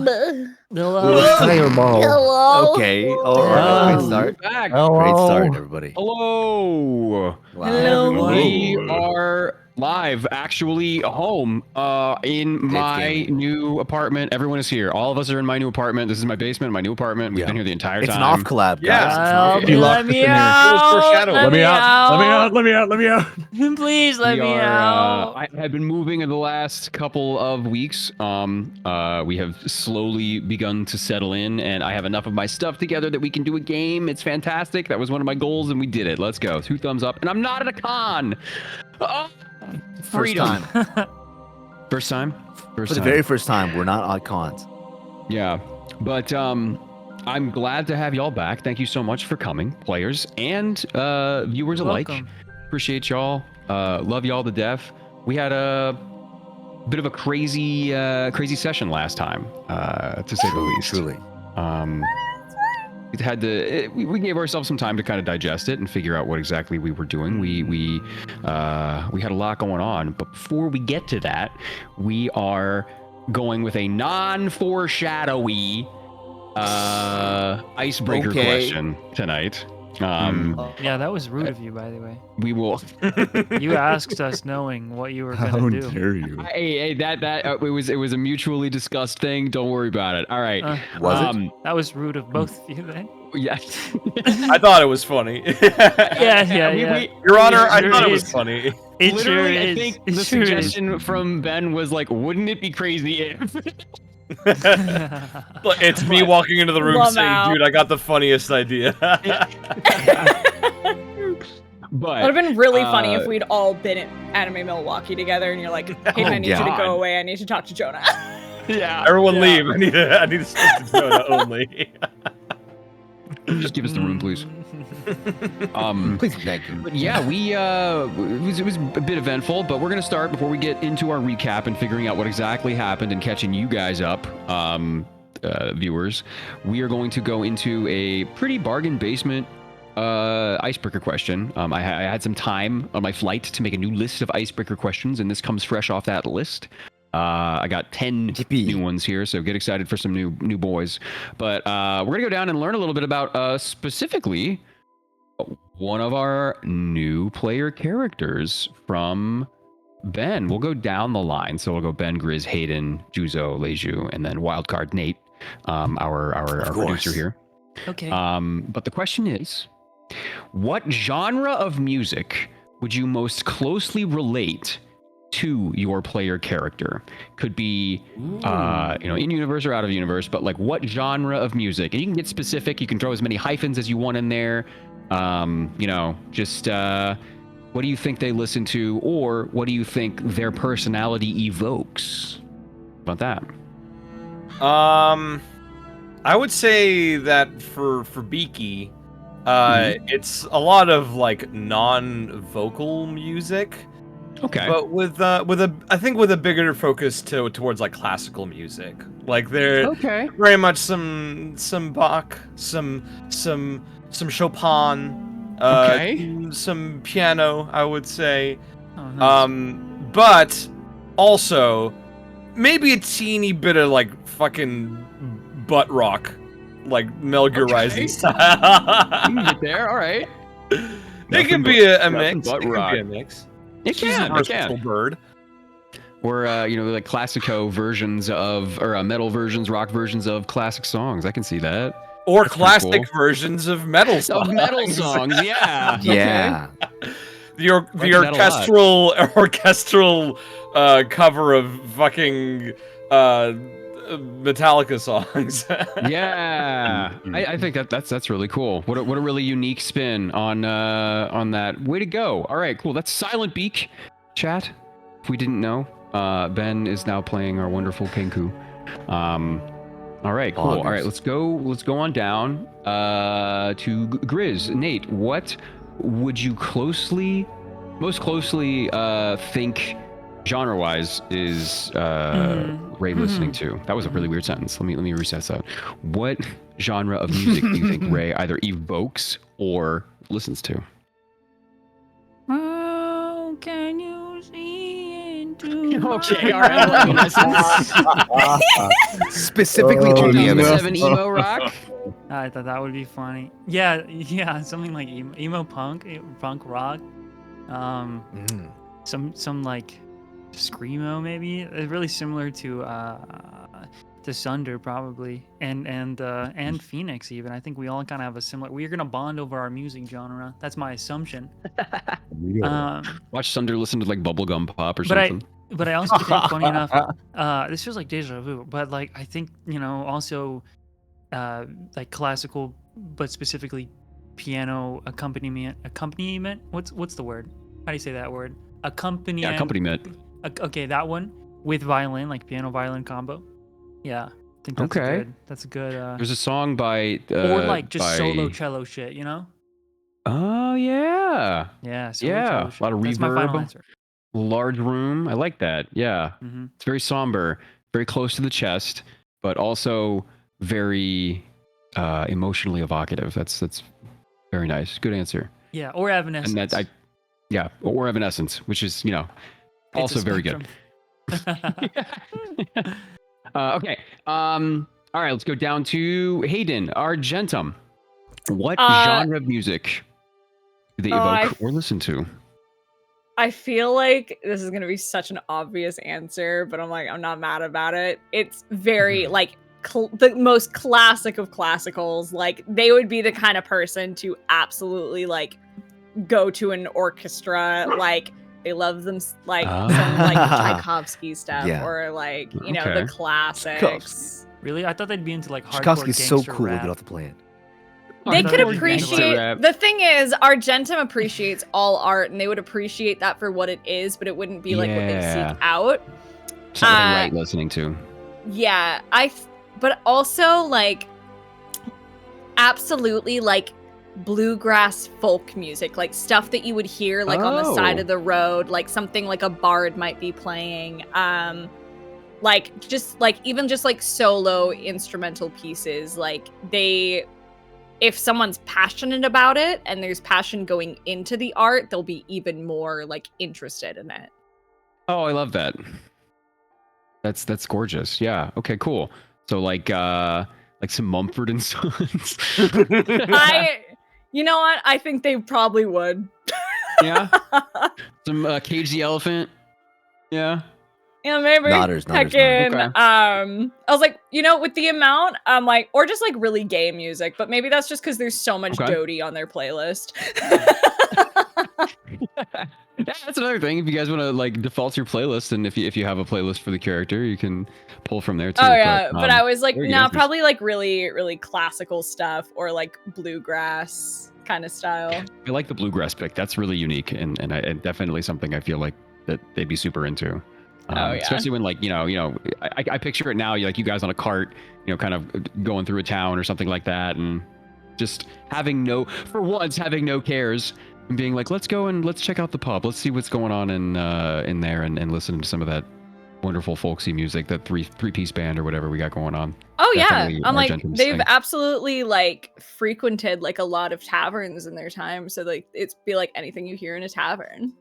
Hello. Fireball. Hello. Okay. All right. Great start. Back. Great start, everybody. Hello. Wow. Hello. We are live, actually home, in my gaming. new apartment. Everyone is here. All of us are in my new apartment. This is my basement, my new apartment. We've Yeah. been here the entire It's an time. off collab, guys. Yeah. It's an off Help collab. me, You let locked me us in here. out. Let me out. Let me out. Please let We me are, out. I have been moving in the last couple of weeks. We have slowly begun to settle in, and I have enough of my stuff together that we can do a game. It's fantastic. That was one of my goals, and we did it. Let's go. 2 thumbs up. And I'm not at a con. Oh, First freedom. time. First time? For the very first time, we're not icons. Yeah. But I'm glad to have y'all back. Thank you so much for coming, players and viewers alike. Welcome. Appreciate y'all. Love y'all to death. We had a bit of a crazy session last time, to say the least. Truly. It had to. We gave ourselves some time to kind of digest it and figure out what exactly we were doing. We had a lot going on, but before we get to that, we are going with a non-foreshadowy icebreaker question tonight. Yeah, that was rude of you, by the way. We will. You asked us knowing what you were How gonna do. dare you? Hey, that it was a mutually discussed thing. Don't worry about it. All right. Was it? That was rude of both of you then. Yes. I thought it was funny. Yeah. Your Honor, I Sure thought it was is. funny. It sure Literally, is. I think It the sure is. suggestion from Ben was like, "Wouldn't it be crazy if?" Look, it's me walking into the room Love saying, out. "Dude, I got the funniest idea." But It would have been really funny if we'd all been at Anime Milwaukee together, and you're like, "Hey, I need you to God. go away. I need to talk to Jonah." yeah, Everyone yeah. leave. I need to speak to Jonah only. Just give us the room, please. Please, thank you. But yeah, it was a bit eventful, but we're gonna start before we get into our recap and figuring out what exactly happened and catching you guys up, viewers. We are going to go into a pretty bargain basement icebreaker question. I had some time on my flight to make a new list of icebreaker questions, and this comes fresh off that list. I got 10 Yippee. new ones here, so get excited for some new boys. But we're gonna go down and learn a little bit about specifically one of our new player characters from Ben. We'll go down the line, so we'll go Ben, Grizz, Hayden, Juzo, Leju, and then wildcard Nate, our producer here. Okay. But the question is, what genre of music would you most closely relate to your player character? Could be, in universe or out of universe, but like what genre of music? And you can get specific. You can throw as many hyphens as you want in there. Just what do you think they listen to, or what do you think their personality evokes? About that. I would say that for Beaky, it's a lot of like non-vocal music. Okay. But with a bigger focus towards like classical music. Like they're Okay. very much some Bach, some Chopin, some piano, I would say. Oh, nice. But also maybe a teeny bit of like fucking butt rock, like Melgar Rising style. You can get there. All right. It can be a mix. But It rock. can be a mix. It She's can. a It versatile can. bird. Or like classico versions of, or metal versions, rock versions of classic songs. I can see that. Or That's pretty classic cool. versions of metal songs. Of metal songs, yeah. Yeah. The orchestral cover of fucking Metallica songs. Yeah, I think that's really cool. What a really unique spin on that. Way to go! All right, cool. That's Silent Beak, chat. If we didn't know, Ben is now playing our wonderful Kenku. All right, cool. All right, let's go on down to Grizz. Nate, what would you most closely think genre-wise is Ray listening to? That was a really weird sentence. Let me reset this out. What genre of music do you think Ray either evokes or listens to? Oh, can you see in Okay, all right. Specifically Oh, on the no. Evanescence. 2007 emo rock. I thought that would be funny. Yeah, something like emo punk, punk rock. Some like screamo maybe. It's really similar to Sunder probably, and Phoenix even. I think we all kind of have a similar. We're gonna bond over our music genre. That's my assumption. Watch Sunder listen to like bubblegum pop or But something. I also think, funny enough, this feels like deja vu. But like I think also like classical, but specifically piano accompaniment. What's the word? How do you say that word? Accompaniment. Yeah, accompaniment. Okay, that one with violin, like piano violin combo. Yeah, I think that's a good. There's a song by Or like just solo cello shit, Oh yeah. Yeah, solo Yeah, cello a shit. lot of That's my final reverb. answer. Large room. I like that. Yeah. Mhm. It's very somber, very close to the chest, but also very emotionally evocative. That's very nice. Good answer. Yeah, or Evanescence. And or Evanescence, which is, It's also a very good. spectrum. Okay. All right, let's go down to Hayden, Argentum. What genre of music do they evoke or listen to? I feel like this is gonna be such an obvious answer, but I'm not mad about it. It's very like the most classic of classicals. Like they would be the kind of person to absolutely like go to an orchestra. Like they love them like some like Tchaikovsky stuff or like the classics. Really? I thought they'd be into like hardcore Tchaikovsky's so gangster cool to rap. get off the plane. They could Hardcore appreciate gangster the thing is Argentum appreciates all art and they would appreciate that for what it is, but it wouldn't be like what they seek out. Something right listening to. Yeah, but also like absolutely like bluegrass folk music, like stuff that you would hear like on the side of the road, like something like a bard might be playing. Like just like even just like solo instrumental pieces, like if someone's passionate about it and there's passion going into the art, they'll be even more like interested in it. Oh, I love that. That's gorgeous. Yeah. Okay, cool. So like some Mumford and Sons. You know what? I think they probably would. Yeah. Some Cage the Elephant. Yeah. Yeah, maybe. Nodders. Heckin', Okay. I was like, with the amount, like, or just like really gay music, but maybe that's just because there's so much Dodie on their playlist. Yeah, that's another thing. If you guys want to like default your playlist, and if you have a playlist for the character, you can pull from there too. Oh yeah, but I was like, no, probably like really, really classical stuff or like bluegrass kind of style. I like the bluegrass pick. That's really unique, and definitely something I feel like that they'd be super into. Especially when like I picture it now, like you guys on a cart, kind of going through a town or something like that, and just having no cares and being like, let's go and let's check out the pub, let's see what's going on in there, and listen to some of that wonderful folksy music, that three-piece band or whatever we got going on. Oh Definitely yeah, I'm like Argentum's they've thing. absolutely like frequented like a lot of taverns in their time, so like it's be like anything you hear in a tavern,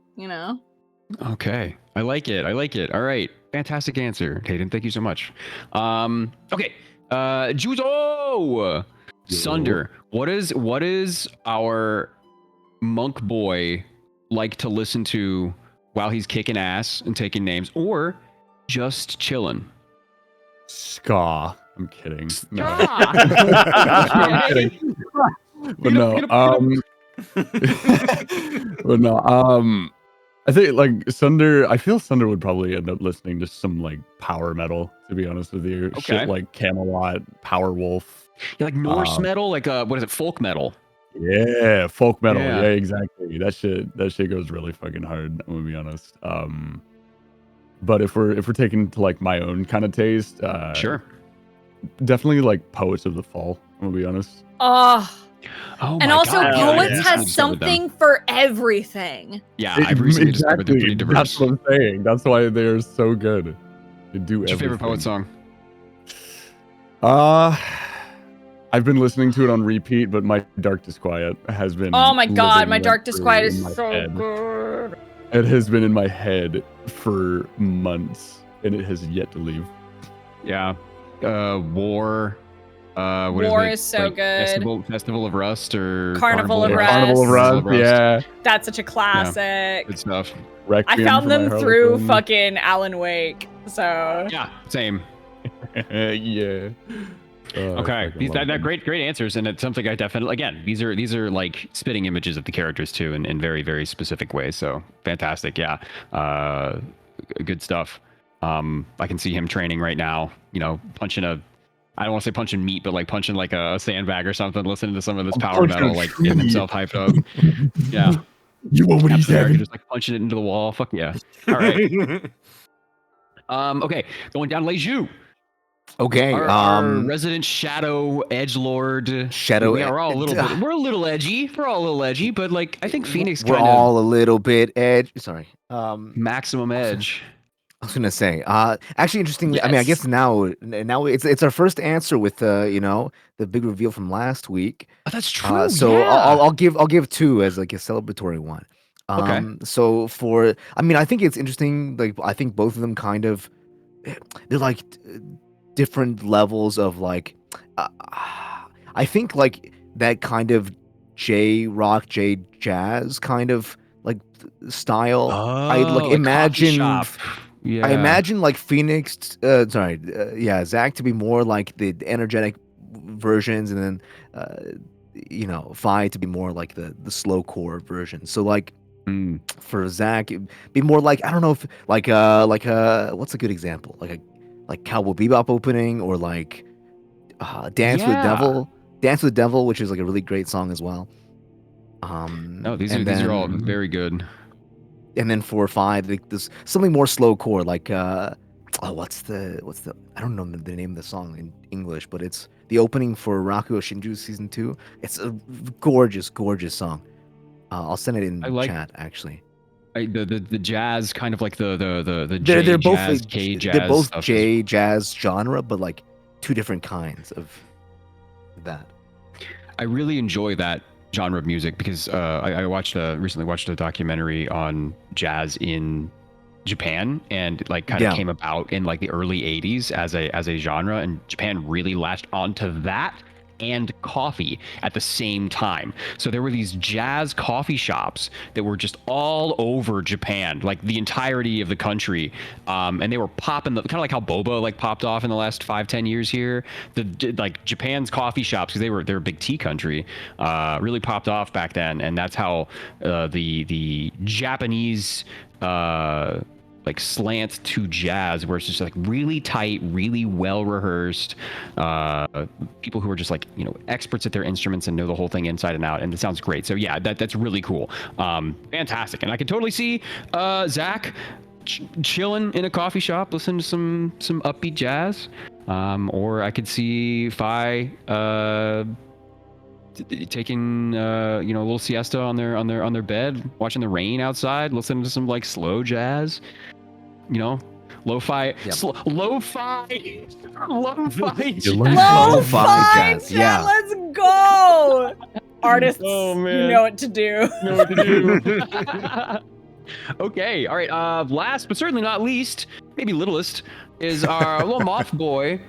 Okay. I like it. All right. Fantastic answer, Hayden. Thank you so much. Okay. Juzo! Sunder. What is our monk boy like to listen to while he's kicking ass and taking names, or just chilling? Ska. I'm kidding. No. I'm kidding. But no. But no. I think like Sunder. I feel Sunder would probably end up listening to some like power metal. To be honest with you, shit like Camelot, Powerwolf. You like Norse metal, like what is it, folk metal? Yeah, folk metal. Yeah. Yeah, exactly. That shit goes really fucking hard. I'm gonna be honest. But if we're taking to like my own kind of taste, Sure. definitely like Poets of the Fall. I'm gonna be honest. Oh and my also God. Poets Yeah. has something for everything. Yeah, I've recently discovered they're pretty diverse. That's what I'm saying. That's why they're so good. They do What's your favorite Poet everything. song? I've been listening to it on repeat, but My Dark Disquiet has been. Oh my god, living My Dark rent-free Disquiet in is my so head. good. It has been in my head for months, and it has yet to leave. Yeah. War. What War is is so good. Festival of Rust or Carnival of Yeah, Rust. Carnival of Rust. Yeah, That's such a classic. Good stuff. Requiem I found for My them through Harlequin. fucking Alan Wake. So Yeah, same. Yeah. Oh, I Okay, fucking these love them. great answers, and it's something I definitely these are like spitting images of the characters too, in very very specific ways. So fantastic, yeah, good stuff. I can see him training right now. You know, punching a, I don't want to say punching meat, but like punching like a sandbag or something. Listening to some of this power punching a metal, like getting tree. himself hyped up. Yeah, You want what he's Captain America having? just like punching it into the wall. Fuck yeah. All right. Okay, going down Leju. Okay. Our resident shadow edgelord. Shadow. We're all a little bit. We're a little edgy. We're all a little edgy, but like I think Phoenix We're kind of all a little bit edge. Sorry. maximum edge. I was gonna say. Actually, interestingly, I mean, I guess now it's our first answer with you know, the big reveal from last week. Oh, that's true. So yeah. I'll give two as like a celebratory one. Okay. So I mean, I think it's interesting. Like, I think both of them kind of, they're like different levels of like, I think like that kind of J rock, J jazz kind of like style. I like like imagine. coffee shop. Yeah. I imagine like Phoenix, Zach to be more like the energetic versions, and then you know, Phi to be more like the slow core version. So like for Zach, it'd be more like, I don't know if like what's a good example? Like Cowboy Bebop opening, or like Dance with the Devil. Dance with the Devil, which is like a really great song as well. No, these are all very good. And then 4 or 5, like this something more slow core, like what's the I don't know the name of the song in English, but it's the opening for Rakugo Shinju season 2. It's a gorgeous song. I'll send it in chat actually. The jazz, kind of like the They're both jazz, K jazz. They're both stuff J jazz genre, but like two different kinds of that. I really enjoy that genre of music because I recently watched a documentary on jazz in Japan, and like kind of came about in like the early 80s as a genre, and Japan really latched onto that and coffee at the same time. So there were these jazz coffee shops that were just all over Japan, like the entirety of the country, and they were popping, kind of like how boba like popped off in the last 5-10 years here. Like Japan's coffee shops, because they're a big tea country, really popped off back then, and that's how the Japanese like slant to jazz, where it's just like really tight, really well rehearsed, people who are just like, you know, experts at their instruments and know the whole thing inside and out, and it sounds great. So yeah, that's really cool. Fantastic. And I can totally see Zach chilling in a coffee shop listening to some upbeat jazz, or I could see Phi taking you know, a little siesta on their bed, watching the rain outside, listening to some like slow jazz, you know, lo-fi lo-fi jazz. Yeah, let's go. Artists, oh man, you know what to do. Okay, all right, last but certainly not least, maybe littlest, is our little moth boy,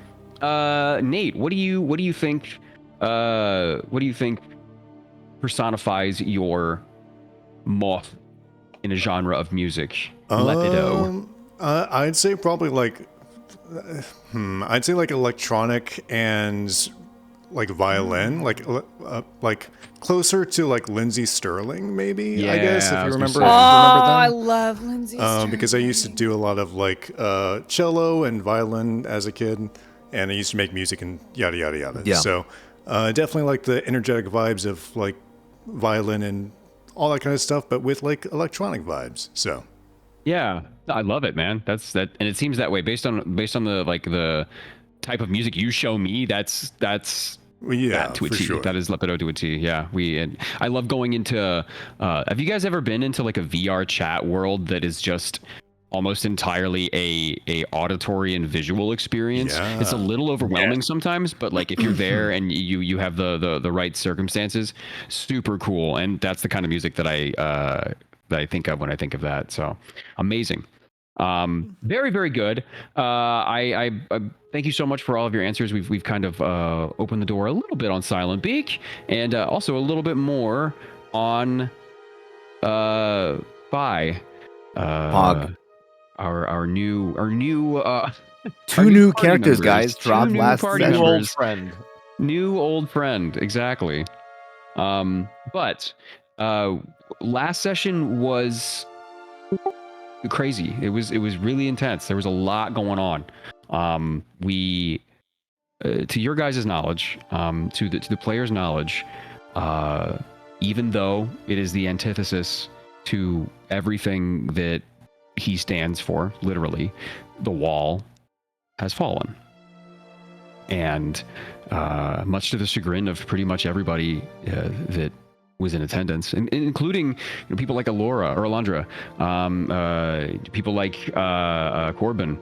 Nate. What do you think personifies your moth in a genre of music? Lepido. I'd say probably like, I'd say like electronic and like violin, like closer to like Lindsey Sterling, maybe. I guess if you remember. Oh, I love Lindsey Sterling. Because I used to do a lot of like cello and violin as a kid, and I used to make music and yada yada yada. Yeah. So definitely like the energetic vibes of like violin and all that kind of stuff, but with like electronic vibes. So Yeah, I love it, man. That's and it seems that way based on the like the type of music you show me. That's that to a T. Sure. That is Lepido to a T. Yeah, I love going into. Have you guys ever been into like a VR chat world that is just almost entirely a auditory and visual experience? Yeah. It's a little overwhelming sometimes, but like if you're there and you have the right circumstances, super cool. And that's the kind of music that I think of when I think of that. So amazing. Very, very good. I thank you so much for all of your answers. We've kind of opened the door a little bit on Silent Beak, and also a little bit more on Phi. Pog. Our new Two new characters, guys, dropped new last party session. members. friend. New old friend, exactly. But last session was crazy. It was really intense. There was a lot going on. We to your guys' knowledge, to the player's knowledge, even though it is the antithesis to everything that he stands for, literally, the wall has fallen. And much to the chagrin of pretty much everybody that was in attendance, including people like Alondra, people like Corbin,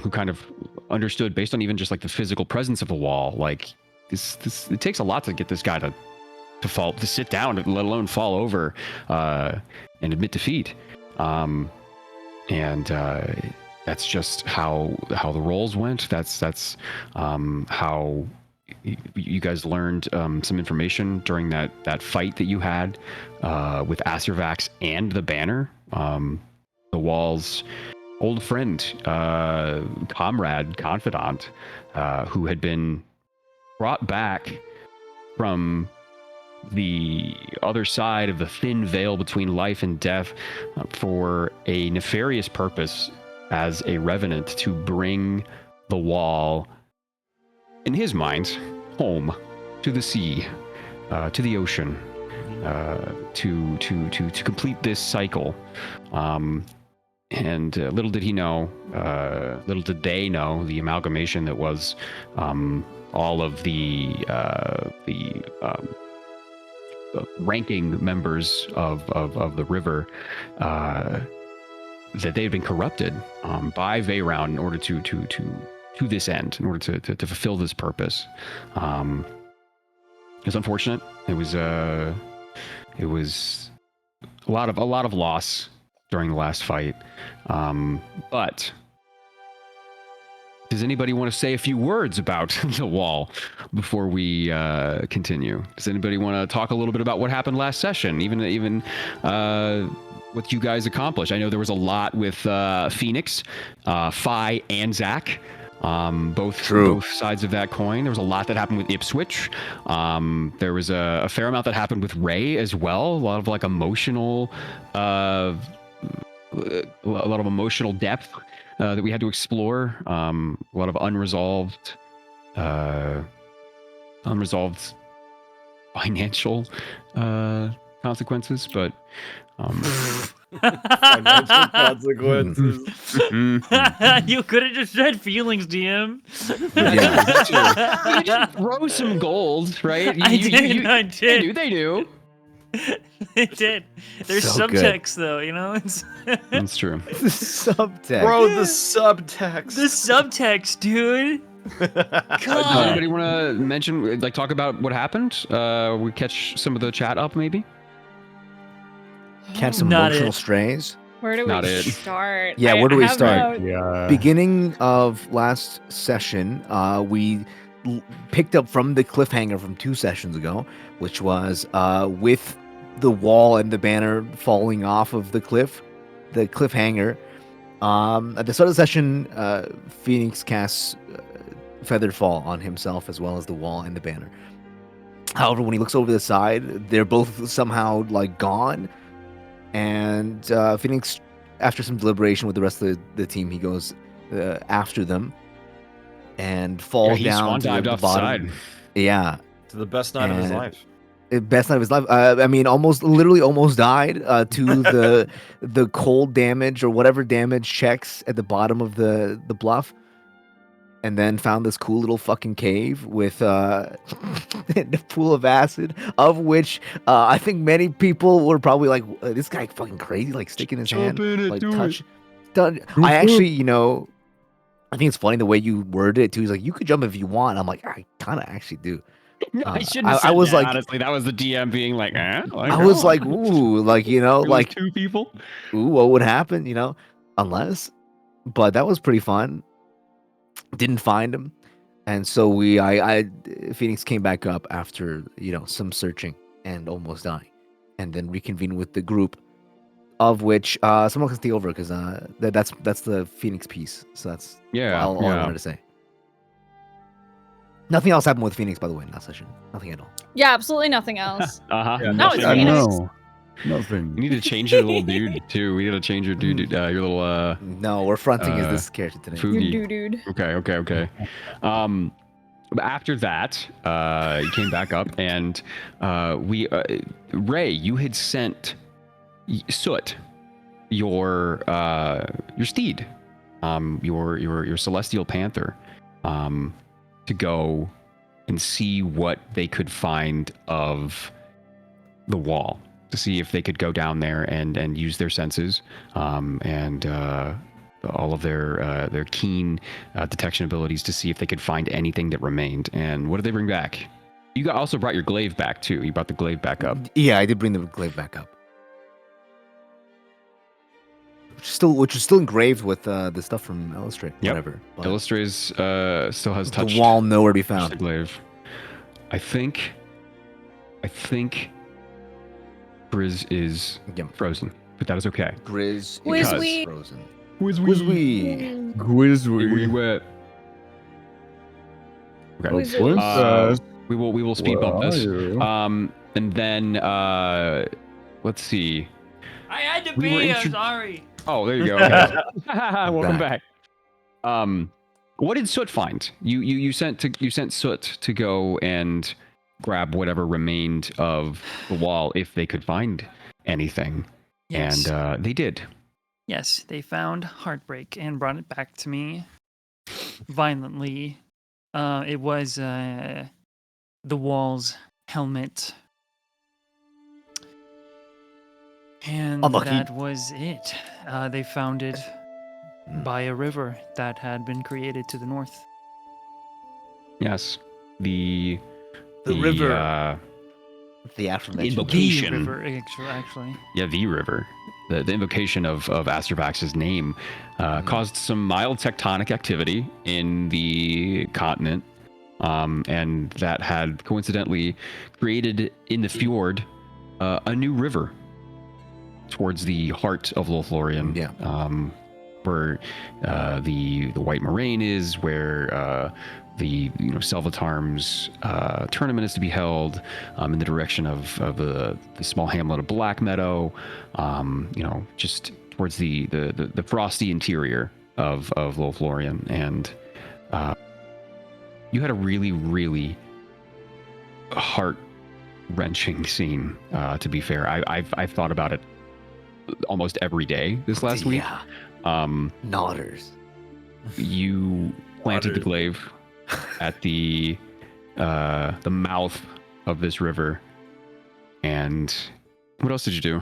who kind of understood based on even just like the physical presence of the wall. Like this it takes a lot to get this guy to sit down, let alone fall over and admit defeat. And that's just how the roles went. That's how you guys learned some information during that fight that you had with Acervax and the Banner, the Wall's old friend, comrade, confidant, who had been brought back from the other side of the thin veil between life and death for a nefarious purpose as a revenant to bring the wall, in his mind, home to the sea, to the ocean, to complete this cycle. And little did he know, little did they know, the amalgamation that was all of the ranking members of the river, that they had been corrupted by Veyround in order to this end, in order to fulfill this purpose. It was unfortunate. It was a lot of loss during the last fight. But does anybody want to say a few words about the wall before we continue? Does anybody want to talk a little bit about what happened last session? Even what you guys accomplished. I know there was a lot with Phoenix, Phi, and Zach. Both sides of that coin. There was a lot that happened with Ipswich. There was a fair amount that happened with Ray as well. A lot of like emotional, a lot of emotional depth that we had to explore. A lot of unresolved financial consequences, but. Financial consequences. You could have just said feelings, DM. You just throw some gold, right? I did. They do. They did. There's So subtext, though, you know? It's That's true. Subtext. Bro, the subtext. the subtext, dude. Does God. anybody want to mention, like, talk about what happened? We catch some of the chat up, maybe? Catch some Not emotional it. strays. Where do Not we it. start? Yeah, where do we I have start? notes. Yeah. Beginning of last session, we picked up from the cliffhanger from 2 sessions ago, which was with the wall and the banner falling off of the cliffhanger. At the start of the session, Phoenix casts Feathered Fall on himself as well as the wall and the banner. However, when he looks over the side, they're both somehow like gone. And Phoenix, after some deliberation with the rest of the team, he goes after them and falls he down swan to dived the off the bottom. side. Yeah, To the best night of his And- life. best night of his life. I mean, literally almost died to the cold damage or whatever damage checks at the bottom of the bluff. And then found this cool little fucking cave with a pool of acid, of which I think many people were probably like, "This guy fucking crazy, like sticking his hand, in it, like do touch." Done. I actually, I think it's funny the way you worded it too. He's like, "You could jump if you want." I'm like, I kind of actually do. I shouldn't have I said was that, like- honestly. That was the DM being like, eh? I was like, "Ooh, like It was like, two people. ooh, what would happen?" unless, but that was pretty fun. Didn't find him, and so Phoenix came back up after some searching and almost dying, and then reconvened with the group, of which someone can stay over because that's the Phoenix piece. So that's all I wanted to say. Nothing else happened with Phoenix, by the way, in that session. Nothing at all. Yeah, absolutely nothing else. Yeah, That was I Phoenix. know. Nothing. You need to change your little dude too. We gotta change your dude. Your little No, we're fronting as this character today. Fugi. Your dude. Okay. After that, he came back up, and Ray, you had sent Soot, your steed, your celestial panther, to go and see what they could find of the wall, to see if they could go down there and use their senses, and all of their keen detection abilities to see if they could find anything that remained. And what did they bring back? You also brought your glaive back too. You brought the glaive back up. Yeah, I did bring the glaive back up. Which is still engraved with the stuff from Illustrate. Yep. Whatever. But Illustra's still has touched the wall nowhere to be the found. glaive. I think Grizz is frozen, but that is okay. Grizz Whiz is wee. frozen. Whiz Whiz-wee. We wet. Okay. Whiz What's that? We will speed bump Where this. are you? And then let's see. I had to We were be. I'm intro- sorry. Oh, there you go. Okay. Welcome back. What did Soot find? You sent Soot to go and grab whatever remained of the wall if they could find anything, Yes. and they did. Yes, they found Heartbreak and brought it back to me violently. It was the wall's helmet. And Unlucky. that was it. They found it by a river that had been created to the north. Yes, the river. The aforementioned. invocation. The river, actually. Yeah, the river. The invocation of Astrovax's name caused some mild tectonic activity in the continent, and that had coincidentally created in the fjord a new river towards the heart of Lolthlorian. Yeah. Where the White Moraine is, where the Selvatarm's tournament is to be held, in the direction of the small hamlet of Black Meadow, just towards the frosty interior of Lolthlorian. And you had a really, really heart-wrenching scene, to be fair. I've thought about it almost every day this last week. Yeah. Nodders. You planted the glaive at the mouth of this river, and what else did you do?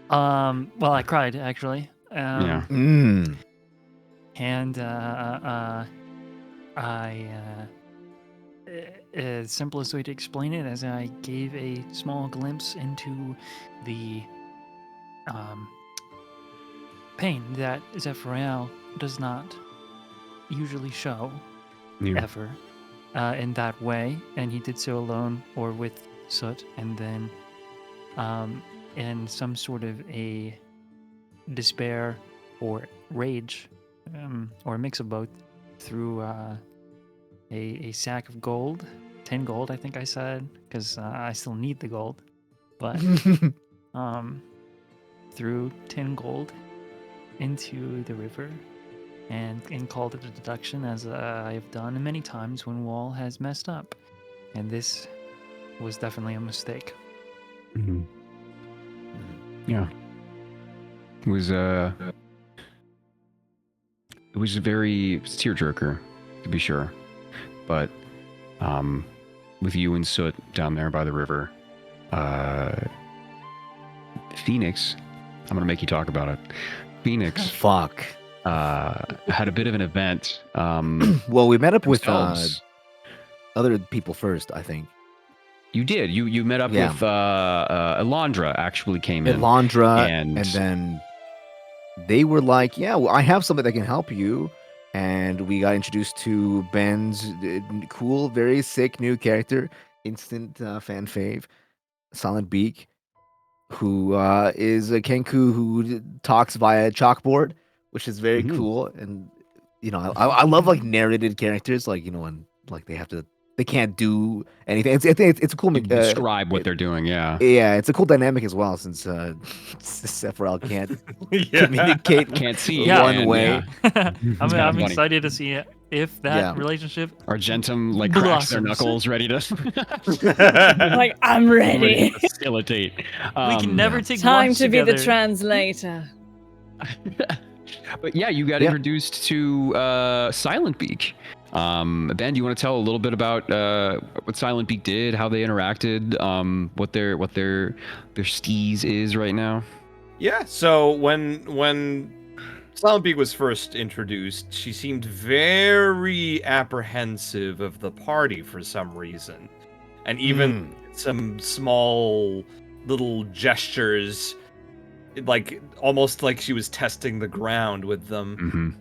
Well, I cried actually. Yeah. And simplest way to explain it is I gave a small glimpse into the pain that Zephyriel does not usually show Yeah. ever in that way, and he did so alone or with Soot, and then in some sort of a despair or rage, or a mix of both, through a sack of gold, 10 gold, I think I said, because I still need the gold, but threw 10 gold into the river and called it a deduction, as I have done many times when Wall has messed up, and this was definitely a mistake. Mm-hmm. Yeah. It was a very tearjerker, to be sure, but with you and Soot down there by the river, Phoenix, I'm gonna make you talk about it. Phoenix Fuck. had a bit of an event. Well, we met up with themselves. other people first, I think. You did. You met up Yeah. with Elandra. Actually, came in. Elandra, and and then they were like, "Yeah, well, I have something that can help you." And we got introduced to Ben's cool, very sick new character, instant fan fave, Silent Beak, who is a Kenku who talks via chalkboard, which is very cool. And I love like narrated characters, like when like they can't do anything. I think it's a cool. Describe what they're doing. Yeah. Yeah, it's a cool dynamic as well, since Sephiroth can't communicate, Can't see one and, way. yeah. I'm funny. excited to see if that relationship. Argentum like cracks their blossoms. knuckles, ready to Like, I'm ready. facilitate. We can never take Time lunch to be the together. translator. But yeah, you got introduced to Silent Beak. Ben, do you want to tell a little bit about what Silent Beak did, how they interacted, what their steez is right now? Yeah, so when Silent Beak was first introduced, she seemed very apprehensive of the party for some reason. And even some small little gestures, like almost like she was testing the ground with them.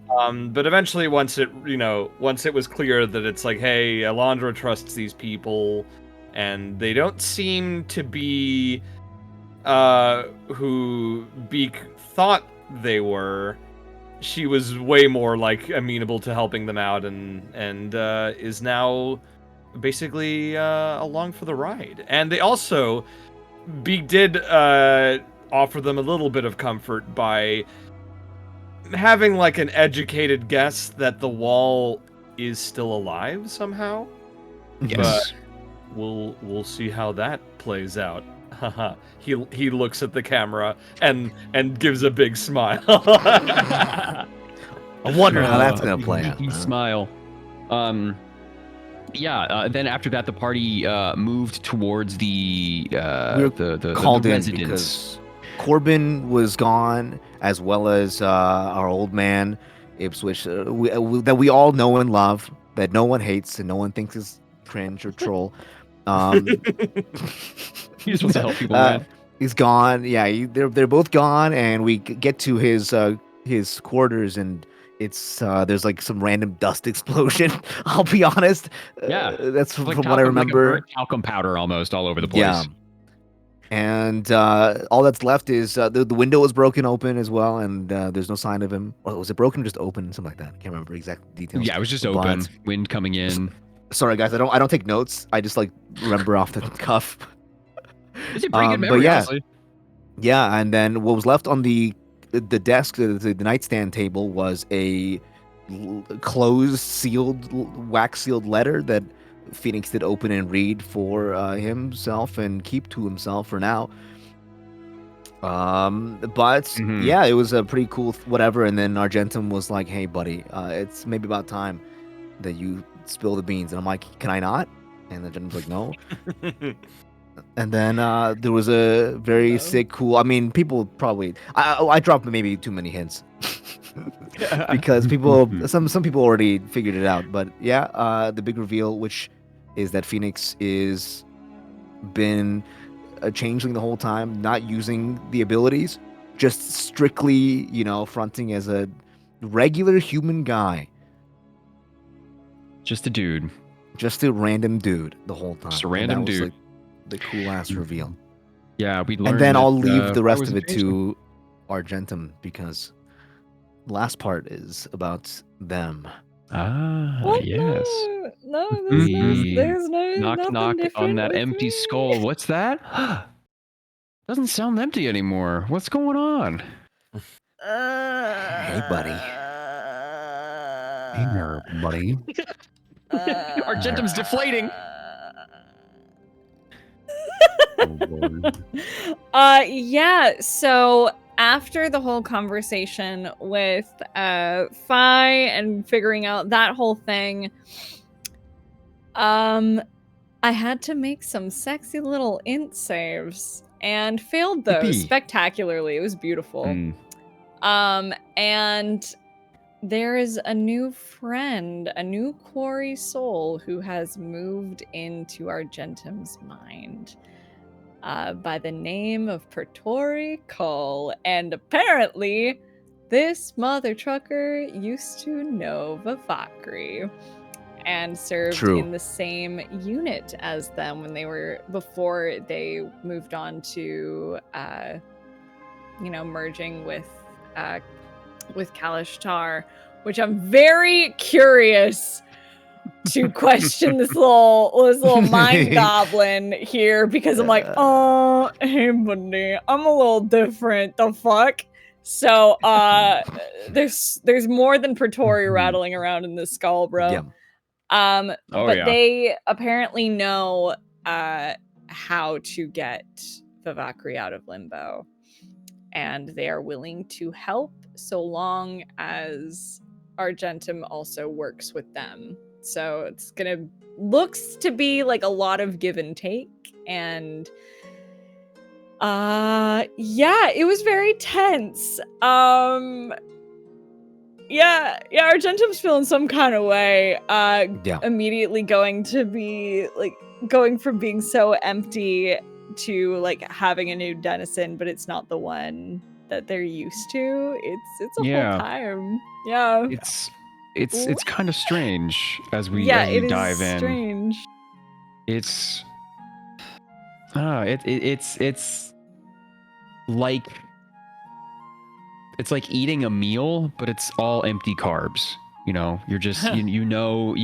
But eventually once it was clear that it's like, hey, Elandra trusts these people and they don't seem to be who Beak thought they were, she was way more like amenable to helping them out and is now basically along for the ride. And they also, Beak did offer them a little bit of comfort by having like an educated guess that the wall is still alive somehow. Yes. But we'll see how that plays out. Haha. He looks at the camera and gives a big smile. I wonder how that's gonna play out. Smile. Then after that, the party moved towards the called in residence. because Corbin was gone, as well as our old man Ipswich, that we all know and love, that no one hates and no one thinks is cringe or troll. He's supposed to help people, man. He's gone. Yeah, they're both gone, and we get to his quarters, and it's there's like some random dust explosion. I'll be honest. Yeah, that's like from what I remember. Like talcum powder almost all over the place. Yeah. And all that's left is the window was broken open as well, and there's no sign of him. Or was it broken or just open? Something like that. I can't remember exact details. Yeah, it was just open. Wind coming in. Sorry, guys. I don't take notes. I just like remember off the cuff. It's a pretty good memory, but yeah, honestly. Yeah, and then what was left on the desk, the nightstand table, was a closed, sealed, wax sealed letter that Phoenix did open and read for himself and keep to himself for now. But yeah, it was a pretty cool whatever. And then Argentum was like, "Hey, buddy, it's maybe about time that you spill the beans." And I'm like, "Can I not?" And Argentum's like, "No." And then there was a very sick, cool. I mean, people probably. I dropped maybe too many hints because some people already figured it out. But yeah, the big reveal, which is that Phoenix is been a changeling the whole time, not using the abilities, just strictly, fronting as a regular human guy, just a dude, just a random dude the whole time. Just a random dude. The cool ass reveal. Yeah, we learned. And then I'll leave the rest was of a it to Argentum because the last part is about them. What? Yes. No, there's no knock nothing knock on different that with empty me. skull. What's that? Doesn't sound empty anymore. What's going on? Hey, buddy. Hey there, buddy. Argentum's deflating. Yeah, so after the whole conversation with Fi and figuring out that whole thing, I had to make some sexy little int saves and failed those spectacularly. It was beautiful. And there is a new friend, a new quarry soul who has moved into Argentum's mind by the name of Praetori Cole. And apparently, this mother trucker used to know Vivacri and served in the same unit as them when they were, before they moved on to, merging with Kalishtar, which I'm very curious to question this little mind goblin here, because I'm like, oh, hey buddy, I'm a little different. The fuck? So there's more than Praetori rattling around in this skull, bro. Yeah. They apparently know how to get Vivacri out of limbo, and they are willing to help so long as Argentum also works with them. So it's looks to be like a lot of give and take, and it was very tense. Argentum's feeling some kind of way. Immediately going from being so empty to like having a new denizen, but it's not the one that they're used to. It's a whole time. Yeah. It's kind of strange as we dive in. Strange. It's like eating a meal, but it's all empty carbs. You're just you know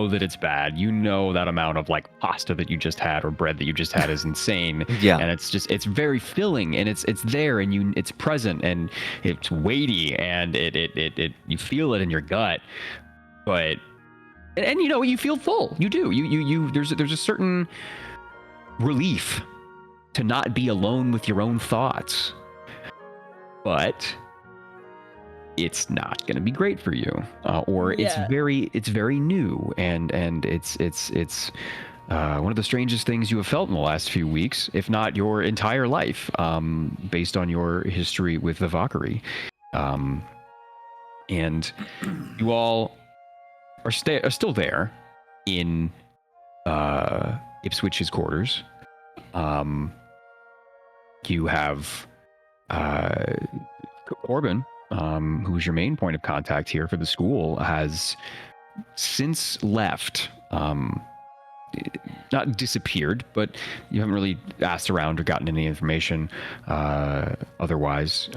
that it's bad. You know that amount of like pasta that you just had or bread that you just had is insane. Yeah. And it's very filling, and it's there, and it's present, and it's weighty, and it you feel it in your gut. But and you feel full. You do. You there's a certain relief to not be alone with your own thoughts. But it's not going to be great for you, or it's very new, and it's one of the strangest things you have felt in the last few weeks, if not your entire life, based on your history with Vivacri. And you all are still there in Ipswich's quarters. You have Corbin, who's your main point of contact here for the school, has since left. Not disappeared, but you haven't really asked around or gotten any information otherwise.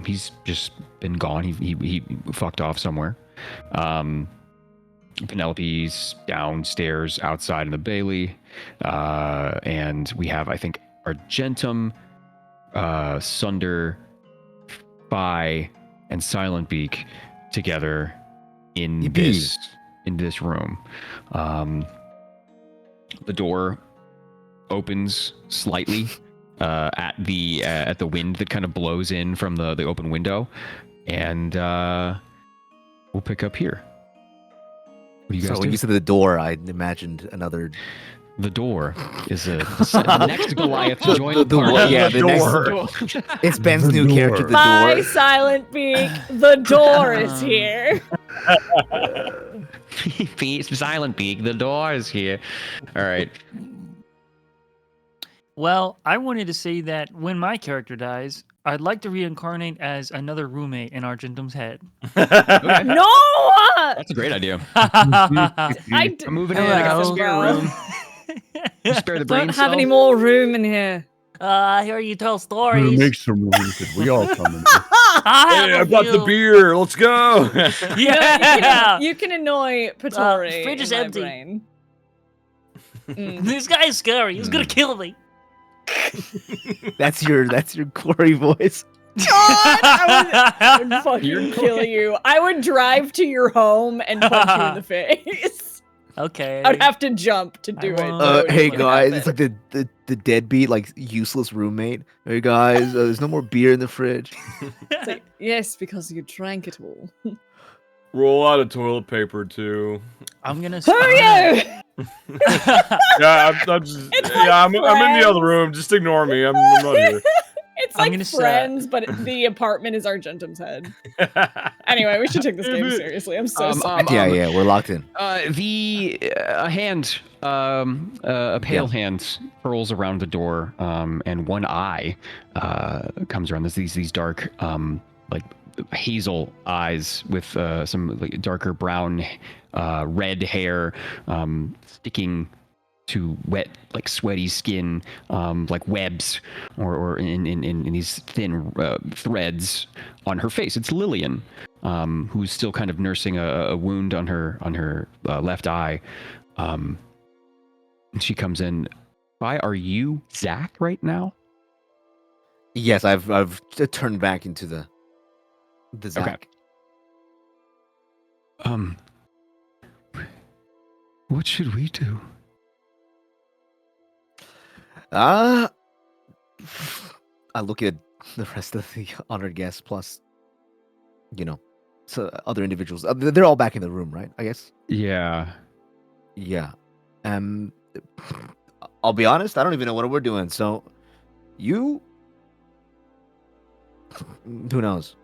He's just been gone. He fucked off somewhere. Penelope's downstairs outside in the Bailey. And we have, I think, Argentum, Sunder, Phi, and Silent Beak together in this room. The door opens slightly at the wind that kind of blows in from the open window, and we'll pick up here. What do you guys do? When you said the door, I imagined another. The door is the next Goliath to join the party. Next. It's Ben's new character, the Bye, door. Silent Beak. The door is here. Silent Beak, the door is here. All right. Well, I wanted to say that when my character dies, I'd like to reincarnate as another roommate in Argentum's head. Okay. No! That's a great idea. I'm moving in. I got the spare room. Spare the brain Don't have any more room in here. I hear you tell We'll stories. make some room because we all come in. Hey, I brought the beer. Let's go. Yeah. You can annoy Praetori. Fridge is in my empty. brain. This guy is scary. He's gonna kill me. That's your quarry voice. God, I would fucking kill you. I would drive to your home and punch you in the face. Okay. I would have to jump to do it. Hey guys, it's like the deadbeat, like useless roommate. Hey guys, there's no more beer in the fridge. It's like, yes, because you drank it all. Roll out of toilet paper too. I'm gonna. Who are you? Yeah, I'm just. It's Yeah, like I'm in the other friends. room. Just ignore me. I'm not here. It's I'm like gonna say friends, but the apartment is Argentum's head. Anyway, we should take this game seriously. I'm so sorry. Yeah, we're locked in. A hand, a pale hand curls around the door, and one eye comes around. There's these dark, like hazel eyes with some like darker brown, red hair, sticking to wet, like sweaty skin, like webs, or in these thin threads on her face. It's Lillian, who's still kind of nursing a wound on her left eye. And she comes in. Why are you Zach right now? Yes, I've turned back into the Zach. Okay. What should we do? I look at the rest of the honored guests plus, so other individuals. They're all back in the room, right? I guess. Yeah. Yeah. I'll be honest. I don't even know what we're doing. So, who knows?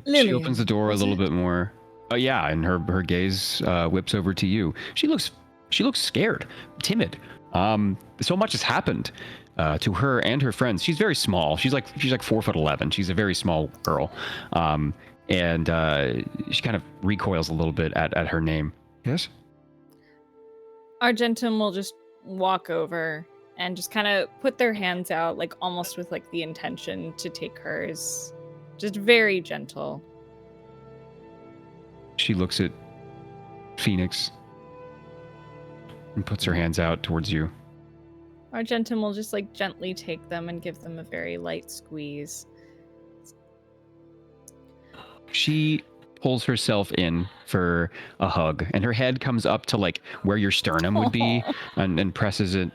She opens the door a little bit more. Oh yeah, and her gaze whips over to you. She looks scared, timid. So much has happened to her and her friends. She's very small. She's like 4'11". She's a very small girl, and she kind of recoils a little bit at her name. Yes. Argentum will just walk over and just kind of put their hands out, like almost with like the intention to take hers, just very gentle. She looks at Phoenix and puts her hands out towards you. Argentum will just like gently take them and give them a very light squeeze. She pulls herself in for a hug, and her head comes up to like where your sternum would be, and presses it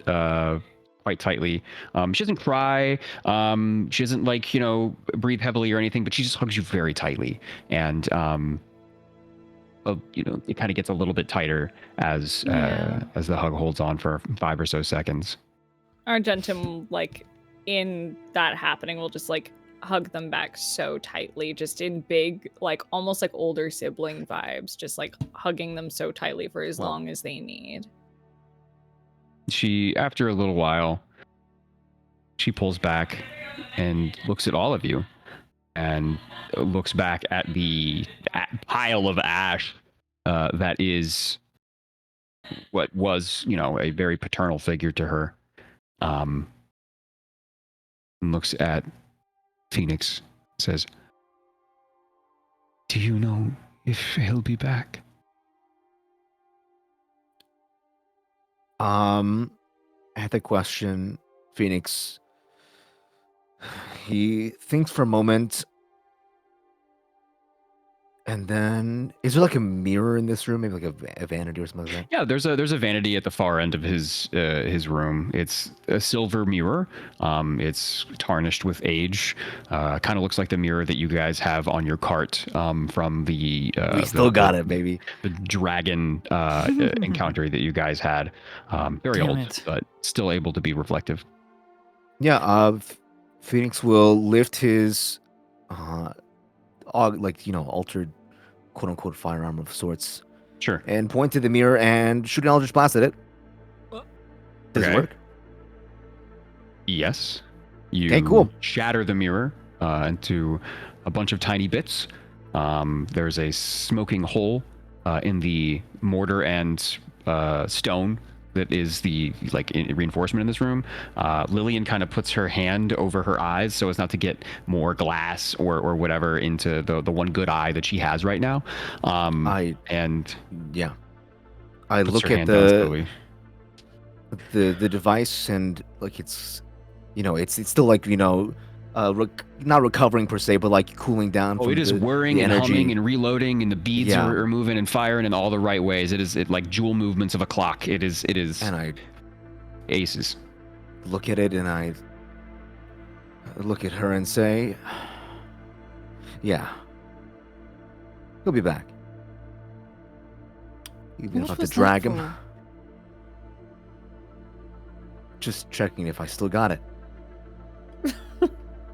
quite tightly. She doesn't cry. She doesn't like breathe heavily or anything, but she just hugs you very tightly, and it kind of gets a little bit tighter as the hug holds on for 5 or so seconds. Argentum, like in that happening, will just like hug them back so tightly, just in big, like almost like older sibling vibes, just like hugging them so tightly for as long as they need. She, after a little while, she pulls back and looks at all of you, and looks back at the pile of ash that is what was, a very paternal figure to her. And looks at Phoenix, says, "Do you know if he'll be back?" At the question, Phoenix, he thinks for a moment, and then is there like a mirror in this room, maybe like a vanity or something like that? Yeah, there's a vanity at the far end of his room. It's a silver mirror. It's tarnished with age. Kind of looks like the mirror that you guys have on your cart from the. We still got it, baby. The dragon encounter that you guys had. Very Damn old, it. but still able to be reflective. Yeah. Phoenix will lift his, altered, quote unquote, firearm of sorts. Sure. And point to the mirror and shoot an Eldritch Blast at it. Does it work? Yes. You Okay, cool. shatter the mirror into a bunch of tiny bits. There's a smoking hole in the mortar and stone that is the reinforcement in this room. Lillian kind of puts her hand over her eyes so as not to get more glass or whatever into the one good eye that she has right now. I look at the device, and like it's still like not recovering per se, but like cooling down. Oh, it is whirring and humming and reloading, and the beads are moving and firing in all the right ways. It like jewel movements of a clock. It is. And I aces. Look at it, and I look at her and say, "Yeah, he'll be back. You don't have to drag him. Just checking if I still got it."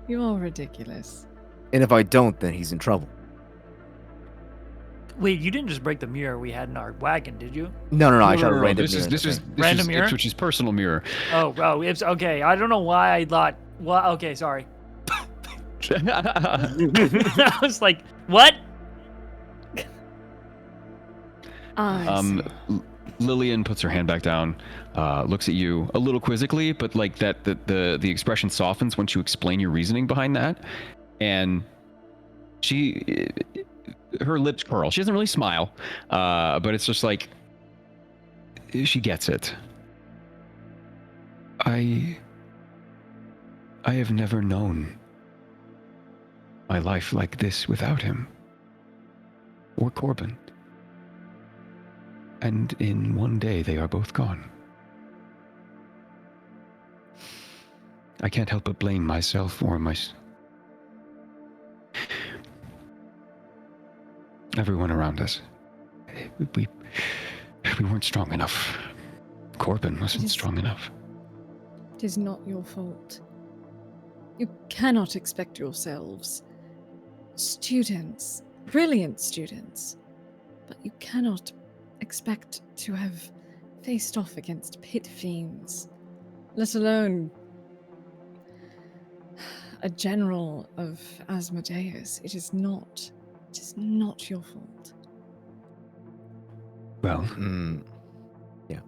You are ridiculous. And if I don't, then he's in trouble. Wait, you didn't just break the mirror we had in our wagon, did you? No, I shot a No. random This mirror is in this the is thing. this Random is mirror? Ipswich's personal mirror. Oh, it's okay. I don't know why I thought. Well, okay, sorry. I was like, what? I see. Lillian puts her hand back down, looks at you a little quizzically, but like that the expression softens once you explain your reasoning behind that, and her lips curl. She doesn't really smile, but it's just like she gets it. I have never known my life like this without him or Corbin. And in one day, they are both gone. I can't help but blame myself or everyone around us. We weren't strong enough. Corbin wasn't strong enough. It is not your fault. You cannot expect yourselves, students, brilliant students, but you cannot expect to have faced off against pit fiends, let alone a general of Asmodeus. It is not your fault. Well, Yeah.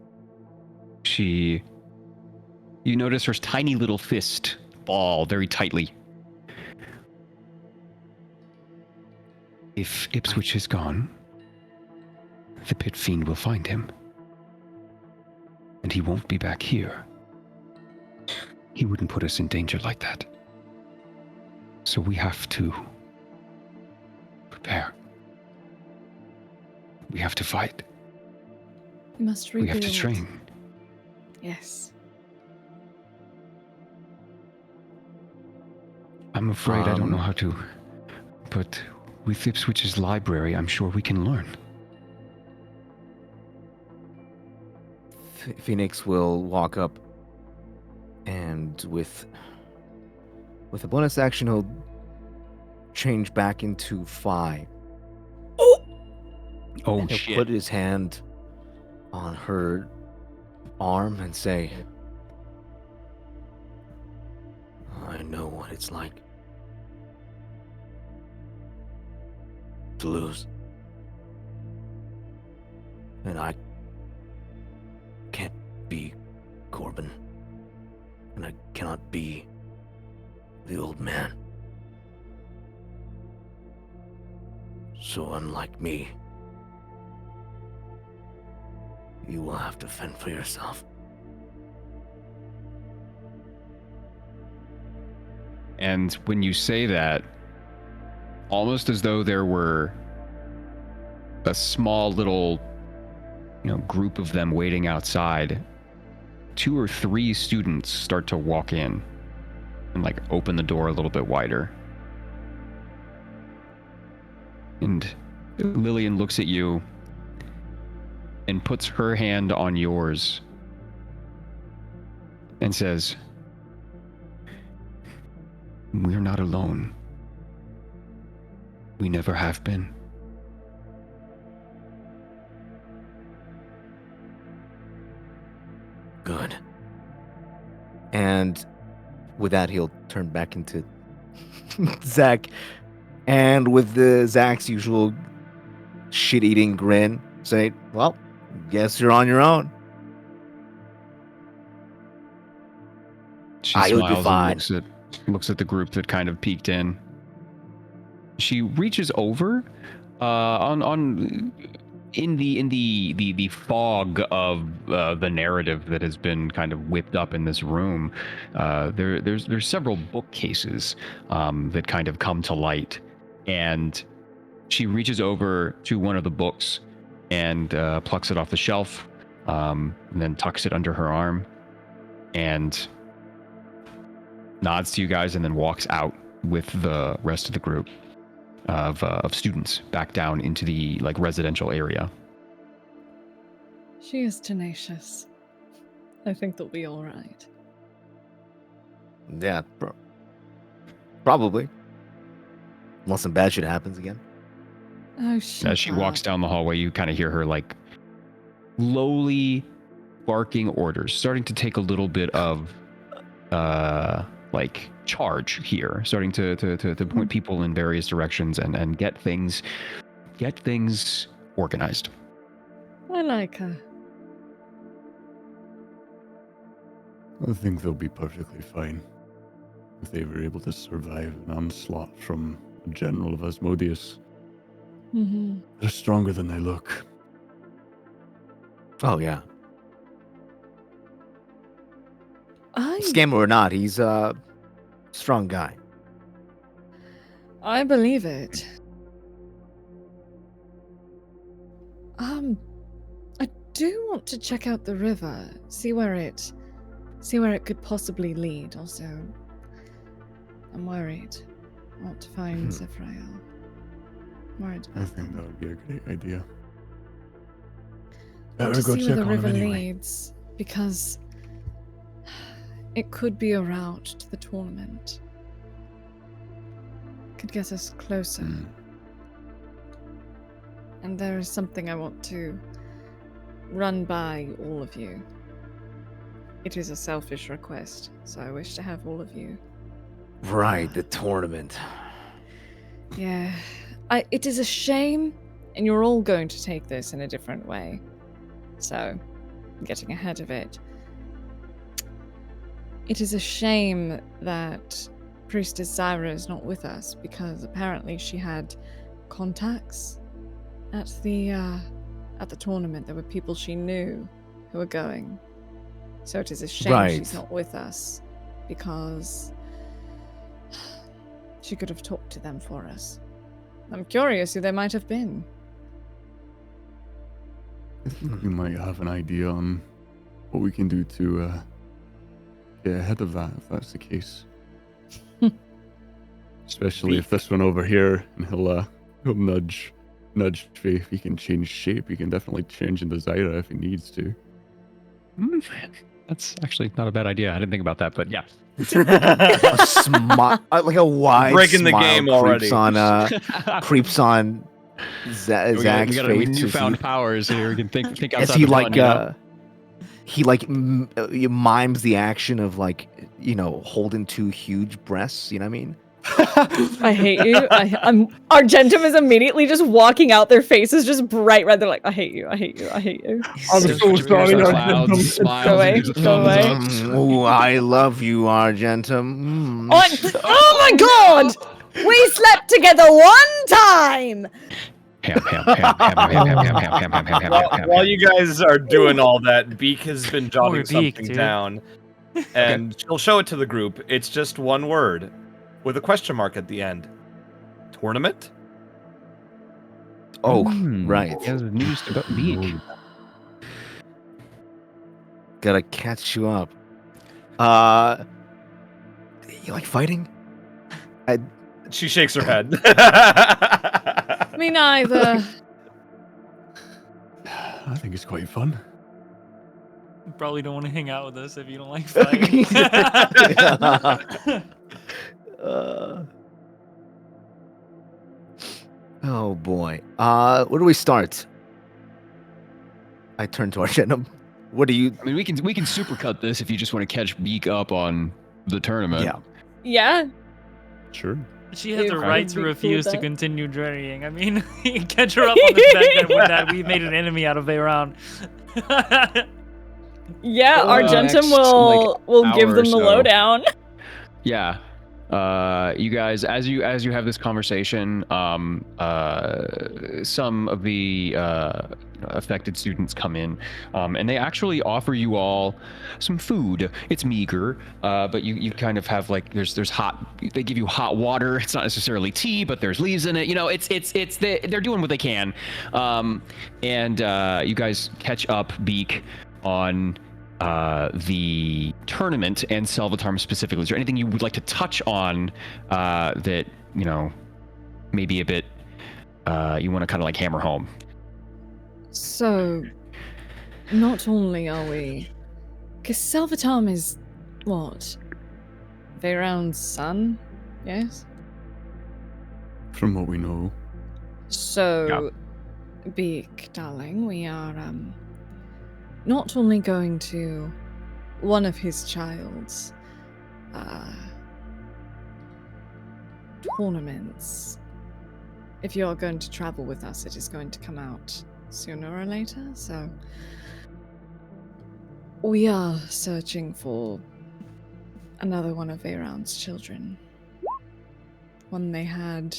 You notice her tiny little fist ball very tightly. If Ipswich is gone, the pit fiend will find him. And he won't be back here. He wouldn't put us in danger like that. So we have to prepare. We have to fight. You must We rebuild. have to train. Yes. I'm afraid I don't know how to, but with Ipswich's library, I'm sure we can learn. Phoenix will walk up, and with a bonus action, he'll change back into Phi. Oh, And he'll put his hand on her arm and say, I know what it's like to lose. And I can't be Corbin. And I cannot be the old man. So unlike me, you will have to fend for yourself. And when you say that, almost as though there were a small little, group of them waiting outside, 2 or 3 students start to walk in and open the door a little bit wider. And Lillian looks at you and puts her hand on yours and says, we're not alone. We never have been. Good. And with that, he'll turn back into Zach. And with Zach's usual shit-eating grin, say, well, guess you're on your own. She You'll be smiles fine. and looks at the group that kind of peeked in. She reaches over in the fog of the narrative that has been kind of whipped up in this room. There's several bookcases that kind of come to light, and she reaches over to one of the books and plucks it off the shelf, and then tucks it under her arm and nods to you guys, and then walks out with the rest of the group of students back down into the residential area. She is tenacious. I think they'll be all right. Yeah, Probably. Unless some bad shit happens again. Oh, shit. As she walks down the hallway, you kind of hear her like lowly barking orders, starting to take a little bit of like charge here, starting to point people in various directions and get things organized. I like her. I think they'll be perfectly fine if they were able to survive an onslaught from a general of Asmodeus. Mm-hmm. They're stronger than they look. Oh, yeah. Scammer or not, he's a strong guy. I believe it. I do want to check out the river, see where it could possibly lead. Also, I'm worried. I want to find Zephyriel. Worried I about think them. that would be a great idea. I want Better to go see check where the on him river anyway. leads, because it could be a route to the tournament. Could get us closer. Hmm. And there is something I want to run by all of you. It is a selfish request, so I wish to have all of you. Right, the tournament. Yeah. It is a shame, and you're all going to take this in a different way. So, I'm getting ahead of it. It is a shame that Priestess Zyra is not with us, because apparently she had contacts at the tournament. There were people she knew who were going. So it is a shame she's not with us, because she could have talked to them for us. I'm curious who they might have been. I think we might have an idea on what we can do to get ahead of that, if that's the case. Especially if this one over here, and he'll nudge Faye. If he can change shape, he can definitely change into Zyra if he needs to. That's actually not a bad idea. I didn't think about that, but yeah. Like a wide Breaking the smile game already. creeps on Zach's we got face. newfound powers here. We can think As outside he the like gun, he like mimes the action of like, you know, holding two huge breasts. You know what I mean? I hate you. Argentum is immediately just walking out. Their faces just bright red. They're like, I hate you. I hate you. I hate you. I'm so sorry, Clouds, Argentum. smiles, Go away, and gives a go thumbs away. up. Ooh, I love you, Argentum. Oh my god! We slept together one time! While you guys are doing all that, Beak has been jotting Beak, something dude. down, and she'll show it to the group. It's just one word, with a question mark at the end. Tournament? Oh, right. He has news about Beak. Gotta catch you up. You like fighting? She shakes her head. Me neither. I think it's quite fun. You probably don't want to hang out with us if you don't like fighting. Oh boy. Where do we start? I turn to Argentum. What do you? I mean, we can supercut this if you just want to catch Beak up on the tournament. Yeah. Yeah. Sure. She has the It right would to be cool refuse to that- continue journeying. I mean, catch her up on the fact that we made an enemy out of Veyron. Yeah, Argentum next, will give hour them or the so. lowdown. Yeah. You guys, as you have this conversation, some of the affected students come in, and they actually offer you all some food. It's meager, but you kind of have like there's hot. They give you hot water. It's not necessarily tea, but there's leaves in it. You know, they're doing what they can, and you guys catch up Beak on the tournament and Salvatarm specifically. Is there anything you would like to touch on that, you know, maybe a bit you want to kind of like hammer home? So, not only are we... Because Salvatarm is, what? Veyron's son? Yes. From what we know. So, Beak, darling, we are not only going to one of his child's tournaments. If you're going to travel with us, it is going to come out sooner or later. So, we are searching for another one of Veyron's children. One they had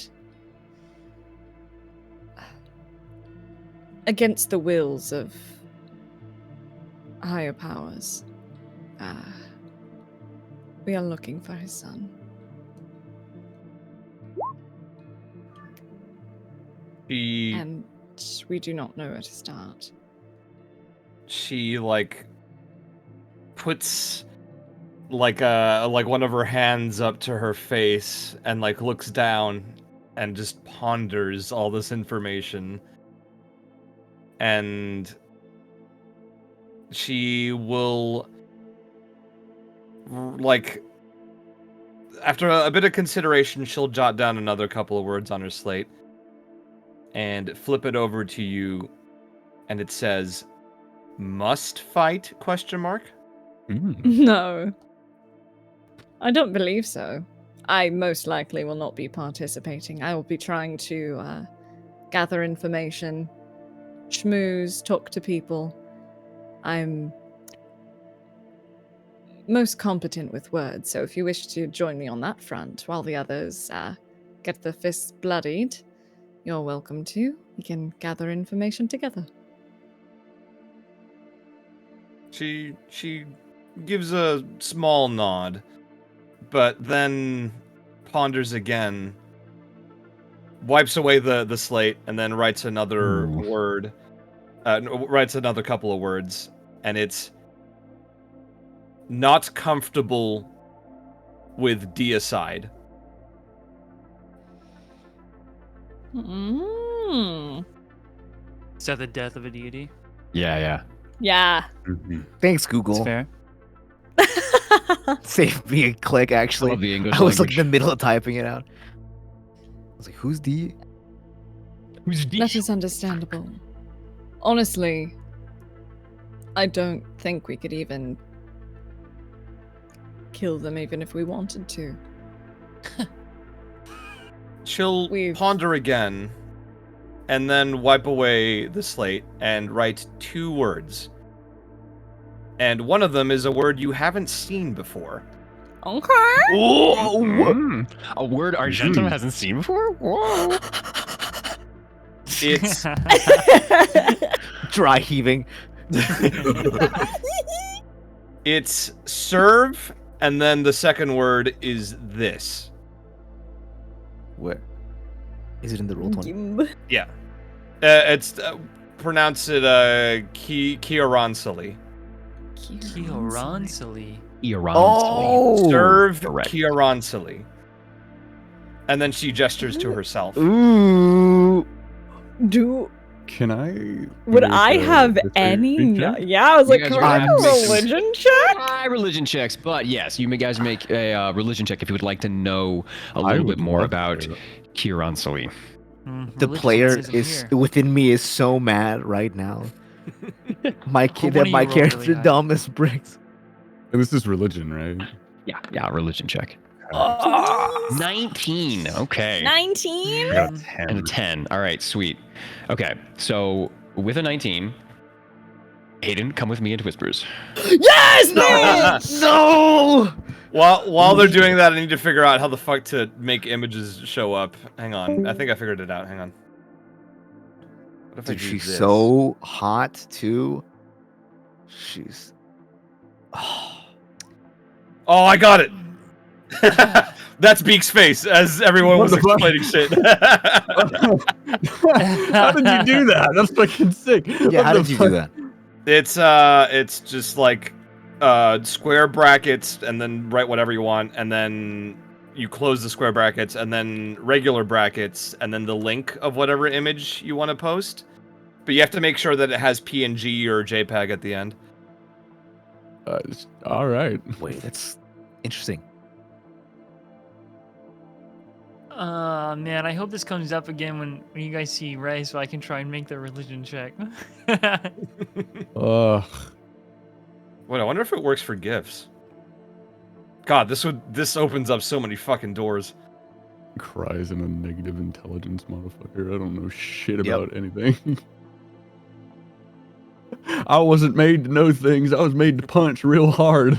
against the wills of higher powers. We are looking for his son. And we do not know where to start. She like puts like one of her hands up to her face and like looks down and just ponders all this information. And she will, like, after a bit of consideration, she'll jot down another couple of words on her slate and flip it over to you, and it says, "Must fight?" ? No. I don't believe so. I most likely will not be participating. I will be trying to gather information, schmooze, talk to people. I'm most competent with words, so if you wish to join me on that front while the others get their fists bloodied, you're welcome to. We can gather information together. She gives a small nod, but then ponders again, wipes away the slate, and then writes another word. Writes another couple of words, and it's not comfortable with deicide. Is that the death of a deity? Yeah. Yeah. Thanks, Google. That's fair. Saved me a click, actually. I love the English I was like language. in the middle of typing it out. I was like, who's D? Who's D? That is understandable. Honestly, I don't think we could even kill them even if we wanted to. She'll ponder again, and then wipe away the slate and write 2 words. And one of them is a word you haven't seen before. Okay. A word Argentum hasn't seen before? Whoa. It's Dry heaving. It's serve, and then the second word is this. Where? Is it in the roll 20? Yeah. It's pronounce it Kiaransali. Kiaransali. Oh! Serve Correct. Kiaransali. And then she gestures to herself. Ooh. Can I? Would make I a have history any? check? Yeah, I was You like, guys can are we gonna make have a to make some religion check? Religion checks, but yes, you guys make a religion check if you would like to know a I little would bit more love to about do that. Kiransali. The player is within me is so mad right now. My kid, One of my you rolled character really high. dumb as bricks. And this is religion, right? Yeah, religion check. 19. Okay. 19? I got a 10. And a 10. All right, sweet. Okay, so with a 19, Hayden, come with me into whispers. Yes! No! While they're doing that, I need to figure out how the fuck to make images show up. Hang on. I think I figured it out. Hang on. What if I Dude, do she's this? so hot too. She's. Oh, I got it. That's Beak's face as everyone was What the fuck? explaining shit. How did you do that? That's fucking sick. Yeah, how did you do that? It's just like square brackets and then write whatever you want, and then you close the square brackets and then regular brackets and then the link of whatever image you want to post. But you have to make sure that it has PNG or JPEG at the end. All right. Wait, that's interesting. Man, I hope this comes up again when you guys see Ray, so I can try and make the religion check. Ugh. Wait, I wonder if it works for gifts. God, this opens up so many fucking doors. Cries in a negative intelligence motherfucker. I don't know shit about anything. I wasn't made to know things. I was made to punch real hard.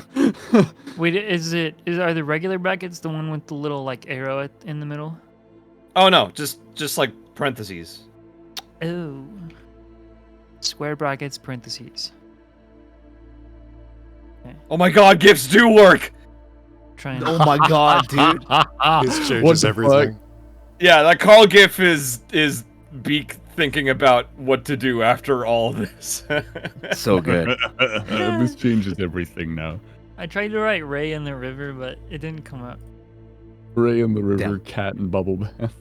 Wait, are the regular brackets the one with the little like arrow in the middle? Oh no, just like parentheses. Oh. Square brackets, parentheses. Okay. Oh my god, gifts do work! Trying. Oh my god, dude. This changes everything. Yeah, that Carl gif is Beak thinking about what to do after all this. So good. This changes everything now. I tried to write Ray in the river, but it didn't come up. Ray in the river, Damn. cat and bubble bath.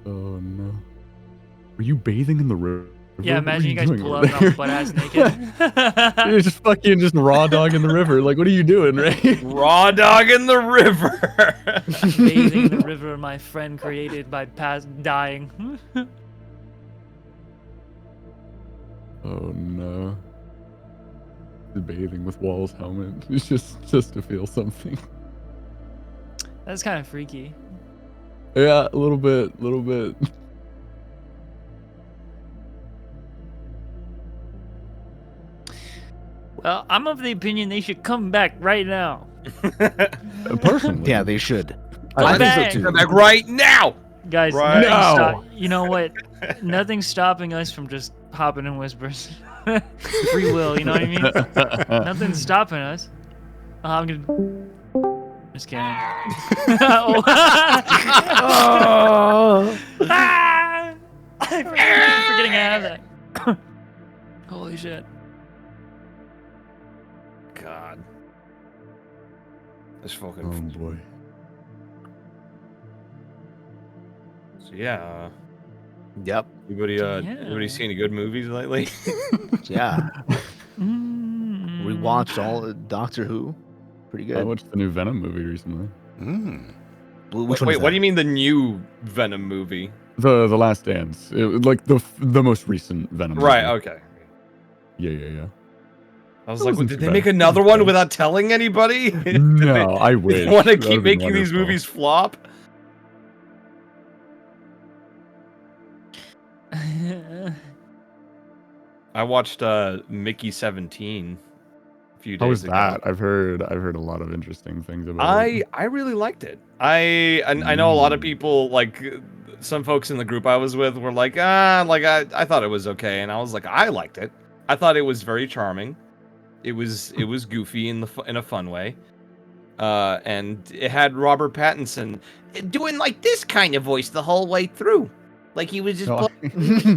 Oh no. Were you bathing in the river? Yeah, What were imagine you guys doing pull over out there? and butt ass naked. You're just fucking just raw dog in the river. Like, what are you doing, Ray? Raw dog in the river! Bathing in the river my friend created by dying. Oh no. The bathing with Wall's helmet. It's just to feel something. That's kind of freaky. Yeah, a little bit. Well, I'm of the opinion they should come back right now. Personally. Yeah, they should. Come I think back. so Come too. back right now! Guys, Right. No. you know what? Nothing's stopping us from just hopping in whispers. Free will, you know what I mean? Nothing's stopping us. I'm gonna. Just kidding. Oh. Ah! I'm forgetting I have that. Holy shit. God. This Oh fucking... boy. So yeah, Yep. anybody see any good movies lately? Yeah. Mm. We watched all Doctor Who. Pretty I good. watched the new Venom movie recently. Which one Wait, is what do that? you mean the new Venom movie? The Last Dance. Like the most recent Venom Right, movie. okay. Yeah. I was That like, wasn't did too they bad. make another one without telling anybody? No, I wish. They want to That keep would've been making these wonderful. movies flop? I watched Mickey 17 a few days How was ago. that? I've heard a lot of interesting things about it. I really liked it. I know a lot of people, like some folks in the group I was with were like, I thought it was okay, and I was like, I liked it. I thought it was very charming. It was goofy in a fun way. And it had Robert Pattinson doing like this kind of voice the whole way through, like he was just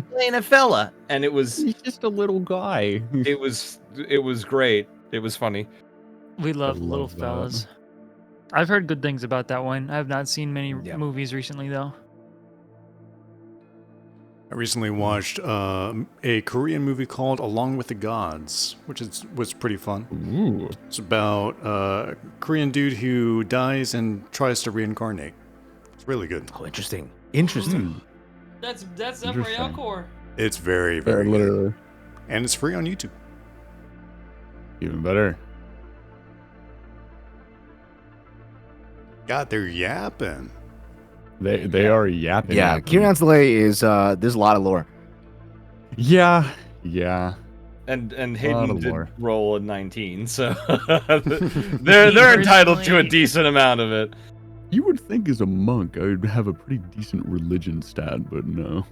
playing a fella, and it was He's just a little guy. it was great. It was funny. We love love little that. fellas. I've heard good things about that one. I have not seen many Yep. movies recently, though. I recently watched a Korean movie called Along with the Gods, which was pretty fun. Ooh. It's about a Korean dude who dies and tries to reincarnate. It's really good. Oh, interesting. Interesting. That's up for Interesting. core. It's very, Yeah, very good. literally. And it's free on YouTube. Even better. God, they're yapping. They are yapping. Yeah, at them. Kieran Slay is there's a lot of lore. Yeah. And Lot Hayden of did lore. roll a 19, so they're entitled to a Personally- decent amount of it. You would think as a monk I would have a pretty decent religion stat, but no.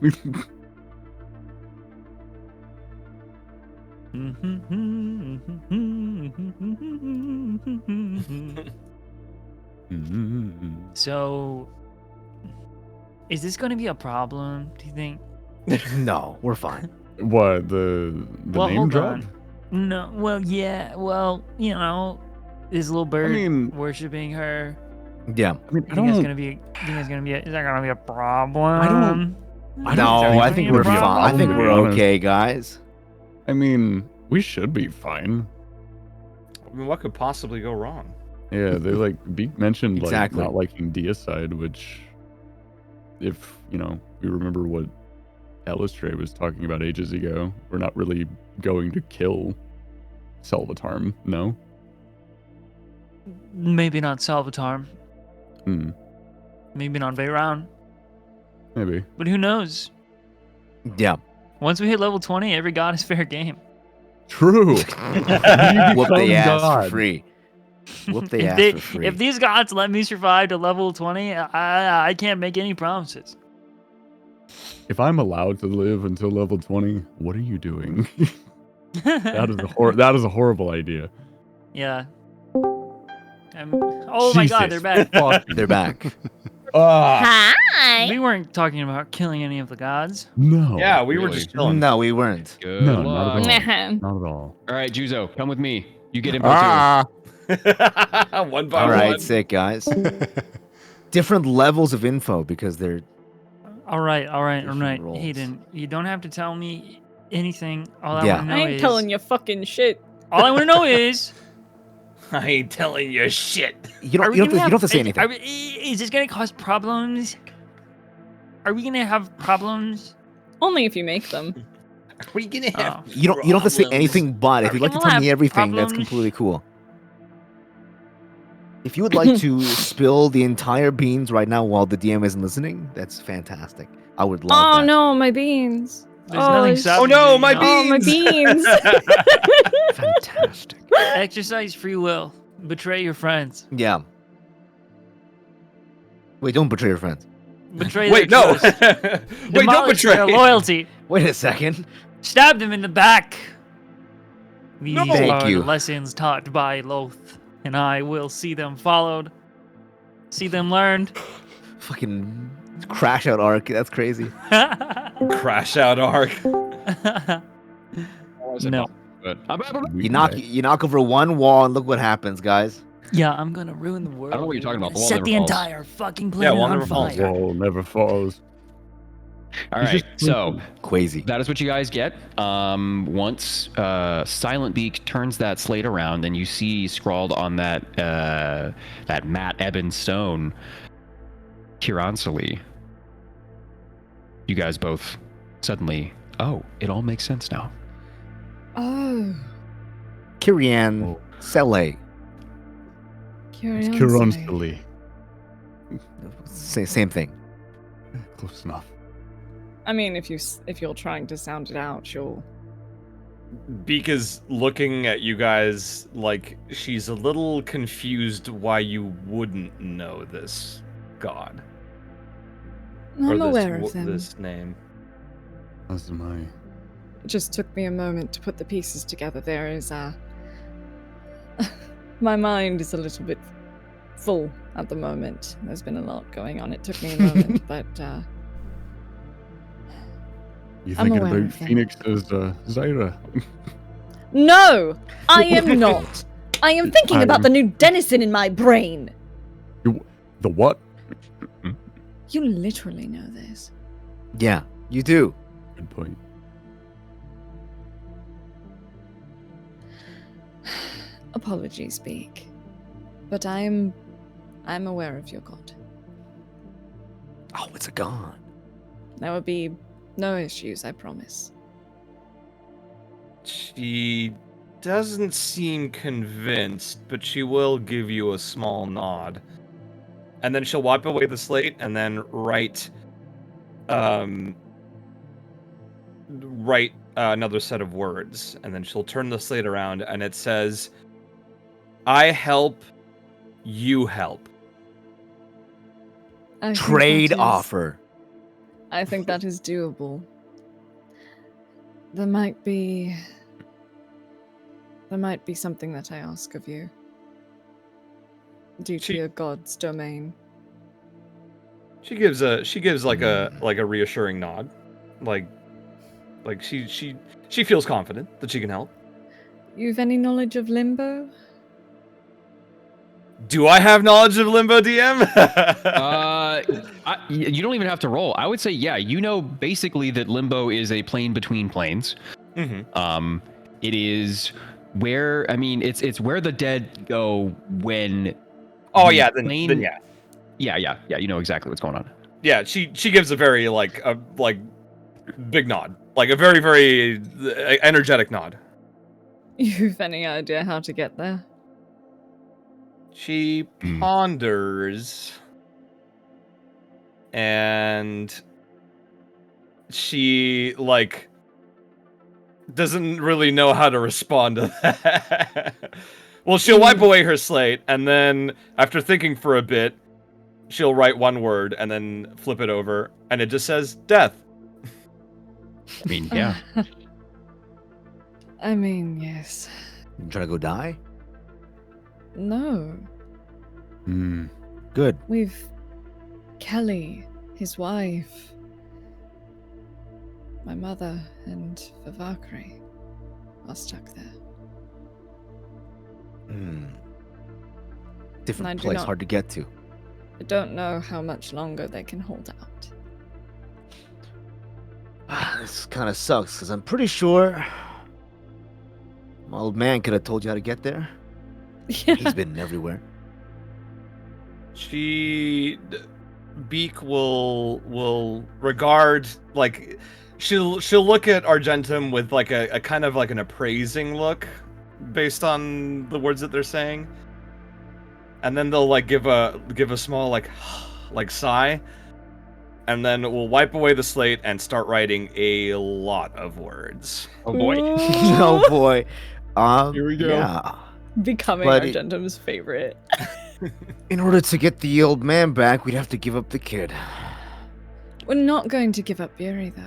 So, is this going to be a problem? Do you think? No, we're fine. What the Well, name hold drop? on. No. Well, yeah. Well, you know, this little bird mean- worshiping her. Yeah. I mean, Is that gonna be? Is that gonna be a problem? I don't No, think I it's think gonna we're be a fine. I think problem, we're to be honest. okay, guys. I mean, we should be fine. I mean, what could possibly go wrong? Yeah, they like Beak mentioned like Exactly. not liking deicide, which, if we remember what Elistray was talking about ages ago, we're not really going to kill Salvatarm, no? Maybe not Salvatarm. Hmm, Maybe not Veyron. maybe. But who knows? Yeah. Once we hit level 20, every god is fair game. True. Whoop they ass for God. free. Whoop they If, ass they, for free. if these gods let me survive to level 20, I can't make any promises. If I'm allowed to live until level 20, what are you doing? That is a horrible idea. Yeah. Oh my god, they're Jesus back. fucking- They're back. Ah, Hi. We weren't talking about killing any of the gods. no. Yeah, we were Really? just chilling. No, we weren't. Good No, luck. not at all. Not at all. All right, Juzo, come with me. You get info One by All right, one. sick guys. Different levels of info because they're All right. Different roles. Hayden, you don't have to tell me anything. All I Yeah. want to know I ain't is... telling you fucking shit. All I want to know is... I ain't telling you shit. you are don't we you don't, gonna have, you don't have to say are anything. we- is this going to cause problems? Are we going to have problems? Only if you make them. Are we gonna have? Oh. You don't have to say problems? anything, but if you'd like to We'll tell have me everything, that's problems. completely cool. If you would like to spill the entire beans right now while the DM isn't listening, that's fantastic. I would love Oh that. no, my beans. There's nothing sh- stopping Oh no, you, my you know? beans! Oh, my beans. Fantastic. Exercise free will. Betray your friends. Yeah. Wait, don't betray your friends. Betray Wait, their no. trust. Wait, don't Demolish betray. their loyalty. Wait a second. Stab them in the back. These No. Thank are you. the lessons taught by Loth, and I will see them followed, see them learned. Fucking crash out arc. That's crazy. Crash out arc. No. But You knock over one wall and look what happens, guys. Yeah, I'm gonna ruin the world. I don't know what you're talking about. The wall Set never the falls. entire fucking Yeah, planet wall on never falls. fire. Wall never falls. all He's right, just so Crazy. that is what you guys get. Once Silent Beak turns that slate around, and you see scrawled on that matte ebon stone, Kiransali. You guys both suddenly, oh, it all makes sense now. Oh, Kyrian Sele. curiosity. Kuronsili. Same thing. Close enough. I mean, if you're trying to sound it out, sure. Beak is looking at you guys like she's a little confused why you wouldn't know this god. I'm or this, aware of them. this name. As am I. It just took me a moment to put the pieces together. There is my mind is a little bit full at the moment. There's been a lot going on. It took me a moment, but You I'm thinking aware about of them. Phoenix's Zyra? no, I am not. I am thinking about I'm- the new Denizen in my brain. The what? You literally know this. Yeah, you do. Good point. Apologies, Beak, but I'm aware of your god. Oh, it's a god. There will be no issues, I promise. She doesn't seem convinced, but she will give you a small nod. And then she'll wipe away the slate and then write another set of words. And then she'll turn the slate around and it says, I help, you help. I think Trade that is- offer. I think that is doable. There might be something that I ask of you. Due to She- your god's domain. She gives like a reassuring nod. Like she feels confident that she can help. You've any knowledge of limbo? Do I have knowledge of Limbo, DM? You don't even have to roll. I would say, yeah, you know basically that Limbo is a plane between planes. Mm-hmm. It is where, I mean, it's where the dead go when. Oh the yeah, then plane- yeah. Yeah. You know exactly what's going on. Yeah, she gives a very like big nod, like a very very energetic nod. You've any idea how to get there? She ponders, and she like doesn't really know how to respond to that. Well, she'll wipe away her slate, and then after thinking for a bit, she'll write one word and then flip it over, and it just says death. I mean, yeah. I mean, yes. You trying to go die? No. Good. We've Kelly, his wife, my mother, and Vivakri are stuck there. Different I do place, not- hard to get to. I don't know how much longer they can hold out. This kind of sucks, because I'm pretty sure my old man could have told you how to get there. He's been everywhere. Beak will regard, like, she'll look at Argentum with like a kind of like an appraising look based on the words that they're saying, and then they'll like give a small like sigh, and then we'll wipe away the slate and start writing a lot of words. Oh boy. Oh boy. Here we go. Yeah. Becoming But Argentum's favorite. In order to get the old man back, we'd have to give up the kid. We're not going to give up Yuri, though.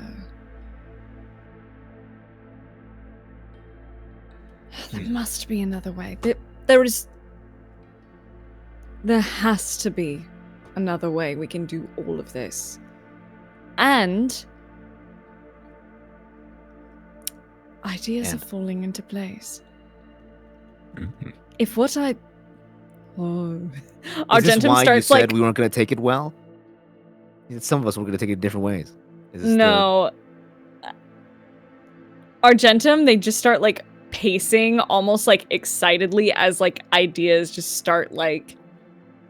There must be another way. There has to be another way we can do all of this. And ideas are falling into place. If what I... Oh. Is this Argentum why starts you said like... we weren't going to take it well? Some of us were going to take it different ways. Is this No. Argentum, they just start like pacing almost like excitedly as like ideas just start like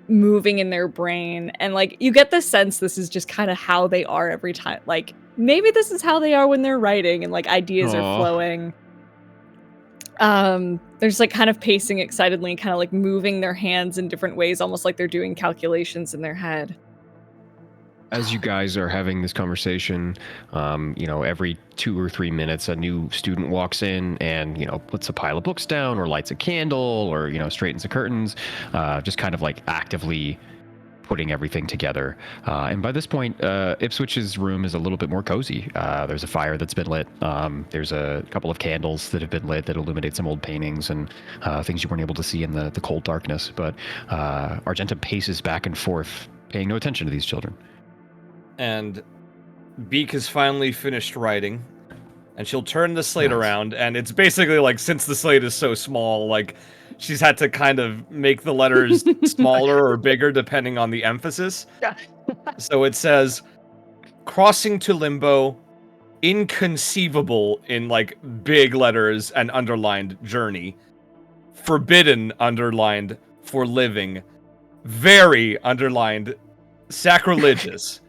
moving in their brain, and like you get the sense this is just kind of how they are every time. Like maybe this is how they are when they're writing and like ideas are flowing. They're just like kind of pacing excitedly and kind of like moving their hands in different ways, almost like they're doing calculations in their head. As you guys are having this conversation, every 2 or 3 minutes, a new student walks in and, puts a pile of books down or lights a candle or, straightens the curtains, just kind of like actively putting everything together. And by this point, Ipswich's room is a little bit more cozy. There's a fire that's been lit. There's a couple of candles that have been lit that illuminate some old paintings and things you weren't able to see in the cold darkness. But Argentum paces back and forth, paying no attention to these children. And Beak has finally finished writing, and she'll turn the slate around, and it's basically like, since the slate is so small, like she's had to kind of make the letters smaller or bigger depending on the emphasis. So it says, crossing to limbo, inconceivable in like big letters and underlined journey, forbidden underlined for living, very underlined sacrilegious.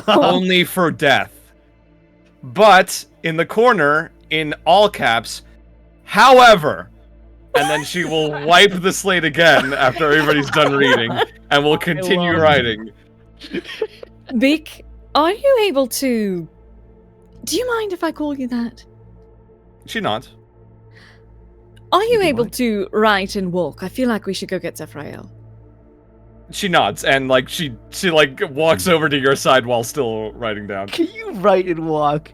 Only for death. But in the corner, in all caps, however, and then she will wipe the slate again after everybody's done reading, and we'll continue writing. Beak, are you able to... Do you mind if I call you that? She nods. Are you able to write and walk? I feel like we should go get Zephyrael. She nods, and like she like walks over to your side while still writing down. Can you write and walk?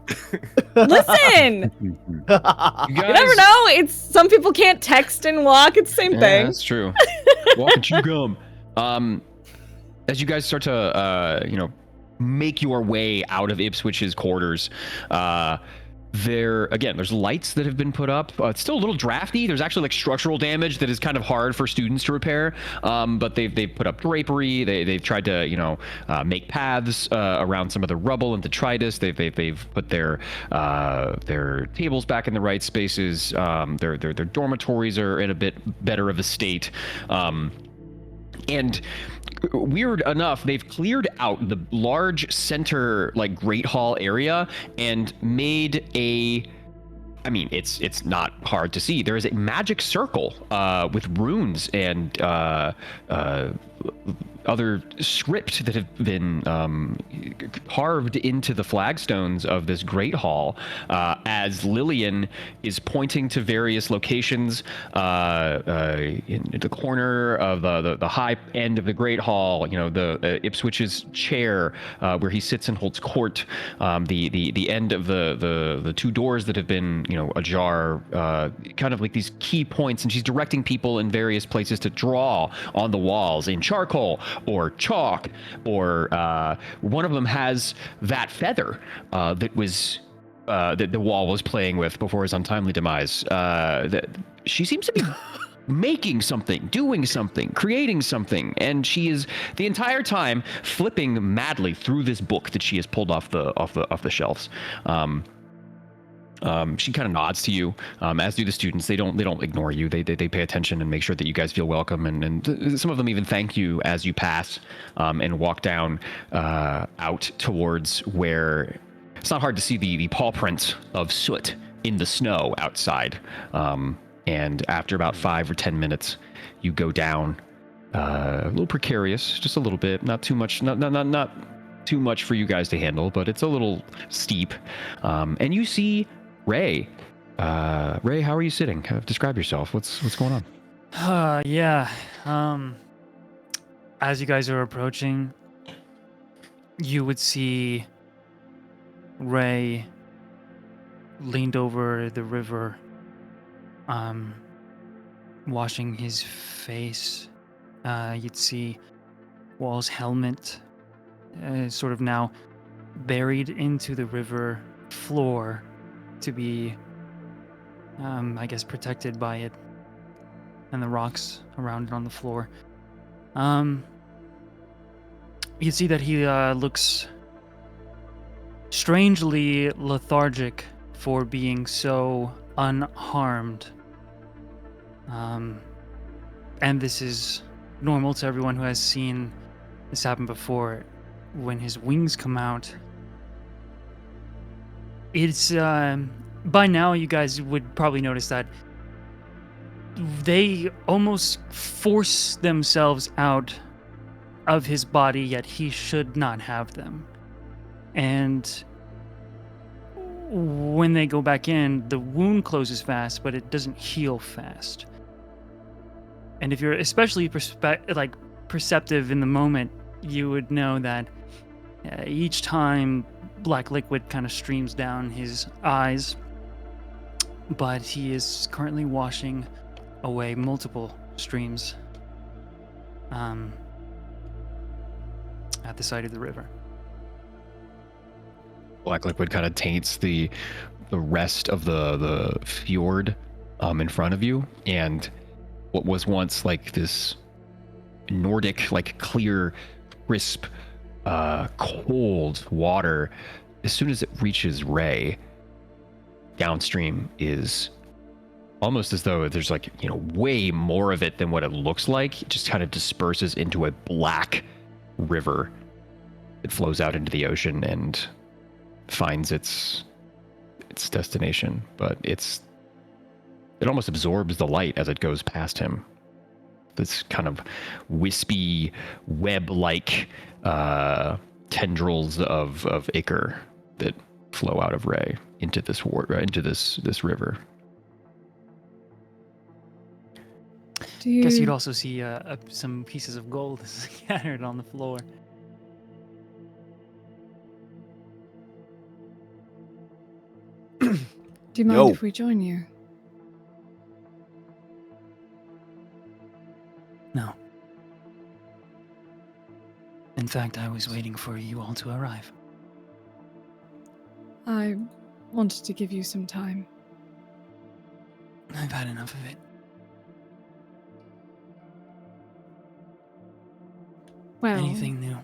Listen! You You never know. It's some people can't text and walk. It's the same thing. That's true. Walk and chew gum. As you guys start to, make your way out of Ipswich's quarters, there's lights that have been put up. It's still a little drafty. There's actually like structural damage that is kind of hard for students to repair. But they've put up drapery. They've tried to make paths around some of the rubble and detritus. They've put their tables back in the right spaces. Their dormitories are in a bit better of a state. And weird enough, they've cleared out the large center, like Great Hall area and made it's not hard to see. There is a magic circle with runes and other script that have been carved into the flagstones of this great hall as Lillian is pointing to various locations in the corner of the high end of the great hall, the Ipswich's chair where he sits and holds court, the end of the two doors that have been ajar, kind of like these key points, and she's directing people in various places to draw on the walls in charcoal or chalk, or one of them has that feather that was that the wall was playing with before his untimely demise. That she seems to be making something, doing something, creating something, and she is the entire time flipping madly through this book that she has pulled off the shelves. She kind of nods to you, as do the students. They don't ignore you. They pay attention and make sure that you guys feel welcome. And some of them even thank you as you pass and walk down out towards where it's not hard to see the paw prints of soot in the snow outside. And after about 5 or 10 minutes, you go down a little precarious, just a little bit, not too much, not too much for you guys to handle, but it's a little steep. And you see Ray. Ray, how are you sitting? Describe yourself. What's going on? Yeah. As you guys are approaching, you would see Ray leaned over the river, washing his face. You'd see Wall's helmet sort of now buried into the river floor to be, I guess, protected by it and the rocks around it on the floor. You see that he looks strangely lethargic for being so unharmed. And this is normal to everyone who has seen this happen before. When his wings come out, it's by now you guys would probably notice that they almost force themselves out of his body, yet he should not have them. And when they go back in, the wound closes fast, but it doesn't heal fast. And if you're especially perceptive in the moment, you would know that each time black liquid kind of streams down his eyes, but he is currently washing away multiple streams at the side of the river. Black liquid kind of taints the rest of the fjord in front of you, and what was once like this Nordic, like clear, crisp, cold water, as soon as it reaches Ray, downstream is almost as though there's like, way more of it than what it looks like. It just kind of disperses into a black river. It flows out into the ocean and finds its destination, but it almost absorbs the light as it goes past him. This kind of wispy, web-like tendrils of ichor that flow out of Ray into this river. Guess you'd also see some pieces of gold scattered on the floor. Do you mind if we join you? No. In fact, I was waiting for you all to arrive. I wanted to give you some time. I've had enough of it. Well, Anything new?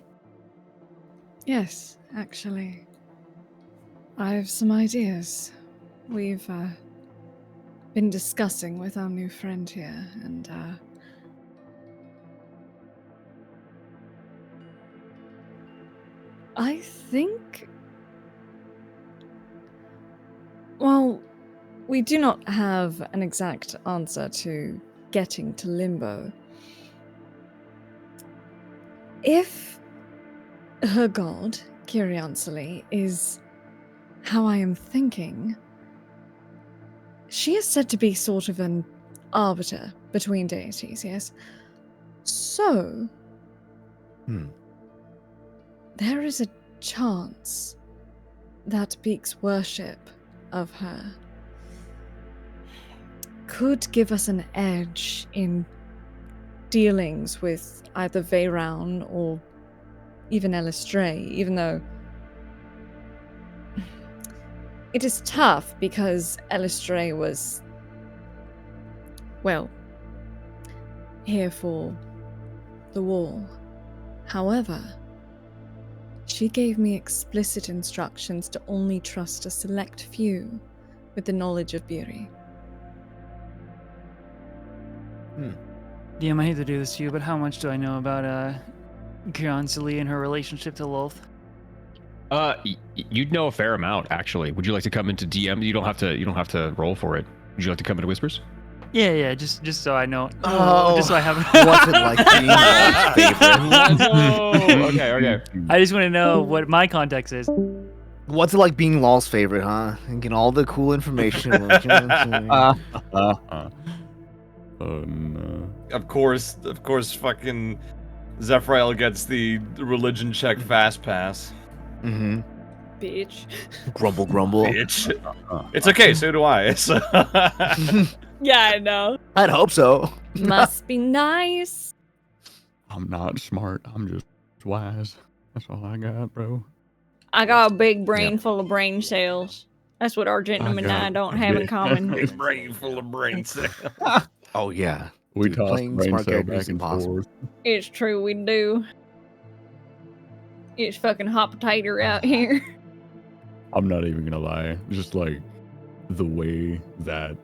yes, actually. I have some ideas. We've been discussing with our new friend here, and I think. Well, we do not have an exact answer to getting to Limbo. If her god, Kyriansely, is how I am thinking, she is said to be sort of an arbiter between deities, yes? So, there is a chance that Beak's worship of her could give us an edge in dealings with either Veyraun or even Elistray, even though it is tough because Elistray was, well, here for the wall. However, she gave me explicit instructions to only trust a select few with the knowledge of Biri. DM, I hate to do this to you, but how much do I know about Kyriansely and her relationship to Lolth? You'd know a fair amount, actually. Would you like to come into DM? You don't have to roll for it. Would you like to come into Whispers? Yeah, just so I know. Oh, just so I have. What's it like being Lolth's favorite? Okay. I just want to know what my context is. What's it like being Lolth's favorite, huh? And getting all the cool information. Oh no. Of course, fucking Zephyriel gets the religion check fast pass. Mm-hmm. Bitch. Grumble, grumble. Bitch. It's okay, so do I. So- Yeah, I know. I'd hope so. Must be nice. I'm not smart. I'm just wise. That's all I got, bro. I got a big brain full of brain cells. That's what Argentum and I don't have in common. Big brain full of brain cells. Oh, yeah. We Dude, tossed playing brain smart cell characters back is and impossible. forth. It's true, we do. It's fucking hot potato out here. I'm not even gonna lie. Just like the way that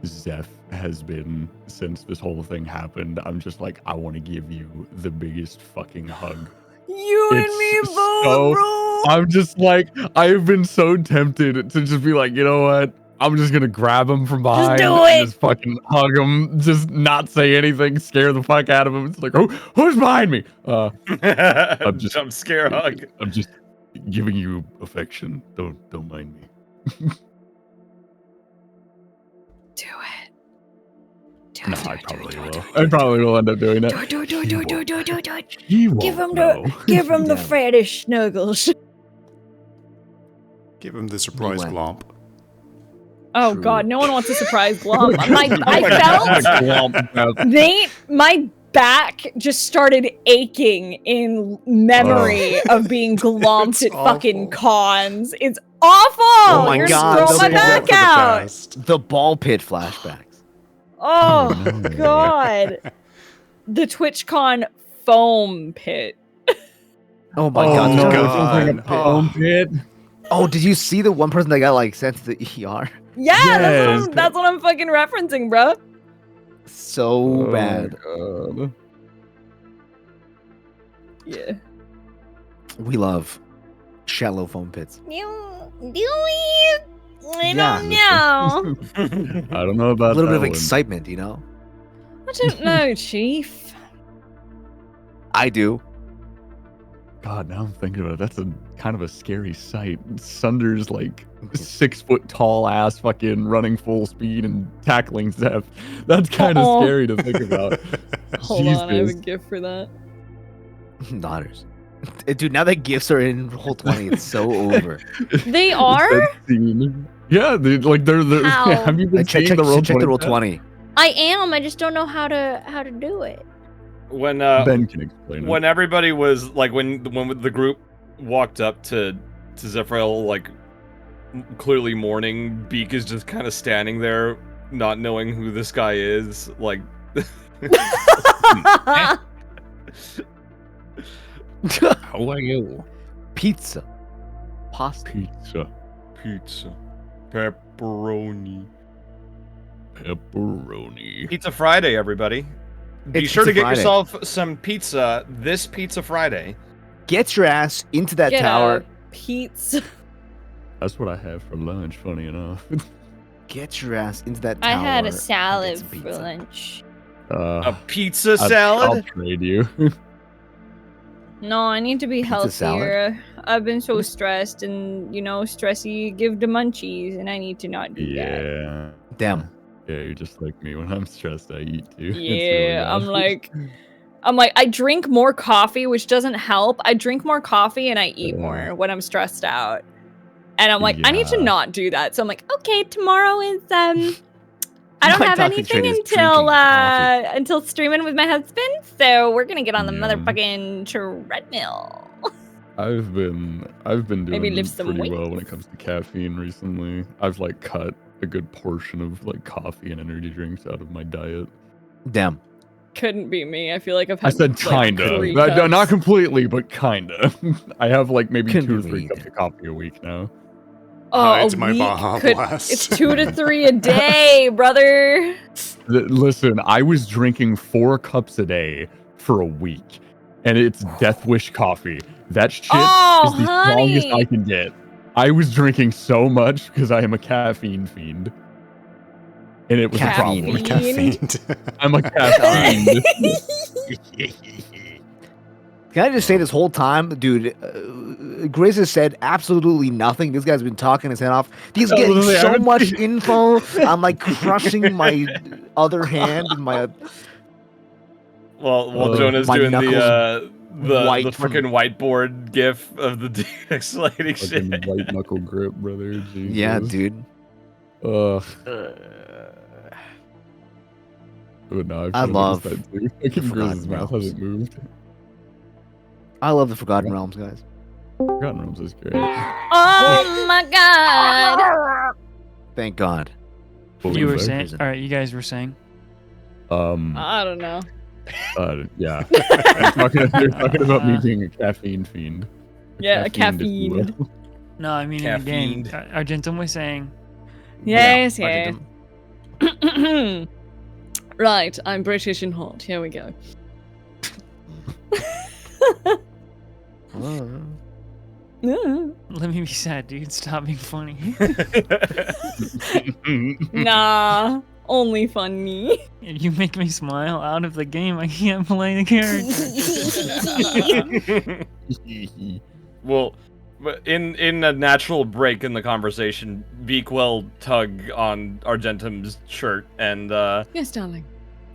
Zeph has been since this whole thing happened, I'm just like, I want to give you the biggest fucking hug. You and It's me both, so- bro. I'm just like, I've been so tempted to just be like, you know what? I'm just gonna grab him from behind do and it. just fucking hug him, just not say anything, scare the fuck out of him. It's like, oh, who's behind me? just- Jump scare hug. I'm just giving you affection. Don't mind me. Do it. Do No, it, I do it, probably do it, will. do it, I probably will end up doing do it. it, do it, do it, do it, do it, do it, do it, do it. He Give him won't know. the Yeah. fetish snuggles. Give him the surprise went. glomp. Oh True. god, no one wants a surprise glomp. I felt my back just started aching in memory of being glomped at It's fucking awful. cons. It's awful. Oh my You're God, throwing my save that back for the out. past. The ball pit flashbacks. Oh no. god. The TwitchCon foam pit. Oh my Oh, god. no, Just- it sounds like a Oh. foam pit. Oh, did you see the one person that got like sent to the ER? Yeah, Yes. that's what I'm fucking referencing, bro. So Oh, bad. God. Yeah. We love shallow foam pits. Do we? I Yeah. don't know. I don't know about A little bit of that one. excitement, you know? I don't know, Chief. I do. God, now I'm thinking about it. That's a kind of a scary sight. Sunder's like 6 foot tall ass fucking running full speed and tackling Zeph. That's kind of Uh-oh. scary to think about. Hold on, I have a Jesus. gift for that. Daughters. Dude, now that gifts are in Roll 20, it's so over. They are? That scene. Yeah, they're How? have you been Check seeing the roll the Roll 20? 20. I am. I just don't know how to do it. When Ben can explain it. when everybody was like when the group walked up to Zephyriel, like clearly mourning. Beak is just kind of standing there, not knowing who this guy is. Like, How are you? Pizza. Pasta. pizza, pepperoni. Pepperoni. Pizza Friday, everybody. Be It's sure to Pizza get Friday. yourself some pizza this Pizza Friday. Get your ass into that Get tower. a pizza. That's what I have for lunch, funny enough. Get your ass into that tower. I had a and get salad some for pizza. lunch. A pizza I'll salad? trade you. No, I need to be Pizza salad? healthier. I've been so stressed and, stressy give the munchies, and I need to not do that. Yeah. Damn. Yeah, you're just like me. When I'm stressed, I eat too. It's Yeah, really bad. I'm like, I drink more coffee, which doesn't help. I drink more coffee and I eat Yeah. more when I'm stressed out. And I'm like, I need to Yeah. not do that. So I'm like, okay, tomorrow is I don't My have toxic anything trait is until drinking coffee. until streaming with my husband. So we're gonna get on the Yeah. motherfucking treadmill. I've been Maybe doing lift some pretty well when weights. it comes to caffeine recently. I've like cut a good portion of like coffee and energy drinks out of my diet. Damn. Couldn't be me. I feel like I've I had said like, kinda. 3 Not cups. completely, but kinda. I have like maybe Couldn't 2 or be 3 me cups either. of coffee a week now. Oh, Hide a my week Baja could- Blast. It's 2 to 3 a day, brother. Listen, I was drinking 4 cups a day for a week, and it's Death Wish coffee. That shit Oh, is the strongest honey. I can get. I was drinking so much because I am a caffeine fiend, and it was a Caffeine. problem. Caffeine. I'm a caffeine. Can I just say this whole time, dude, Grizz has said absolutely nothing. This guy's been talking his head off. He's Oh, getting really? I so haven't much seen- info. I'm like crushing my other hand in my While Jonah's my doing the white from- freaking whiteboard gif of the de-escalating Fucking shit. white knuckle grip, brother. Jesus. Yeah, dude. Ugh. Oh, no, I I've love noticed that too. Fucking Forgotten Grizz's mouth Realms. hasn't moved. I love the Forgotten Realms, guys. Forgotten Realms is great. Oh my god. Thank God. What You were was saying, Prison. all right, you guys were saying. that? I don't know. Yeah. They're talking about me being a caffeine fiend. Yeah, a Caffeined, if you will. No, I mean in the game. Caffeined. Argentum was saying. Yes, Yeah, yes. Right, I'm British and hot. Here we go. Let me be sad, dude. Stop being funny. Nah, only funny. You make me smile out of the game. I can't play the character. Well, but in a natural break in the conversation, Beak will tug on Argentum's shirt and Yes, darling.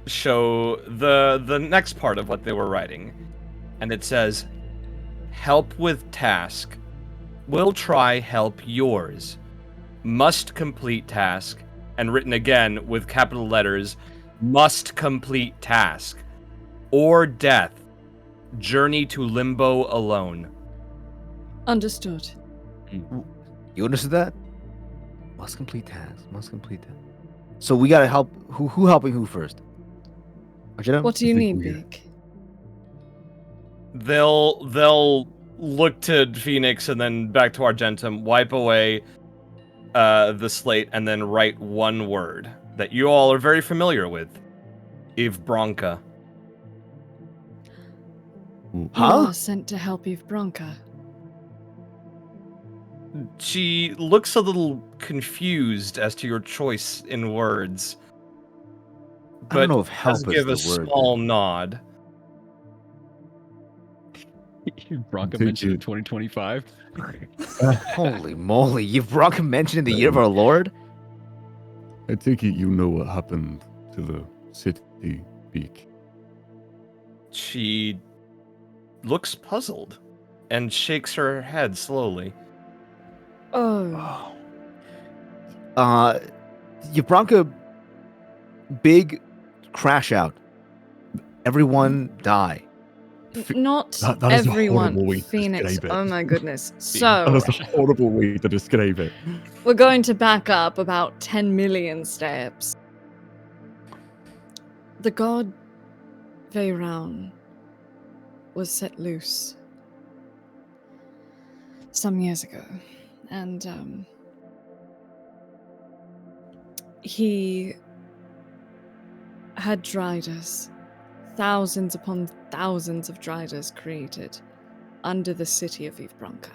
show the next part of what they were writing, and it says, "Help with task. Will try help yours. Must complete task," and written again with capital letters, "Must complete task. Or death. Journey to limbo alone." Understood. You understood that? Must complete task. Must complete that. So we gotta help. Who helping who first? Arjuna? What do you think need, we- Vic? They'll look to Phoenix and then back to Argentum, wipe away the slate, and then write one word that you all are very familiar with. Eve Bronca. You Huh? are sent to help Eve Bronca. She looks a little confused as to your choice in words, I don't but know if help does is give the a word. small nod. Bronca Dude, mentioned in dude. 2025. Holy moly! You've Bronca mentioned in the year of our Lord. I take it you know what happened to the city, Beak. She looks puzzled and shakes her head slowly. Oh. Yabranka, big crash out. Everyone die. Not that is a everyone, horrible way to Phoenix. describe it. Oh my goodness. That So, is a horrible way to describe it. we're going to back up about 10 million steps. The god Veyraun was set loose some years ago, and he had Driders, thousands upon thousands of Driders created under the city of Yvbronca.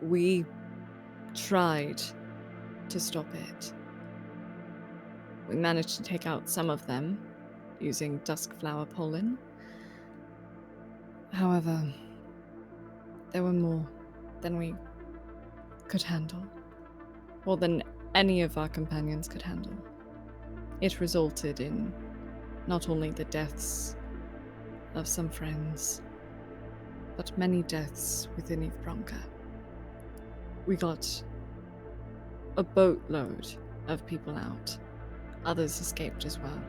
We tried to stop it. We managed to take out some of them using duskflower pollen. However, there were more than we could handle, more than any of our companions could handle. It resulted in not only the deaths of some friends, but many deaths within Yvbronca. We got a boatload of people out. Others escaped as well.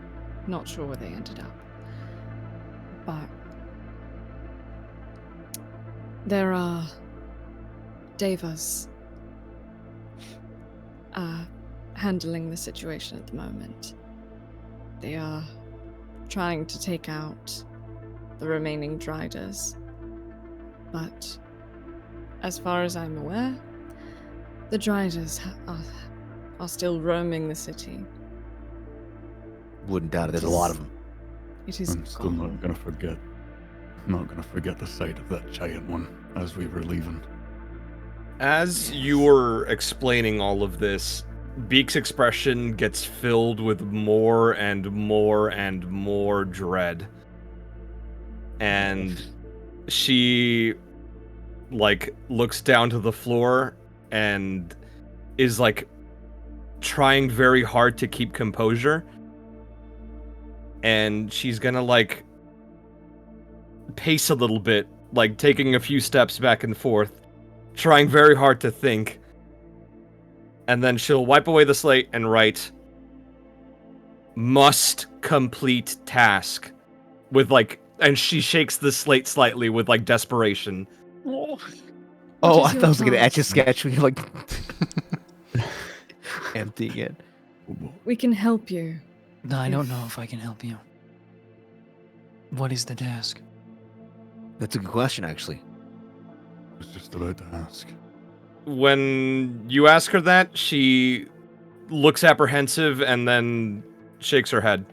Not sure where they ended up. But there are devas handling the situation at the moment. They are trying to take out the remaining Driders. But as far as I'm aware, the Driders are still roaming the city. Wouldn't doubt it. There's a lot of them. It is I'm still gone. not gonna forget. I'm not gonna forget the sight of that giant one as we were leaving. As you were explaining all of this, Beak's expression gets filled with more and more and more dread. And she, like, looks down to the floor and is, like, trying very hard to keep composure. And she's gonna, like, pace a little bit, like, taking a few steps back and forth, trying very hard to think. And then she'll wipe away the slate and write, "Must complete task," with, like, and she shakes the slate slightly with, like, desperation. Oh, is I your thought I was gonna etch a task? sketch. We like emptying it. We can help you. No, I don't know if I can help you. What is the task? That's a good question, actually. I was just about to ask. When you ask her that, she looks apprehensive and then shakes her head.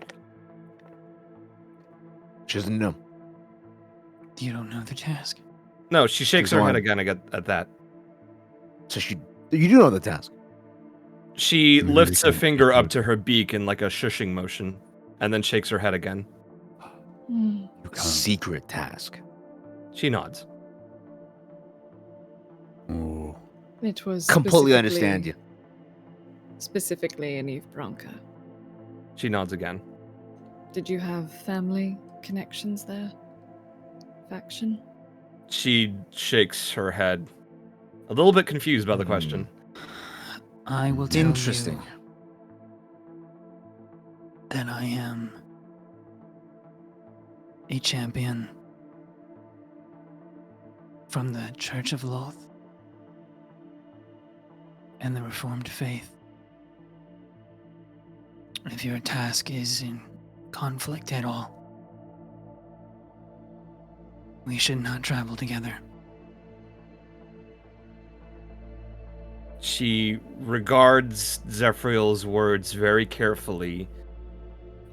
She doesn't know. You don't know the task. No, she shakes She's her head lying. again at that. So you do know the task. She Maybe lifts we a can finger keep up it. to her beak in, like, a shushing motion, and then shakes her head again. Hmm. You can't. Secret task. She nods. Oh, It was Completely understand you. Specifically in Yvbronca. She nods again. Did you have family connections there? Faction? She shakes her head, a little bit confused by the question. I will tell Interesting. you that I am a champion from the Church of Loth and the Reformed faith. If your task is in conflict at all, we should not travel together. She regards Zephyril's words very carefully,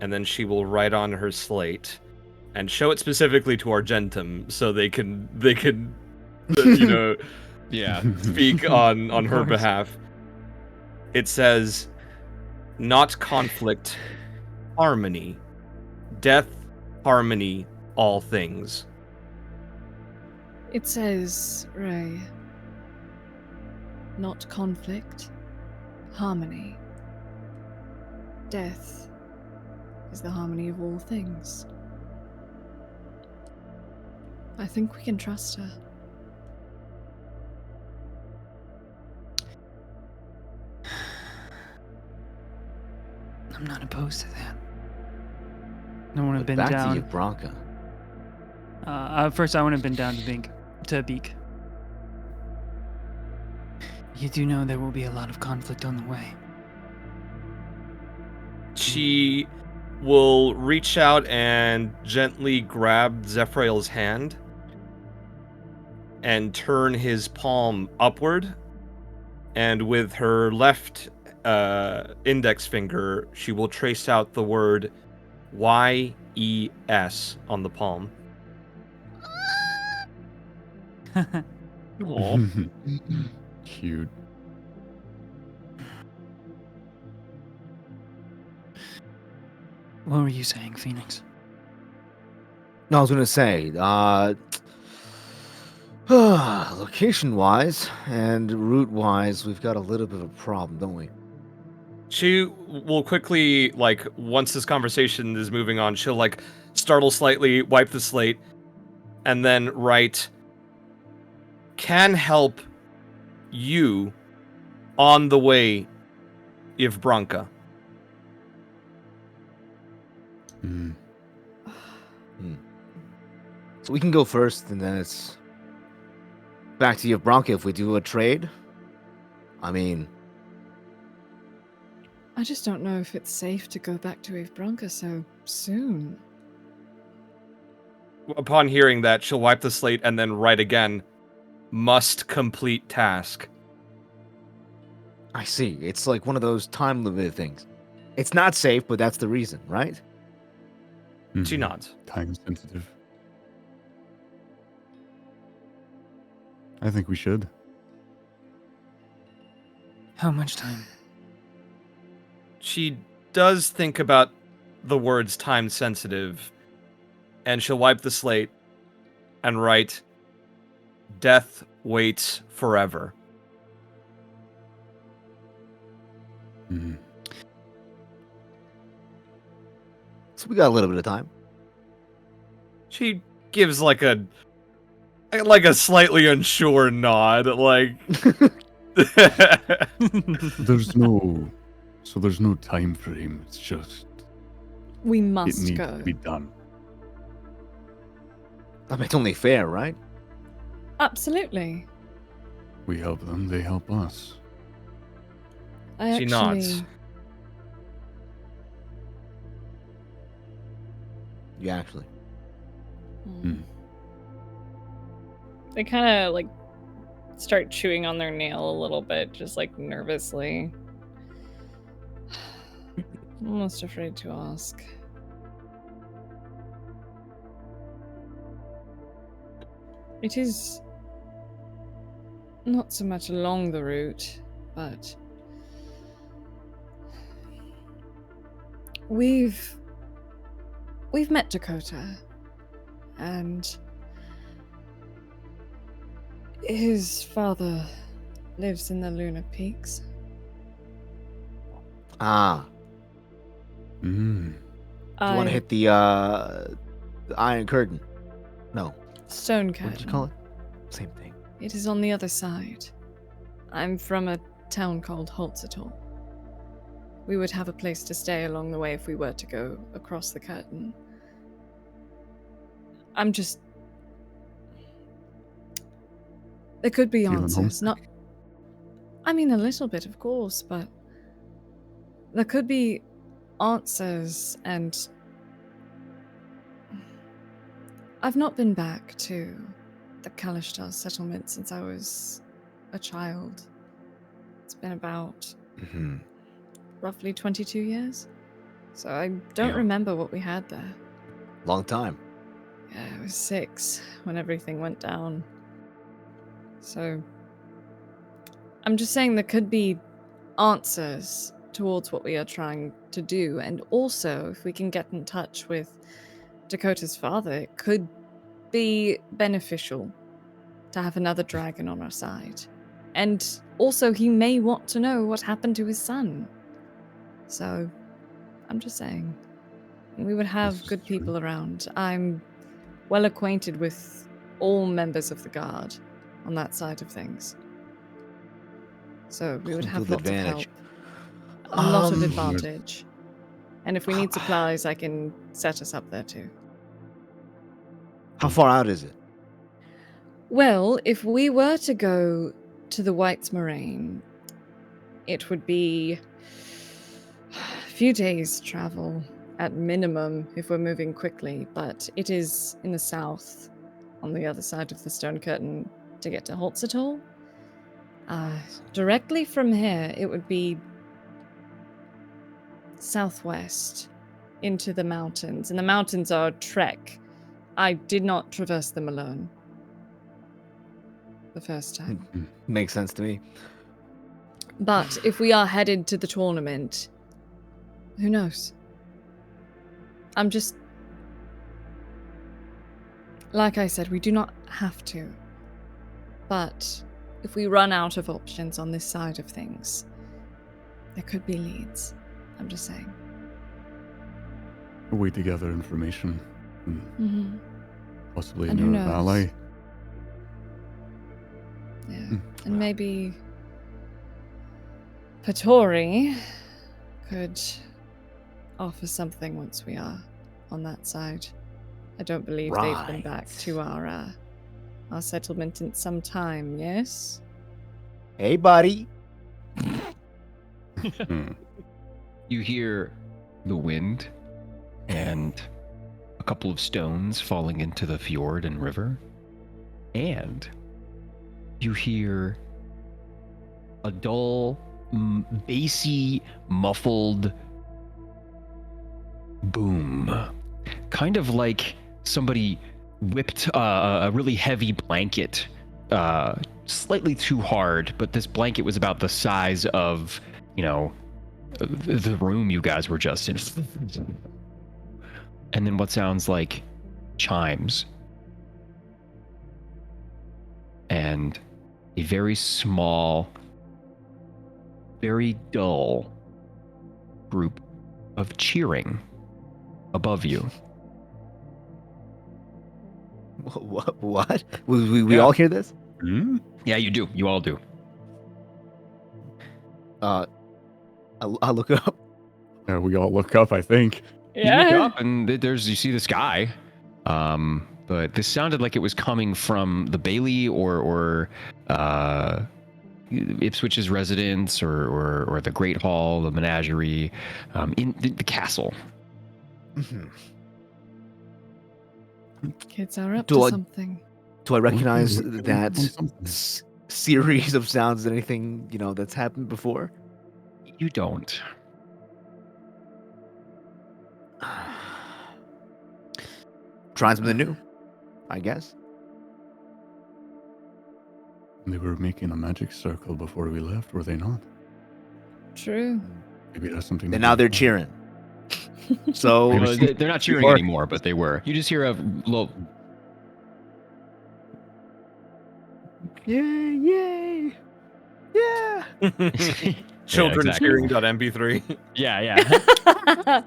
and then she will write on her slate and show it specifically to Argentum so they can you know, Yeah. speak on Of her course. behalf. It says, "Not conflict, harmony. Death, harmony, all things." It says, Ray, not conflict, harmony. Death is the harmony of all things. I think we can trust her. I'm not opposed to that. I don't want to But bend back down. to you, Bronca. First, I want to bend down to Beak. You do know there will be a lot of conflict on the way. She will reach out and gently grab Zephryl's hand and turn his palm upward. And with her left index finger, she will trace out the word Y-E-S on the palm. Cute. What were you saying, Phoenix? No, I was gonna say, location-wise and route-wise, we've got a little bit of a problem, don't we? She will quickly, like, once this conversation is moving on, she'll, like, startle slightly, wipe the slate, and then write, "Can help you on the way, Ivbranka." Mm. So we can go first, and then it's back to your Bronca if we do a trade. I mean, I just don't know if it's safe to go back to Ivbranka so soon. Upon hearing that, she'll wipe the slate and then write again, "Must complete task." I see. It's like one of those time-limited things. It's not safe, but that's the reason, right? She Mhm. nods. Time sensitive. I think we should. How much time? She does think about the words time sensitive, and she'll wipe the slate and write, "Death waits forever." Mhm. So we got a little bit of time. She gives like a slightly unsure nod, like There's no time frame. It's just We it must needs go. to be done. I mean, it's only fair, right? Absolutely. We help them, they help us. I She actually... nods. Yeah, actually. Mm. They kind of like start chewing on their nail a little bit, just like nervously. I'm almost afraid to ask. It is not so much along the route, but we've met Dakota, and his father lives in the Lunar Peaks. Ah, Mm. do you want to hit the Iron Curtain? No. Stone What Curtain. did you call it? Same thing. It is on the other side. I'm from a town called Holtzator. We would have a place to stay along the way if we were to go across the curtain. I'm just... There could be Feeling answers, not... homesick? I mean, a little bit, of course, but... There could be answers, and... I've not been back to the Kalishtar settlement since I was a child. It's been about Mm-hmm. roughly 22 years. So I don't Yeah. remember what we had there. Long time. Yeah, I was 6 when everything went down. So I'm just saying there could be answers towards what we are trying to do. And also, if we can get in touch with Dakota's father, it could be beneficial to have another dragon on our side. And also, he may want to know what happened to his son. So, I'm just saying. We would have This is good people true. around. I'm well acquainted with all members of the guard on that side of things. So, we would Comes have with lots of help. advantage. A lot of Um, advantage. And if we need supplies, I can set us up there too. How far out is it? Well, if we were to go to the White's Moraine, it would be a few days' travel at minimum if we're moving quickly, but it is in the south, on the other side of the Stone Curtain, to get to Holtzatol. Directly from here, it would be southwest into the mountains, and the mountains are a trek. I did not traverse them alone the first time. Makes sense to me. But if we are headed to the tournament, who knows? I'm just... Like I said, we do not have to. But if we run out of options on this side of things, there could be leads. I'm just saying. We to gather information. Mm-hmm. Possibly And in who your knows? valley. Yeah. And maybe Patori could offer something once we are on that side. I don't believe they've been back to our settlement in some time, yes? Hey, buddy. You hear the wind and a couple of stones falling into the fjord and river. And you hear a dull, bassy, muffled boom. Kind of like somebody whipped a really heavy blanket slightly too hard, but this blanket was about the size of, the room you guys were just in. And then what sounds like chimes. And a very small, very dull group of cheering above you. What? We all hear this? Yeah, you do. You all do. I'll look it up. Yeah, we all look up, I think. You look up and you see the sky. But this sounded like it was coming from the Bailey or Ipswich's residence or the Great Hall, the menagerie, in the castle. Mm-hmm. Kids are up to something. Do I recognize that series of sounds? Anything that's happened before? You don't. Trying something new, I guess. They were making a magic circle before we left, were they not? True. Maybe that's something. And now they're cheering. So Well, they're not cheering anymore, but they were. You just hear a little. Yay! Yeah! Children exactly. cheering.mp3. Yeah.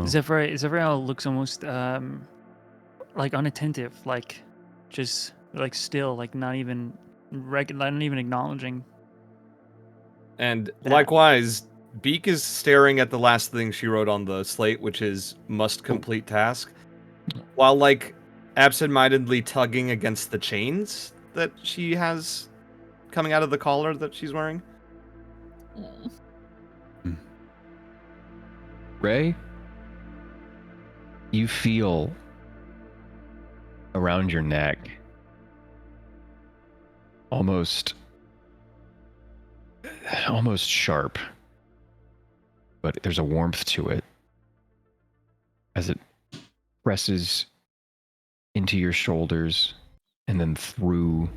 Zephyr looks almost like unattentive, like just like still, like not even acknowledging. And likewise, Beak is staring at the last thing she wrote on the slate, which is must complete task, while like absentmindedly tugging against the chains that she has coming out of the collar that she's wearing. Ray, you feel around your neck almost sharp, but there's a warmth to it as it presses into your shoulders and then through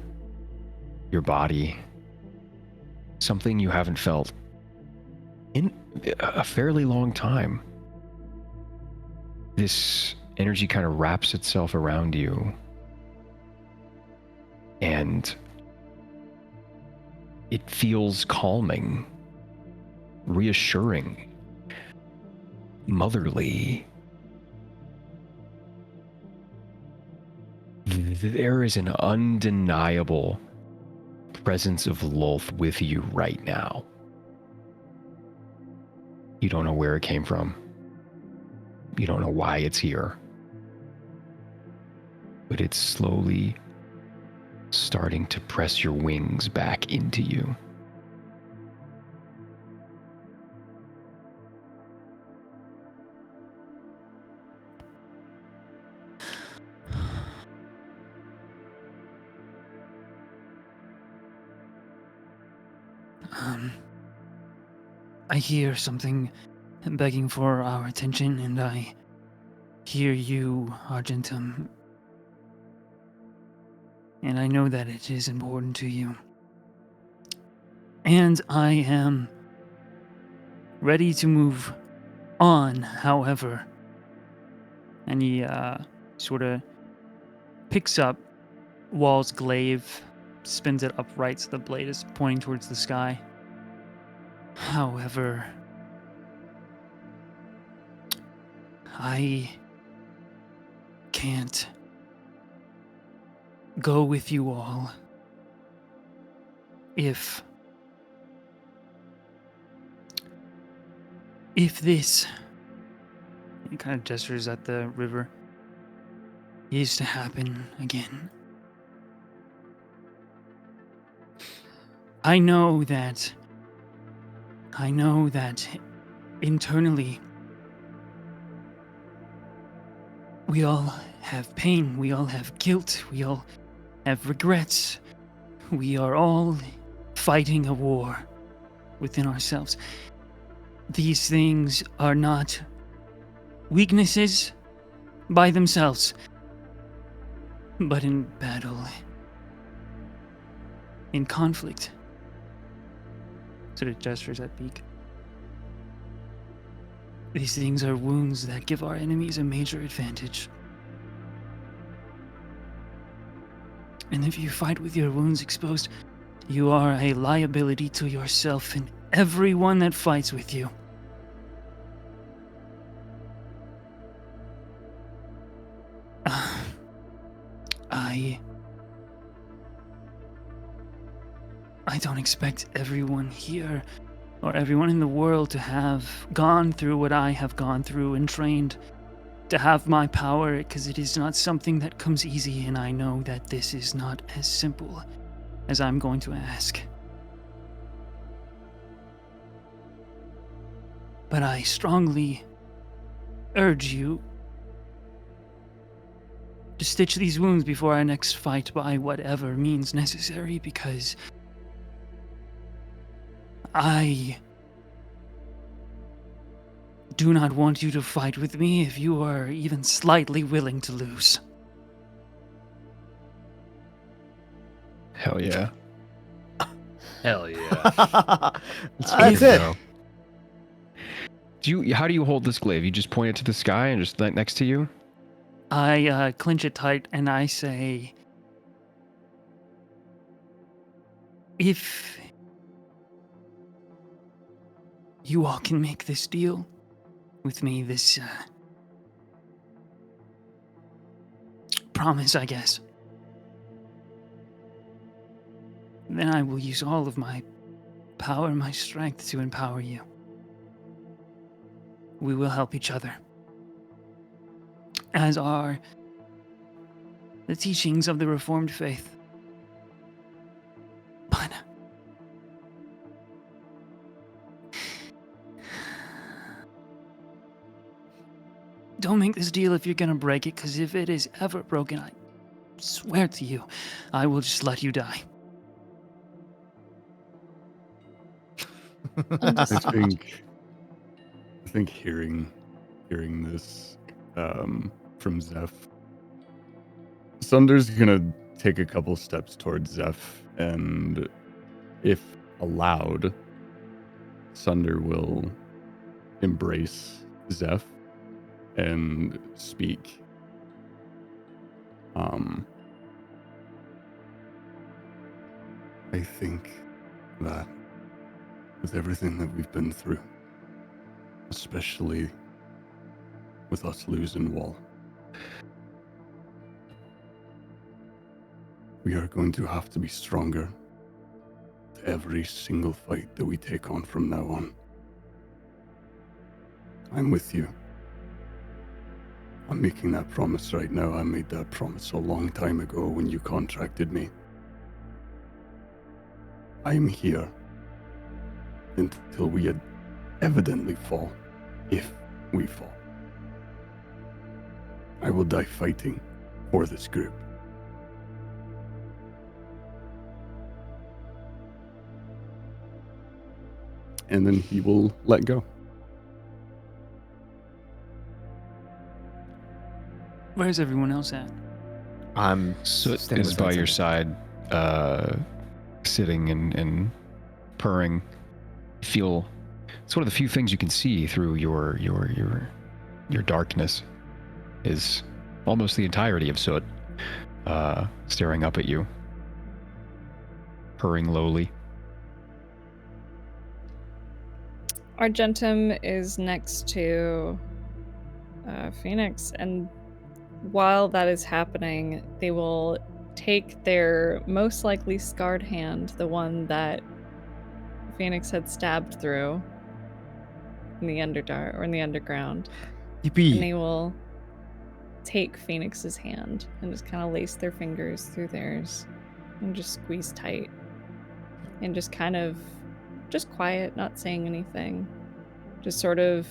your body. Something you haven't felt in a fairly long time. This energy kind of wraps itself around you, and it feels calming, reassuring, motherly. There is an undeniable presence of Lolth with you right now. You don't know where it came from. You don't know why it's here. but it's slowly starting to press your wings back into you. I hear something begging for our attention, and I hear you, Argentum. And I know that it is important to you. And I am ready to move on, however. And he sort of picks up Wall's glaive, spins it upright so the blade is pointing towards the sky. However, I can't go with you all if this, he kind of gestures at the river, is to happen again. I know that internally we all have pain, we all have guilt, we all have regrets. We are all fighting a war within ourselves. These things are not weaknesses by themselves, but in battle, in conflict. Sort of gestures at Beak. These things are wounds that give our enemies a major advantage. And if you fight with your wounds exposed, you are a liability to yourself and everyone that fights with you. I don't expect everyone here or everyone in the world to have gone through what I have gone through and trained to have my power, because it is not something that comes easy, and I know that this is not as simple as I'm going to ask. But I strongly urge you to stitch these wounds before our next fight by whatever means necessary, because I do not want you to fight with me if you are even slightly willing to lose. Hell yeah. Hell yeah. That's it. How do you hold this glaive? You just point it to the sky and just next to you? I clench it tight and I say, if you all can make this deal with me, this promise, I guess, then I will use all of my power and my strength to empower you. We will help each other, as are the teachings of the Reformed faith. But don't make this deal if you're gonna break it, because if it is ever broken, I swear to you, I will just let you die. I think hearing this from Zeph, Sunder's gonna take a couple steps towards Zeph, and if allowed, Sunder will embrace Zeph and speak. I think that with everything that we've been through, especially with us losing Wall, we are going to have to be stronger to every single fight that we take on from now on. I'm with you. I'm making that promise right now. I made that promise a long time ago when you contracted me. I'm here until we evidently fall, if we fall. I will die fighting for this group. And then he will let go. Where's everyone else at? I'm Soot standing is beside by your Simon. side, sitting and purring. Feel it's one of the few things you can see through your darkness is almost the entirety of Soot, staring up at you, purring lowly. Argentum is next to Phoenix, and while that is happening, they will take their most likely scarred hand, the one that Phoenix had stabbed through in the Underdark or in the underground, and Yippee. they will take Phoenix's hand and just kind of lace their fingers through theirs and just squeeze tight and just kind of just quiet, not saying anything. Just sort of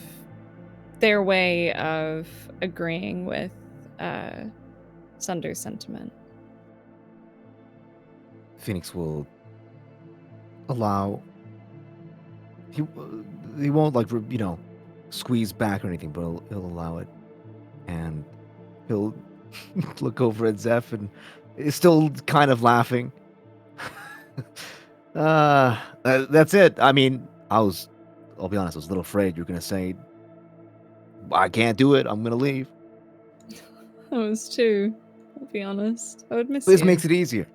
their way of agreeing with Sunder's sentiment. Phoenix will allow. He won't like squeeze back or anything, but he'll allow it, and he'll look over at Zeph and is still kind of laughing. That's it. I mean, I'll be honest, I was a little afraid you were gonna say, I can't do it, I'm gonna leave. I was too, I'll be honest. I would miss This you. makes it easier.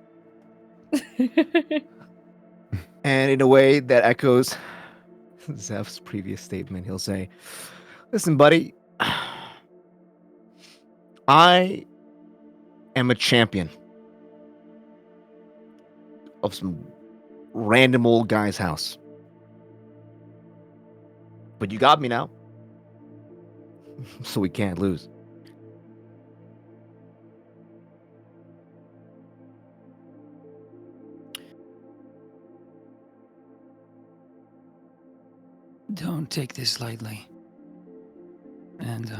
And in a way that echoes Zeph's previous statement, he'll say, listen, buddy, I am a champion of some random old guy's house. But you got me now. So we can't lose. Don't take this lightly. And,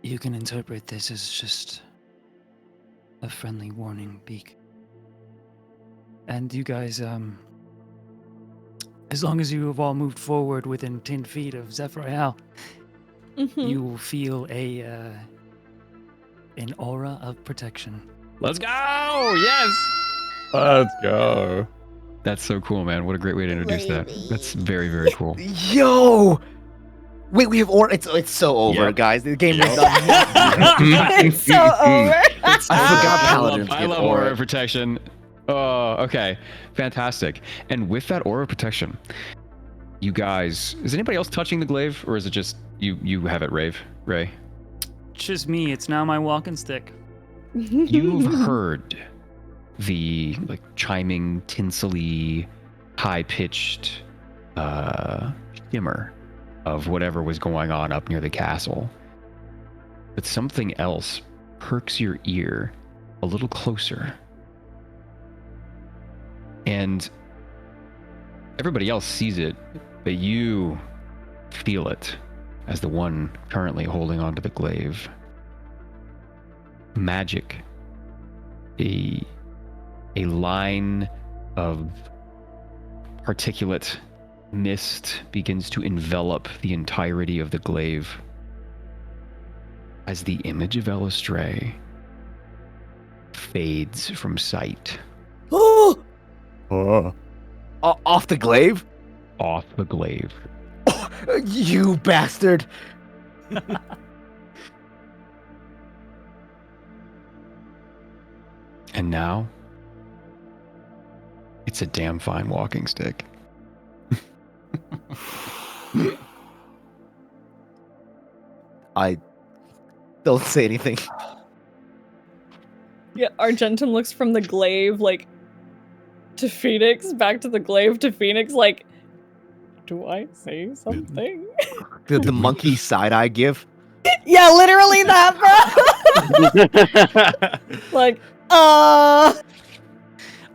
you can interpret this as just a friendly warning, Beak. And you guys, as long as you have all moved forward within 10 feet of Zephyriel, you will feel an aura of protection. Let's go! Yes! Let's go. That's so cool, man. What a great way to introduce that. That's very, very cool. Yo! Wait, we have it's so over, Yep. guys. The game is done. It's so over. I forgot Paladins I get love aura of protection. Oh, okay. Fantastic. And with that aura of protection, you guys, is anybody else touching the glaive, or is it just you have it, Ray? Just me, it's now my walking stick. You've heard the chiming, tinsely, high-pitched shimmer of whatever was going on up near the castle. But something else perks your ear a little closer. And everybody else sees it, but you feel it as the one currently holding onto the glaive. Magic. A line of particulate mist begins to envelop the entirety of the glaive as the image of Elistray fades from sight. Oh! Oh. Off the glaive? Off the glaive. Oh, you bastard! And now, it's a damn fine walking stick. I don't say anything. Yeah, Argentum looks from the glaive, to Phoenix, back to the glaive to Phoenix, Do I say something? The monkey side eye gif. Yeah, literally that, bro. Like,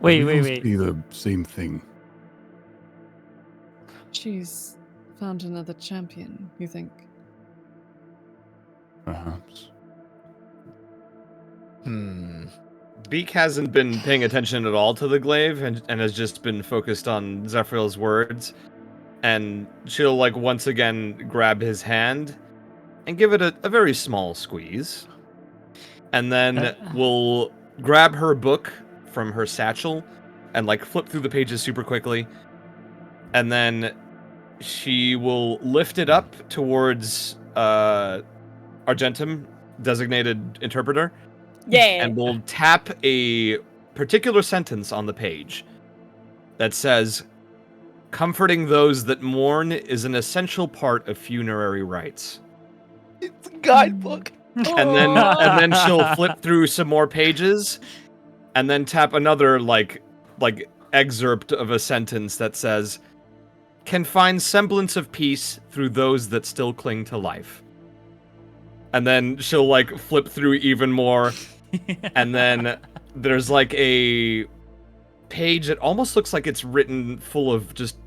Wait, We wait, all wait. see the same thing. She's found another champion, you think? Perhaps. Beak hasn't been paying attention at all to the glaive and has just been focused on Zephyril's words. And she'll, like, once again grab his hand and give it a very small squeeze. And then we'll grab her book from her satchel and, like, flip through the pages super quickly. And then she will lift it up towards Argentum, designated interpreter. yeah. And we'll tap a particular sentence on the page that says, "Comforting those that mourn is an essential part of funerary rites." It's a guidebook. And then she'll flip through some more pages and then tap another like excerpt of a sentence that says, "Can find semblance of peace through those that still cling to life." And then she'll, like, flip through even more. And then there's, like, a page that almost looks like it's written full of just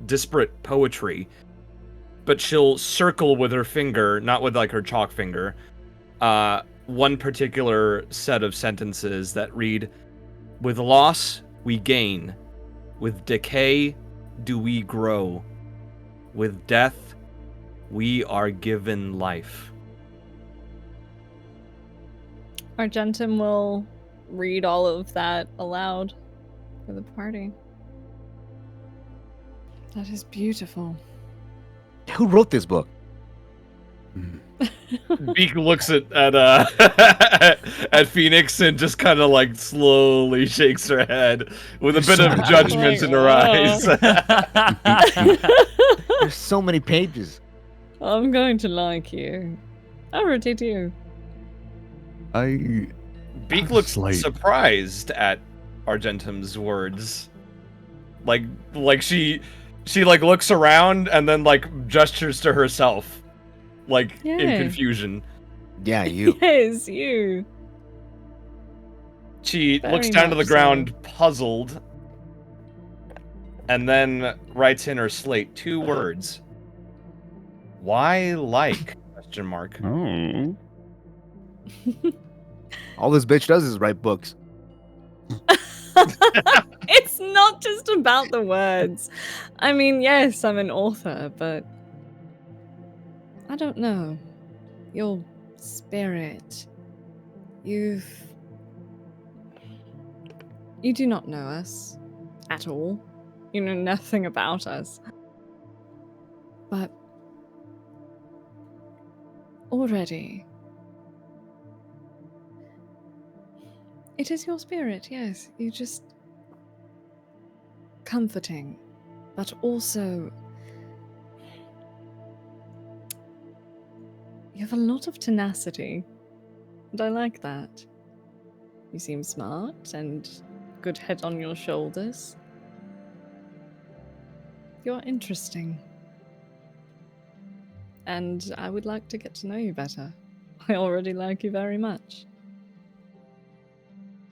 disparate poetry. But she'll circle with her finger, not with, like, her chalk finger, one particular set of sentences that read, "With loss, we gain. With decay, do we grow. With death, we are given life." Argentum will read all of that aloud for the party. That is beautiful. Who wrote this book? Beak looks at at Phoenix and just kind of, like, slowly shakes her head with a bit of judgment in her eyes. There's so many pages. I'm going to like you. I already do. Beak looks surprised at Argentum's words. Like she like looks around and then, like, gestures to herself, like, in Yeah. confusion. Yeah, you. Yes, you. She Very looks down to the much so. ground, puzzled, and then writes in her slate 2 words. "Why like?" Question mark. Oh. All this bitch does is write books. It's not just about the words. I mean, yes, I'm an author, but I don't know. Your spirit. You do not know us. at all. You know nothing about us. But already, it is your spirit, yes. You just comforting, but also You have a lot of tenacity, and I like that. You seem smart and good head on your shoulders. You're interesting. And I would like to get to know you better. I already like you very much.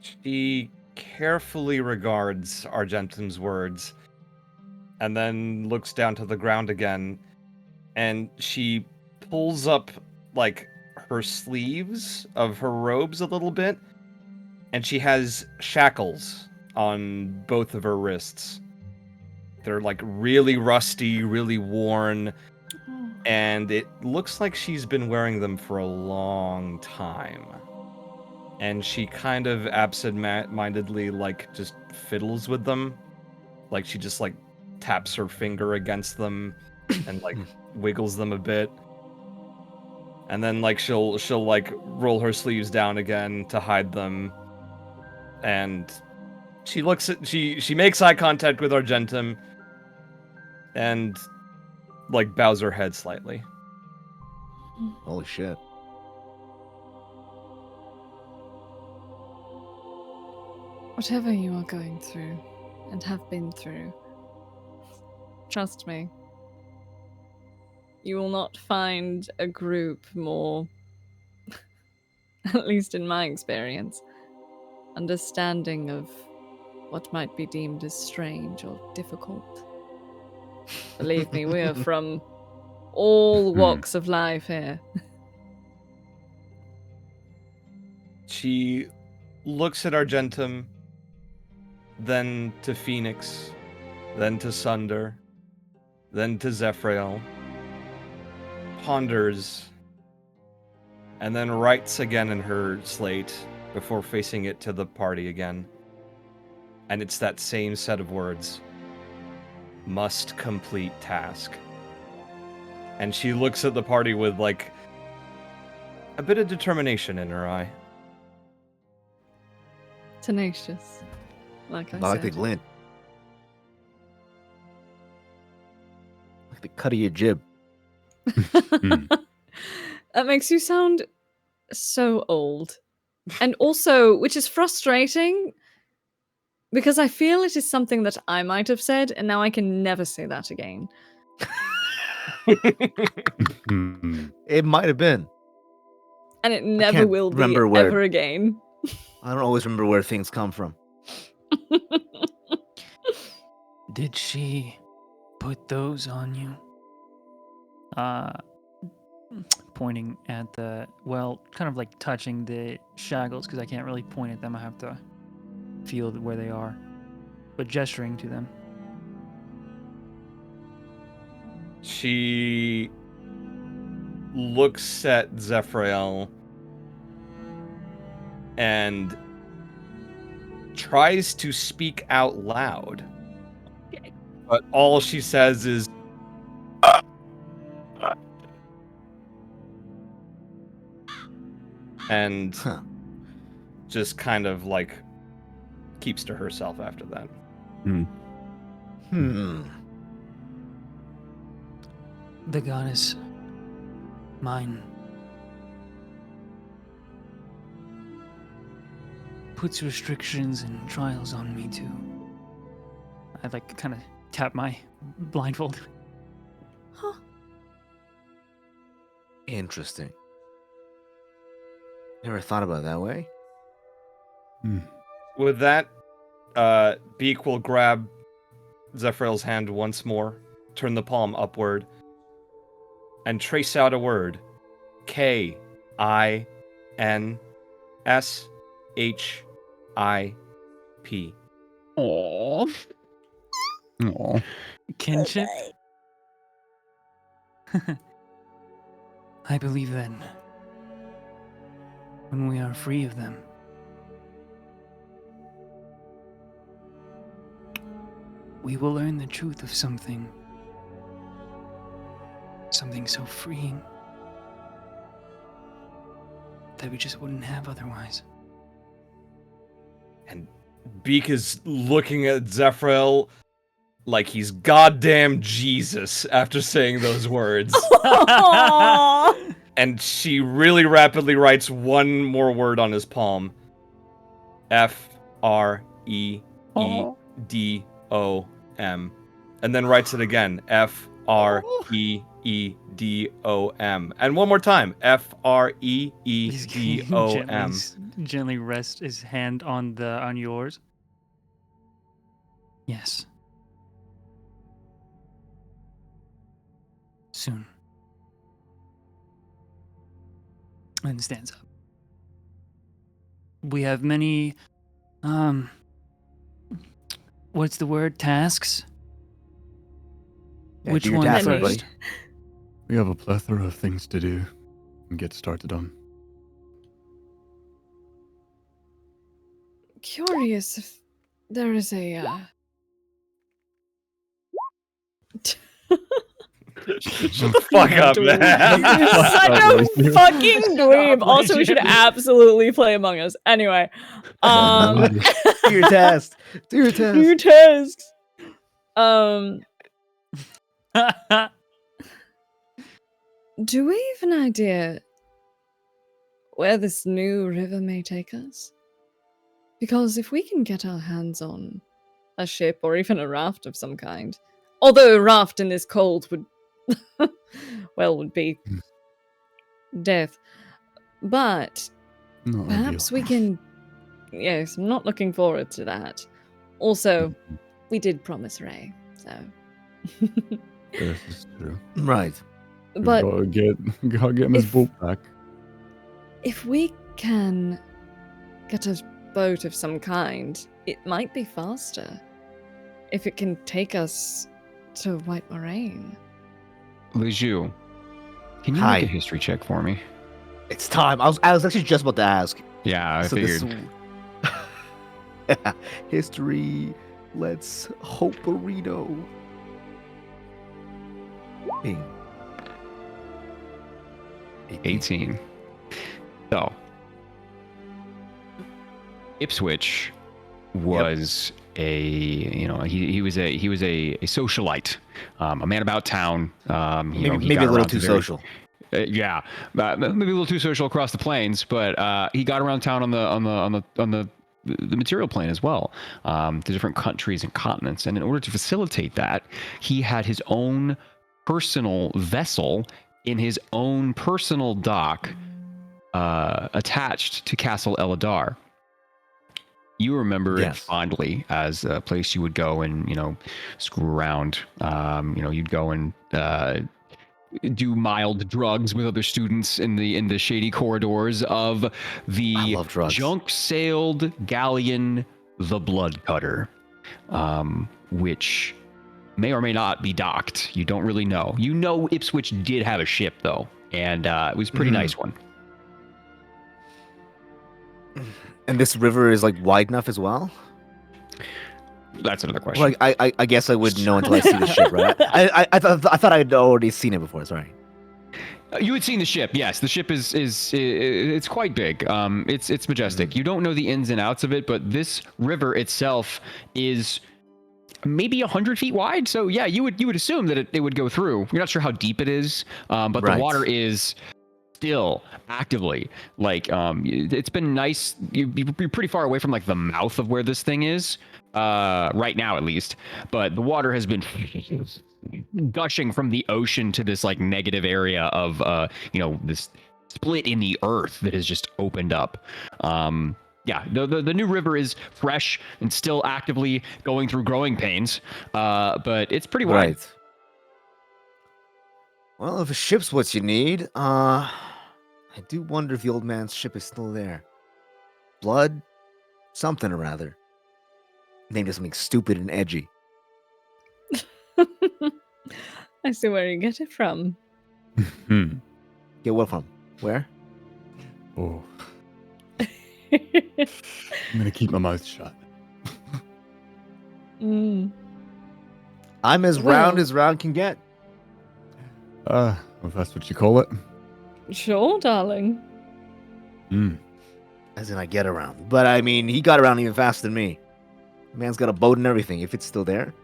She carefully regards Argentum's words and then looks down to the ground again, and she pulls up, like, her sleeves of her robes a little bit, and she has shackles on both of her wrists. They're, like, really rusty, really worn, and it looks like she's been wearing them for a long time. And she kind of absent-mindedly, like, just fiddles with them. Like, she just, like, taps her finger against them and, like, wiggles them a bit. And then, like, she'll like roll her sleeves down again to hide them. And she looks at she makes eye contact with Argentum and, like, bows her head slightly. Holy shit. whatever you are going through and have been through, trust me, you will not find a group more, at least in my experience, understanding of what might be deemed as strange or difficult. Believe me, we are from all walks of life here. She looks at Argentum, then to Phoenix, then to Sunder, then to Zephraiel, ponders, and then writes again in her slate before facing it to the party again. And it's that same set of words. Must complete task. And she looks at the party with, like, a bit of determination in her eye. Tenacious, like I I like the said. glint. Like the cut of your jib. That makes you sound so old. And also, which is frustrating, because I feel it is something that I might have said, and now I can never say that again. It might have been. And it never can't will be remember where- ever again. I don't always remember where things come from. Did she put those on you? Pointing at the, well, kind of like touching the shackles, because I can't really point at them. I have to feel where they are, but gesturing to them. She looks at Zephraiel and tries to speak out loud. But all she says is and just kind of like keeps to herself after that. The goddess, mine, puts restrictions and trials on me too. I like kind of tap my blindfold. Interesting. Never thought about it that way. With that, Beak will grab Zephraiel's hand once more, turn the palm upward, and trace out a word. K-I-N-S-H-I-P. Aww. Aww. Kinship? I believe that when we are free of them, we will learn the truth of something so freeing that we just wouldn't have otherwise. And Beak is looking at Zephraiel like he's goddamn Jesus after saying those words. And she really rapidly writes one more word on his palm. F-R-E-E-D-O-M. And then writes it again. F-R-E-E-D-O-M. And one more time. F-R-E-E-D-O-M. Gently rest his hand on yours. Yes. Soon. And stands up. We have many, what's the word? Tasks? Yeah, Which do your one task, first? everybody. We have a plethora of things to do and get started on. Curious if there is a Shut the fuck up, man. You're such a fucking dweeb. Also, we should absolutely play Among Us. Anyway, Do your task. Do your task. your tasks. Do we have an idea where this new river may take us? Because if we can get our hands on a ship or even a raft of some kind, although a raft in this cold would well, would be death. But Not perhaps ideal. we can. Yes, I'm not looking forward to that. Also, we did promise Ray, so. This is true. Right. But gotta get him his if- boat back. if we can get a boat of some kind, it might be faster. If it can take us to White Moraine. Leju, can you Hi. make a history check for me? It's time. I was actually just about to ask. Yeah, I figured. History. Let's hope burrito. Bing. 18. So, Ipswich was he was a socialite, a man about town. Maybe a little too social. Yeah, maybe a little too social across the plains, but he got around town on the material plane as well, to different countries and continents. And in order to facilitate that, he had his own personal vessel in his own personal dock, attached to Castle Eladar. You remember it fondly as a place you would go and, screw around. You'd go and do mild drugs with other students in the shady corridors of the junk-sailed galleon, the Blood Cutter, which may or may not be docked. You don't really know. You know Ipswich did have a ship, though, and it was a pretty nice one. And this river is like wide enough as well? That's another question. Like I guess I wouldn't know until I see the ship, right? I thought I'd already seen it before. Sorry. You had seen the ship, yes. The ship is it's quite big. It's majestic. You don't know the ins and outs of it, but this river itself is maybe 100 feet wide. So yeah, you would assume that it would go through. You're not sure how deep it is, but the water is still actively it's been nice. You're pretty far away from like the mouth of where this thing is right now, at least. But the water has been gushing from the ocean to this like negative area of this split in the earth that has just opened up. The new river is fresh and still actively going through growing pains, but it's pretty wide. Right. Well, if a ship's what you need, I do wonder if the old man's ship is still there. Blood, something or rather. Named it something stupid and edgy. I see where you get it from. Get what from? Where? Oh. I'm gonna keep my mouth shut. Mm. I'm as round as round can get. If that's what you call it. Sure, darling. As in I get around. But I mean, he got around even faster than me. Man's got a boat and everything, if it's still there.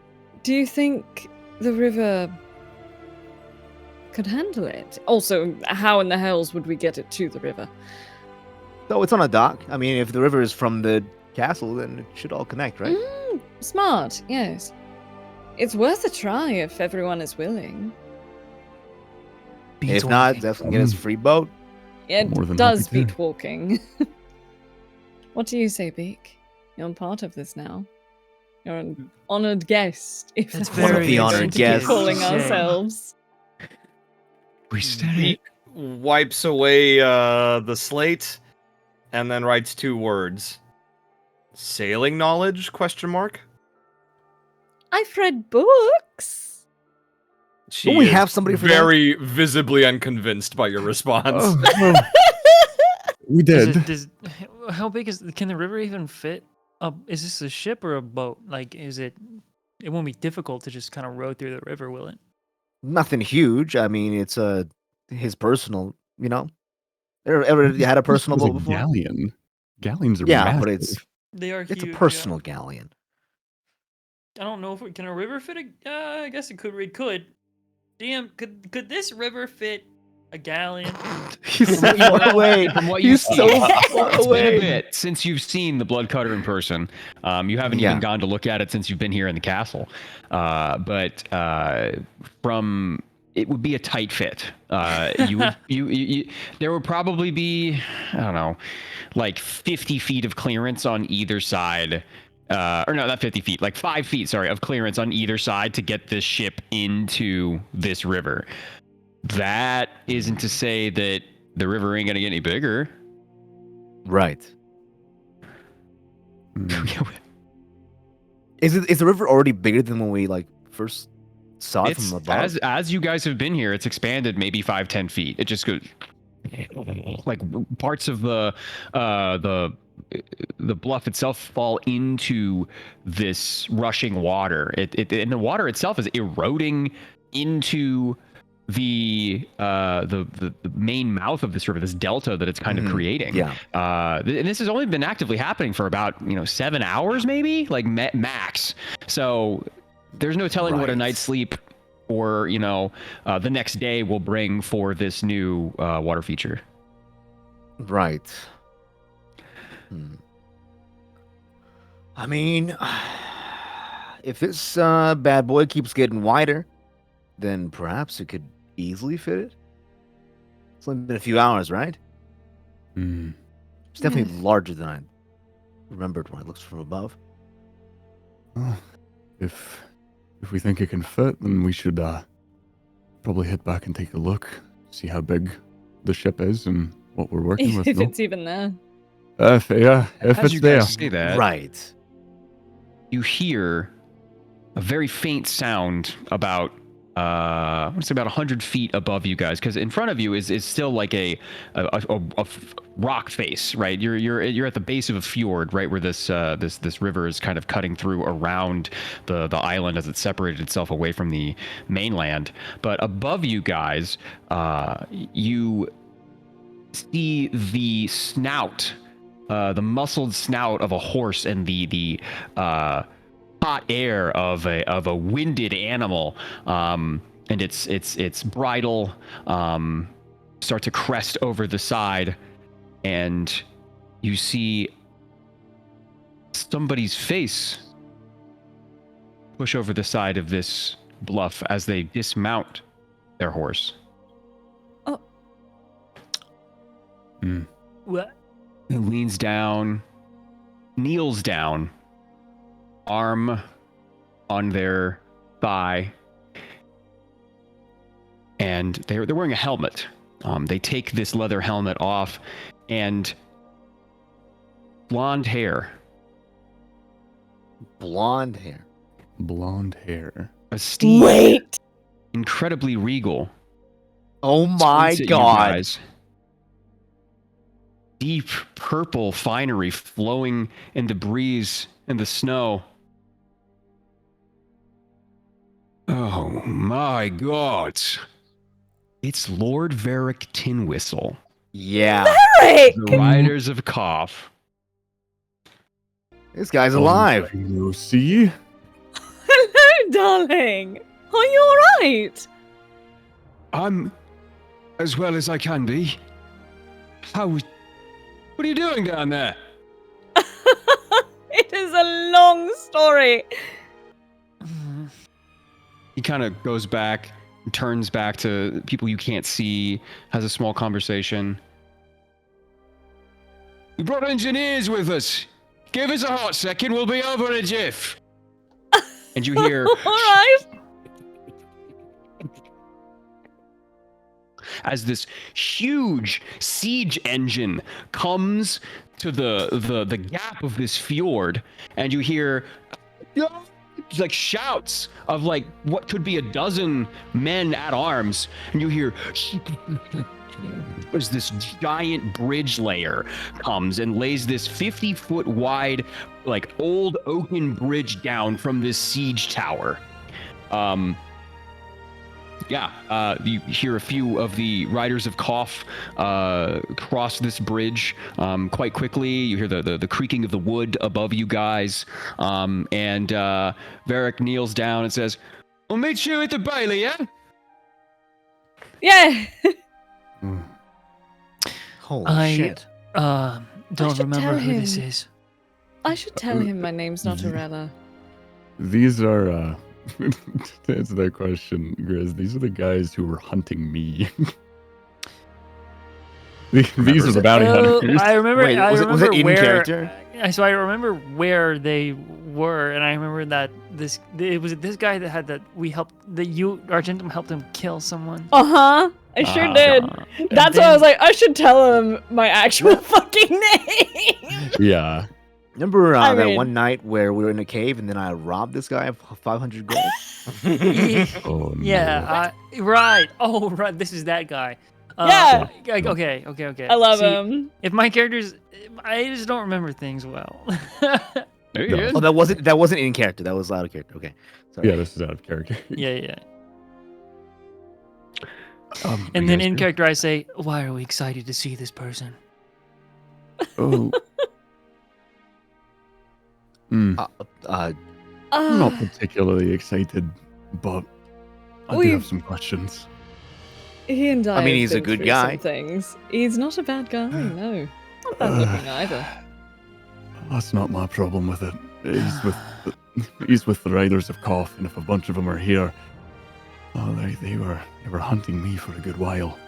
Do you think the river could handle it? Also, how in the hells would we get it to the river? So it's on a dock. I mean, if the river is from the castle, then it should all connect, right? Smart, yes. It's worth a try if everyone is willing. If not, definitely get us a free boat. It More than does happy to. beat walking. What do you say, Beak? You're part of this now. You're an honored guest, if That's that's One of very the honored interesting guests. calling to say. ourselves. We steady. Wipes away the slate and then writes 2 words. Sailing knowledge? Question mark. I've read books. She Don't we is have somebody for that? very visibly unconvinced by your response. We did. How big can the river even fit? Is this a ship or a boat? Like, it won't be difficult to just kind of row through the river, will it? Nothing huge. I mean, it's his personal, Ever had a personal This was boat a before? galleon. Galleons are Yeah, massive. but it's They are huge. a yeah. personal galleon. I don't know if can a river fit I guess it could. It could. Damn, could this river fit a galleon? He's so far away. From what He's you so see, far it's been a away. bit since you've seen the Blood Cutter in person. You haven't Yeah. even gone to look at it since you've been here in the castle. But from it would be a tight fit. There would probably be, I don't know, like 50 feet of clearance on either side. Or no, not 50 feet, like 5 feet, sorry, of clearance on either side to get this ship into this river. That isn't to say that the river ain't going to get any bigger. Right. Is the river already bigger than when we like first saw it from above? As you guys have been here, it's expanded maybe 5-10 feet. It just goes like parts of the bluff itself fall into this rushing water. And the water itself is eroding into the main mouth of this river, this delta that it's kind of creating. Yeah. And this has only been actively happening for about 7 hours, maybe, like max. So there's no telling what a night's sleep or the next day will bring for this new water feature. Right. I mean, if this bad boy keeps getting wider, then perhaps it could easily fit it. It's only been a few hours, right? It's definitely larger than I remembered when I looked from above. Well, if we think it can fit, then we should probably head back and take a look, see how big the ship is and what we're working with. If it's even there. If As it's you there. guys say that, Right. you hear a very faint sound about I want to say about 100 feet above you guys, because in front of you is still like a rock face, right? You're at the base of a fjord, right, where this river is kind of cutting through around the island as it separated itself away from the mainland. But above you guys, you see the snout, the muscled snout of a horse and the hot air of a winded animal, and its bridle start to crest over the side, and you see somebody's face push over the side of this bluff as they dismount their horse. Oh. What? He leans down, kneels down, arm on their thigh, and they're wearing a helmet. They take this leather helmet off, and blonde hair. Blonde hair. Blonde hair. A steed. Wait. Incredibly regal. Oh my Squints at you god. guys. Deep purple finery flowing in the breeze and the snow. Oh my god. It's Lord Varric Tinwhistle. Yeah. Eric! The Riders of Koff. This guy's alive. Lucy? Hello, darling. Are you alright? I'm as well as I can be. What are you doing down there? It is a long story. He kind of goes back, turns back to people you can't see, has a small conversation. We brought engineers with us. Give us a hot second, we'll be over in a jiff. And you hear Alright. as this huge siege engine comes to the gap of this fjord, and you hear like shouts of like what could be a dozen men at arms, and you hear as this giant bridge layer comes and lays this 50-foot wide like old oaken bridge down from this siege tower. You hear a few of the Riders of Koff cross this bridge quite quickly. You hear the creaking of the wood above you guys. And Varric kneels down and says, "We'll meet you at the Bailey, yeah?" Yeah. Holy shit. Don't should remember tell who this him. is. I should tell him my name's not Arella. These are To answer that question, Grizz, these are the guys who were hunting me. These are the bounty hunters. I remember. Wait, I was remember it in where. character? So I remember where they were, and I remember that it was this guy that had that we helped that you Argentum helped him kill someone. Uh-huh. I sure did. And That's why I then- was like, I should tell him my actual fucking name. Yeah. Remember I that mean- one night where we were in a cave and then I robbed this guy of 500 gold? Oh, no. Yeah. Right. Oh, right. This is that guy. Yeah. Okay. I love See, him. If my characters, I just don't remember things well. There you No. go. Oh, that wasn't in character. That was out of character. Okay. Sorry. Yeah, this is out of character. yeah. What And you then guys in do? character, I say, "Why are we excited to see this person?" Oh. Hmm. I'm not Ah, particularly excited, but I do We- have some questions. he and I. I mean, have he's a been good through guy. Some things. He's not a bad guy. No, not bad looking either. That's not my problem with it. He's with the Riders of Koth, and if a bunch of them are here, they were hunting me for a good while.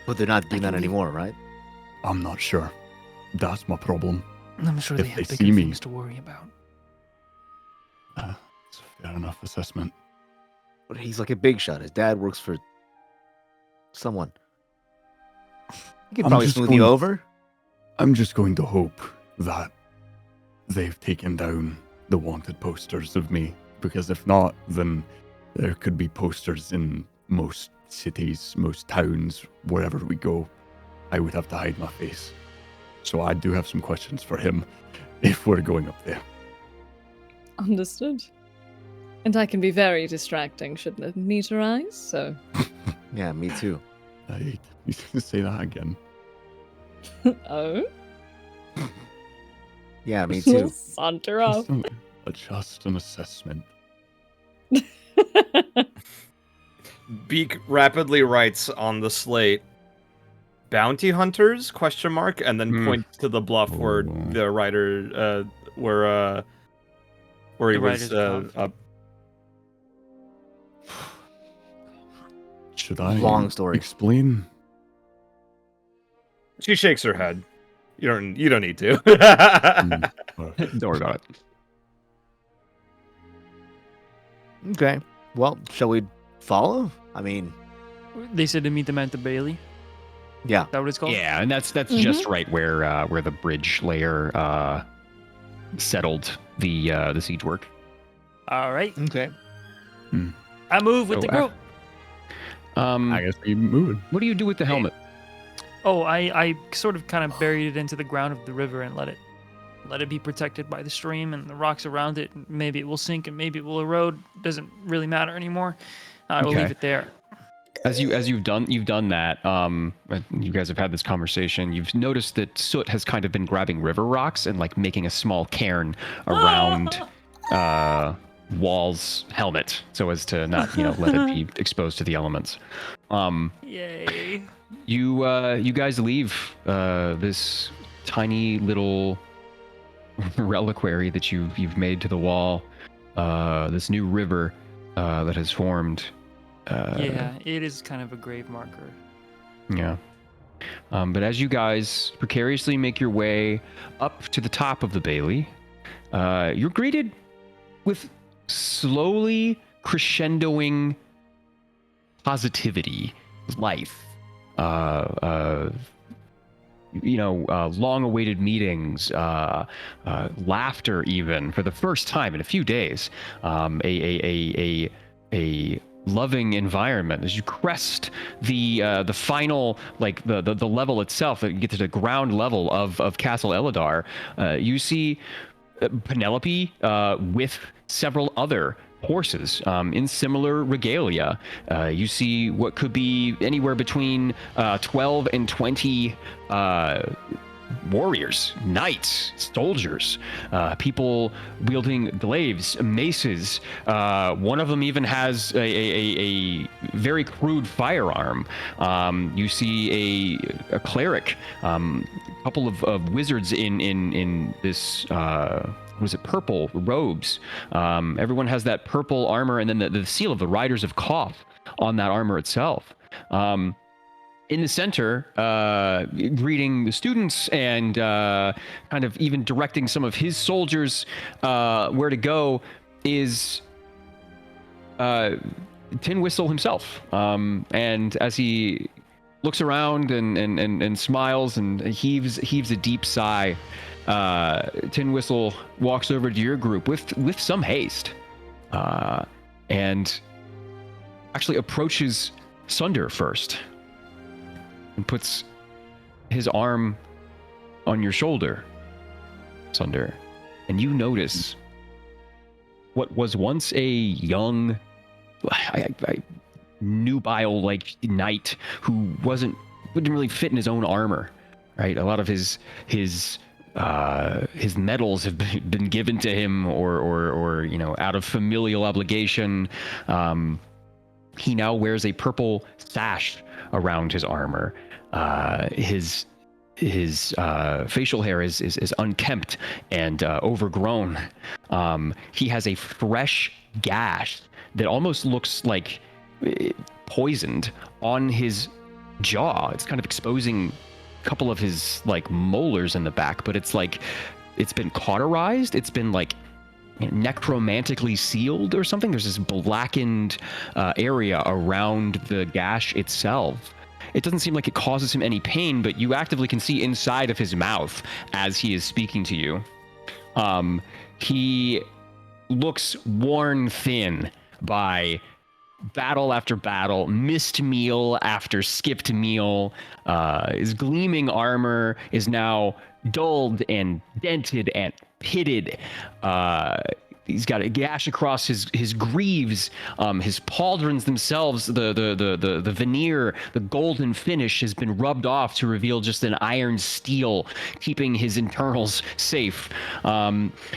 But they're not doing that anymore, right? I'm not sure. That's my problem. I'm sure If they have they bigger see me- things to worry about. It's a fair enough assessment. But he's like a big shot. His dad works for someone. He could I'm probably just smooth you going- over. I'm just going to hope that they've taken down the wanted posters of me, because if not, then there could be posters in most cities, most towns, wherever we go. I would have to hide my face. So I do have some questions for him if we're going up there. Understood. And I can be very distracting should the need arise. So, Yeah, me too. You say that again. oh, Yeah, me too. saunter off. Just an assessment. Beak rapidly writes on the slate, "Bounty hunters?" Question mark, and then points to the bluff where Oh. the rider, where he The was Riders of Koth. up. Should I Long story. explain? She shakes her head. You don't need to. Mm, Don't worry about it. Okay. Well, shall we follow? I mean, They said to meet them at the Bailey. yeah. Is that what it's called? Yeah, and that's just right where the bridge layer settled the siege work. All right. Okay. I move with So the group. I guess we moving. What do you do with the helmet? Oh, I sort of kind of buried it into the ground of the river and let it be protected by the stream and the rocks around it. Maybe it will sink and maybe it will erode. Doesn't really matter anymore. I will Okay. leave it there. As you've done that, you guys have had this conversation. You've noticed that Soot has kind of been grabbing river rocks and like making a small cairn around Wall's helmet, so as to not let it be exposed to the elements. Yay. You guys leave this tiny little reliquary that you've made to the wall. This new river that has formed. Yeah, it is kind of a grave marker. Yeah. But as you guys precariously make your way up to the top of the Bailey, you're greeted with slowly crescendoing positivity, life. Long-awaited meetings, laughter, even for the first time in a few days. A loving environment as you crest the final, like the level itself, that you get to the ground level of Castle Eladar. You see Penelope with several other horses in similar regalia. You see what could be anywhere between 12 and 20 warriors, knights, soldiers, people wielding glaives, maces. One of them even has a very crude firearm. You see a cleric, a couple of wizards in this purple robes. Everyone has that purple armor, and then the seal of the Riders of Koth on that armor itself. In the center, greeting the students and kind of even directing some of his soldiers where to go is Tin Whistle himself. And as he looks around and smiles and heaves a deep sigh, Tin Whistle walks over to your group with some haste, and actually approaches Sunder first and puts his arm on your shoulder, Sunder, and you notice what was once a young, nubile like knight who wouldn't really fit in his own armor, right? A lot of his medals have been given to him or out of familial obligation. He now wears a purple sash around his armor. His facial hair is unkempt and overgrown. He has a fresh gash that almost looks like poisoned on his jaw. It's kind of exposing a couple of his like molars in the back, but it's like it's been cauterized. It's been like necromantically sealed or something. There's this blackened area around the gash itself. It doesn't seem like it causes him any pain, but you actively can see inside of his mouth as he is speaking to you. He looks worn thin by battle after battle, missed meal after skipped meal. His gleaming armor is now dulled and dented and pitted. He's got a gash across his greaves. His pauldrons themselves, the veneer, the golden finish has been rubbed off to reveal just an iron steel, keeping his internals safe.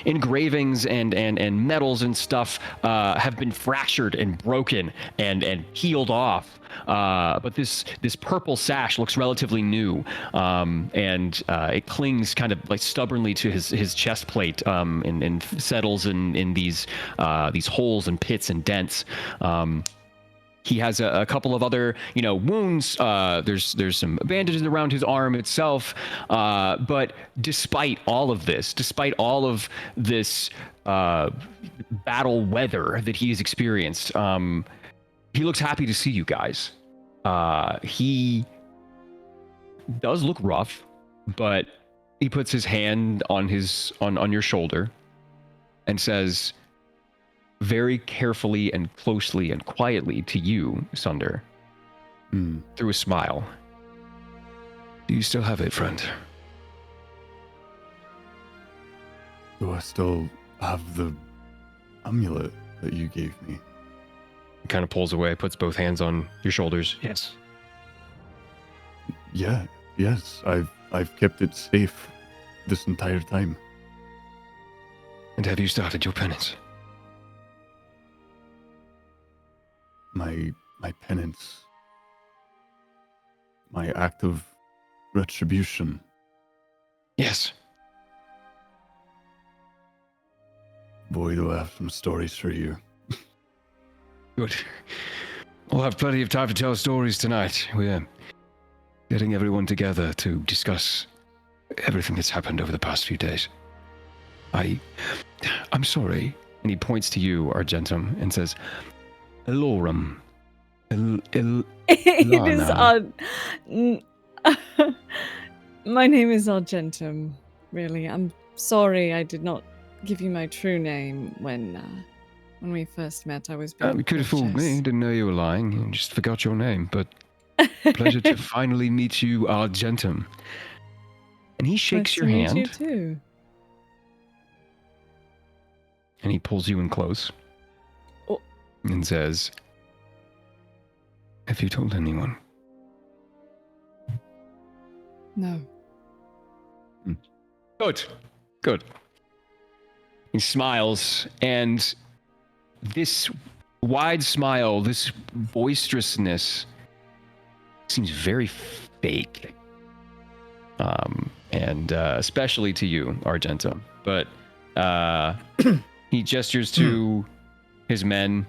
Engravings and metals and stuff have been fractured and broken and peeled off. But this purple sash looks relatively new, and it clings kind of like stubbornly to his chest plate, and settles in these holes and pits and dents. He has a couple of other wounds. There's some bandages around his arm itself. But despite all of this battle weather that he has experienced, he looks happy to see you guys. He does look rough, but he puts his hand on your shoulder and says very carefully and closely and quietly to you, Sunder, through a smile. Do you still have it, friend? Do I still have the amulet that you gave me? He kind of pulls away, puts both hands on your shoulders. Yes. Yeah, yes. I've kept it safe this entire time. And have you started your penance? My penance. My act of retribution. Yes. Boy, do I have some stories for you. Good. We'll have plenty of time to tell stories tonight. We're getting everyone together to discuss everything that's happened over the past few days. I'm sorry. And he points to you, Argentum, and says, Elorum. It is my name is Argentum, really. I'm sorry I did not give you my true name when we first met. I was being You could have fooled cautious. me. Didn't know you were lying. You just forgot your name. But pleasure to finally meet you, Argentum. And he shakes Nice your to meet hand. you too. And he pulls you in close. Oh. And says, have you told anyone? No. Good. He smiles, and this wide smile, this boisterousness seems very fake. And especially to you, Argentum. But He gestures to his men,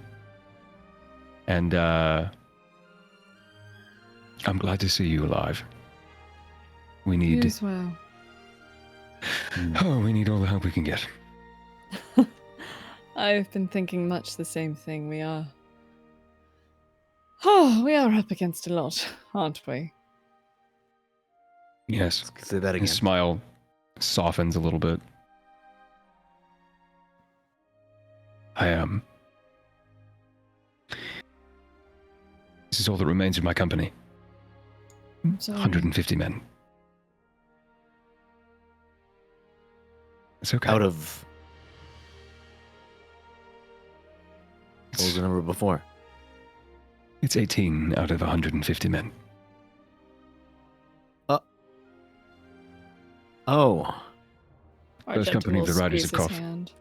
and I'm glad to see you alive. We You need as well. we need all the help we can get. I've been thinking much the same thing. We are up against a lot, aren't we? Yes. Say that again. His smile softens a little bit. I am. This is all that remains of my company. Sorry. 150 men. It's okay. Out of what was the number before? It's 18 out of 150 men. Oh, First company of the Argento will Riders of squeeze his Koth. hand.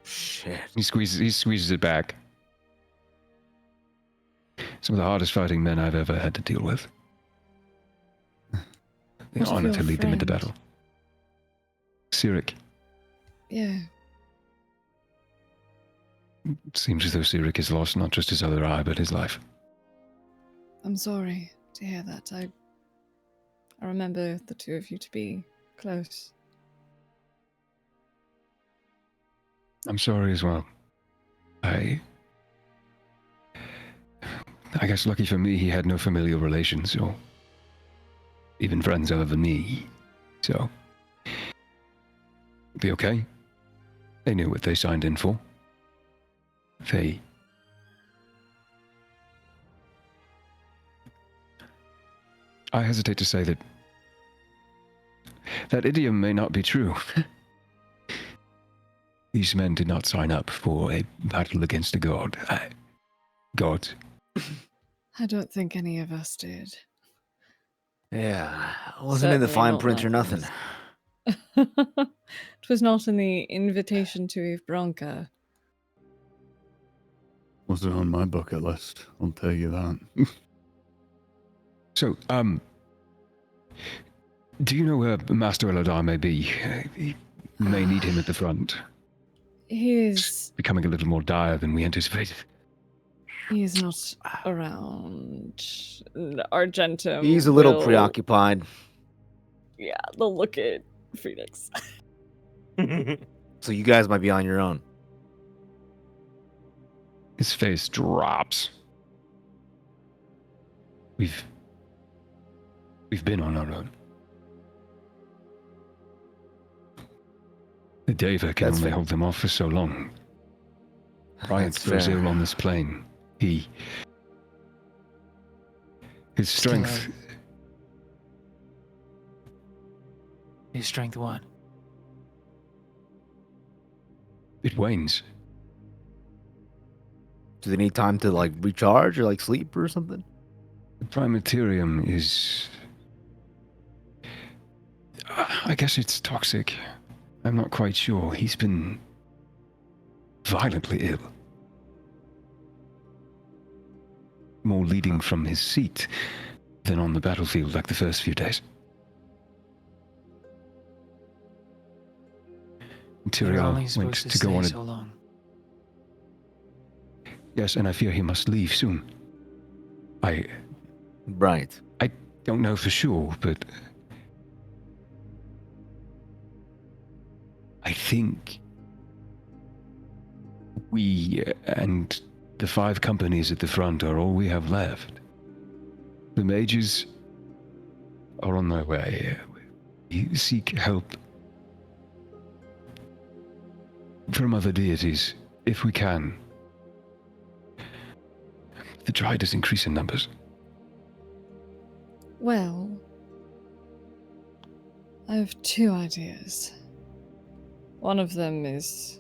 shit. He squeezes it back. Some of the hardest fighting men I've ever had to deal with. The What of honor your to lead them into friend? battle. Cyric. Yeah. Seems as though Cyric has lost not just his other eye, but his life. I'm sorry to hear that. I remember the two of you to be close. I'm sorry as well. I guess lucky for me, he had no familial relations or even friends other than me. So, be okay. They knew what they signed in for. I hesitate to say that idiom may not be true. These men did not sign up for a battle against a god. God. I don't think any of us did. Yeah, it wasn't in the Certainly fine not print or like nothing. this. It was not in the invitation to Ivbranca. Wasn't on my bucket list, I'll tell you that. So, do you know where Master Eladar may be? You may need him at the front. He is Becoming a little more dire than we anticipated. not around. Argentum. He's a little will- preoccupied. Yeah, they'll look at Phoenix. So you guys might be on your own. His face drops. We've been on our own. The Deva can That's only fair. hold them off for so long. Bryant That's throws fair. ill on this plane. His strength. His strength what? It wanes. Do they need time to like recharge or like sleep or something? The Primaterium is. I guess it's toxic. I'm not quite sure. He's been violently ill. More leading from his seat than on the battlefield like the first few days. You're Tyrael only went supposed to to go stay on a... so long. Yes, and I fear he must leave soon. Right. I don't know for sure, but I think we and the 5 companies at the front are all we have left. The mages are on their way. We seek help from other deities, if we can. The Driders increase in numbers. Well, I have 2 ideas. One of them is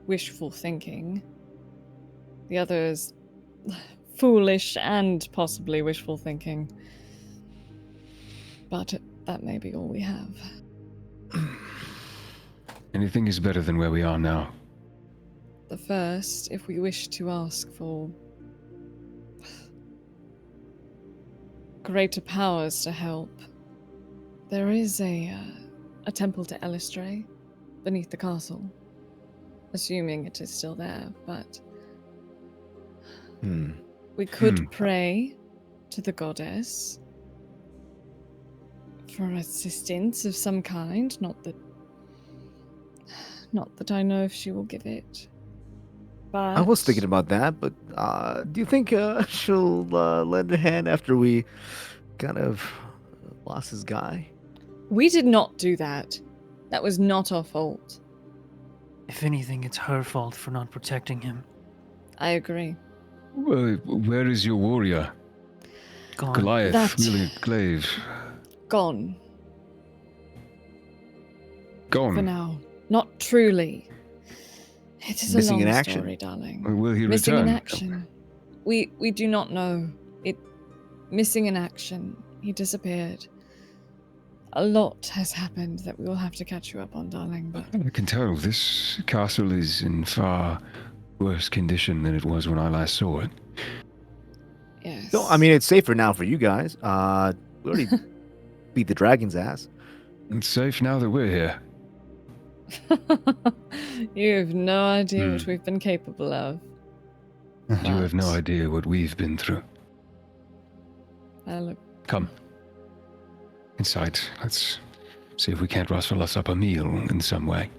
wishful thinking. The other is foolish and possibly wishful thinking. But that may be all we have. Anything is better than where we are now. The first, if we wish to ask for greater powers to help, There is a temple to Elistray beneath the castle, assuming it is still there, but we could pray to the goddess for assistance of some kind. Not that I know if she will give it. But I was thinking about that, but do you think she'll lend a hand after we kind of lost his guy? we did not do that. That was not our fault. If anything, it's her fault for not protecting him. I agree. Where is your warrior? Gone. Goliath, That- really, Glaive. Gone Gone. for now. Not truly. It is Missing a in long action. story, darling. Or will he Missing return? in action. We do not know. Missing in action. He disappeared. A lot has happened that we will have to catch you up on, darling, but I can tell this castle is in far worse condition than it was when I last saw it. yes. No, I mean it's safer now for you guys. We already beat the dragon's ass. It's safe now that we're here. You have no idea what Hmm. we've been capable of. You have no But- idea what we've been through. Look, Come. Inside. Let's see if we can't rustle us up a meal in some way.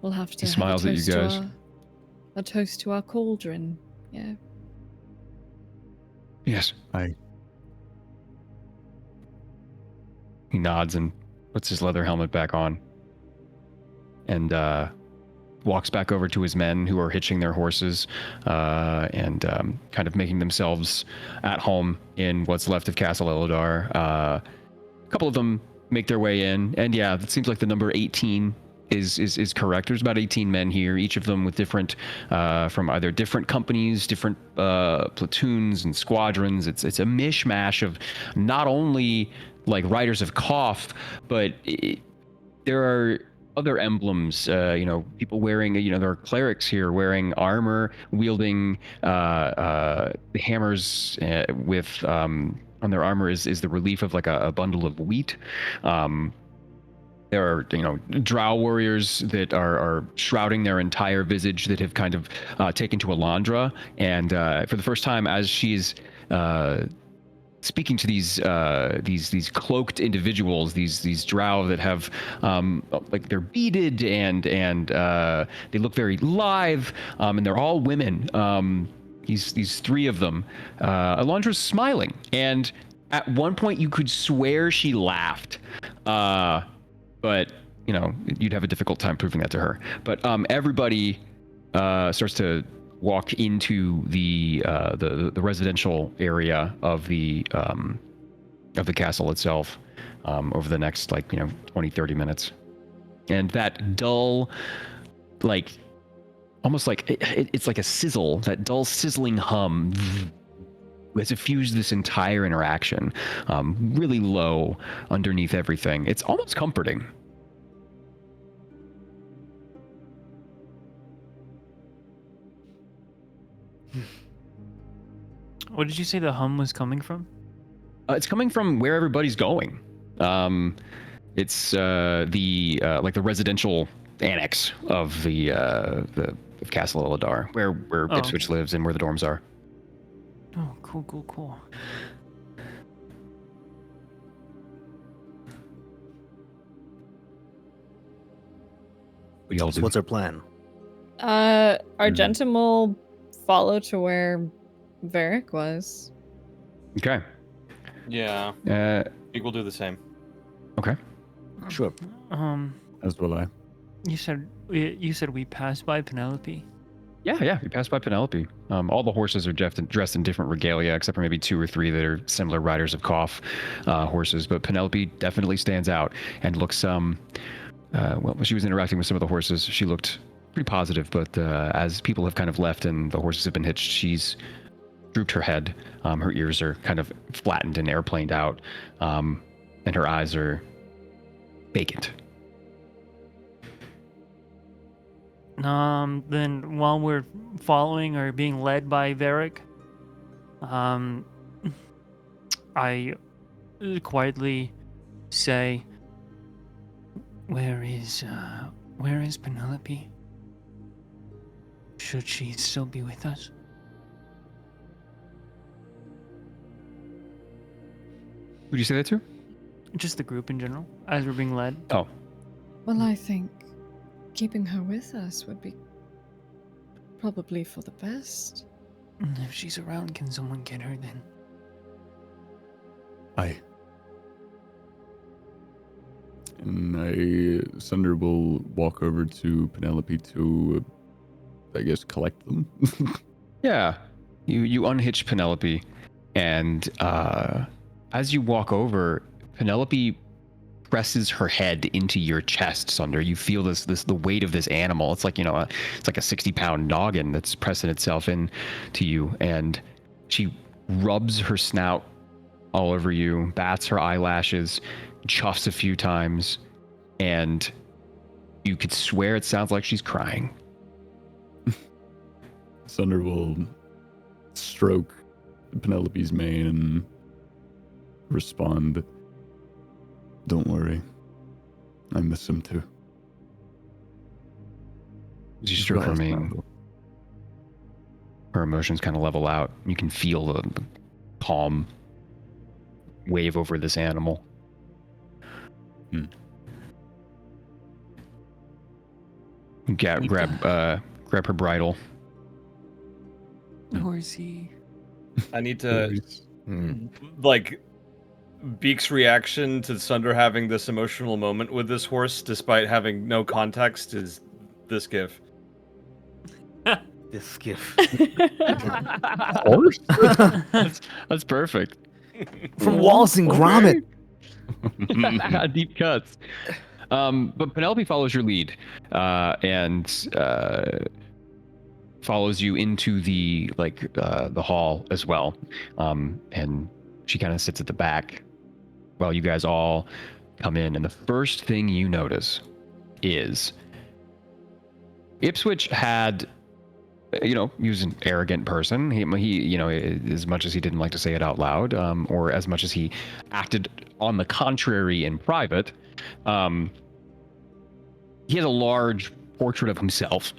we'll have to He have smiles a at you toast to guys. a toast to our cauldron. Yeah. Yes. Aye. He nods and puts his leather helmet back on. And walks back over to his men who are hitching their horses and kind of making themselves at home in what's left of Castle Elidar. A couple of them make their way in, and yeah, it seems like the number 18 is correct. There's about 18 men here, each of them with different, from either different companies, different platoons and squadrons. It's a mishmash of not only like riders of Koth, but there are other emblems, people wearing, there are clerics here wearing armor, wielding the hammers with, on their armor is the relief of like a bundle of wheat. There are, drow warriors that are shrouding their entire visage that have kind of taken to Alondra. And for the first time, as she's speaking to these cloaked individuals, these drow that have like they're beaded and they look very live, and they're all women. These three of them. Alondra's smiling, and at one point you could swear she laughed, but you'd have a difficult time proving that to her. But everybody starts to walk into the residential area of the castle itself over the next 20-30 minutes. And that dull, like almost like it's like a sizzle, that dull sizzling hum has diffused this entire interaction, really low underneath everything. It's almost comforting. What did you say the hum was coming from? It's coming from where everybody's going. It's the residential annex of the of Castle Elidar, where Oh. Ipswich lives and where the dorms are. Oh, cool. What do y'all do? What's our plan? Argentum will follow to where Varric was. Okay. Yeah, Uh, I think we'll do the same. okay. Sure. As will I. You said we passed by Penelope. Yeah. You pass by Penelope. All the horses are dressed in different regalia, except for maybe 2 or 3 that are similar riders of Koth horses. But Penelope definitely stands out and looks. When she was interacting with some of the horses, she looked pretty positive. But as people have kind of left and the horses have been hitched, she's drooped her head. Her ears are kind of flattened and airplaned out, and her eyes are vacant. Then while we're following or being led by Varric, I quietly say, Where is Penelope? Should she still be with us? Would you say that to? Just the group in general, as we're being led. Oh, Well, I think keeping her with us would be probably for the best. If she's around, can someone get her then? And Sunder will walk over to Penelope to, I guess, collect them. yeah. You unhitch Penelope, and as you walk over, Penelope presses her head into your chest, Sunder. You feel the weight of this animal. It's like, it's like a 60-pound noggin that's pressing itself in to you, and she rubs her snout all over you, bats her eyelashes, chuffs a few times, and you could swear it sounds like she's crying. Sunder will stroke Penelope's mane and respond, Don't worry. I miss him too. As you stroke her mane, her emotions kind of level out. You can feel the calm wave over this animal. Grab her bridle. Horsey. I need to, like, Beak's reaction to Sunder having this emotional moment with this horse, despite having no context, is this gif. This gif. Horse? That's perfect. From Wallace and Gromit. Deep cuts. But Penelope follows your lead, and follows you into the hall as well. And she kind of sits at the back while you guys all come in. And the first thing you notice is Ipswich had, he was an arrogant person. He as much as he didn't like to say it out loud, or as much as he acted on the contrary in private, he has a large portrait of himself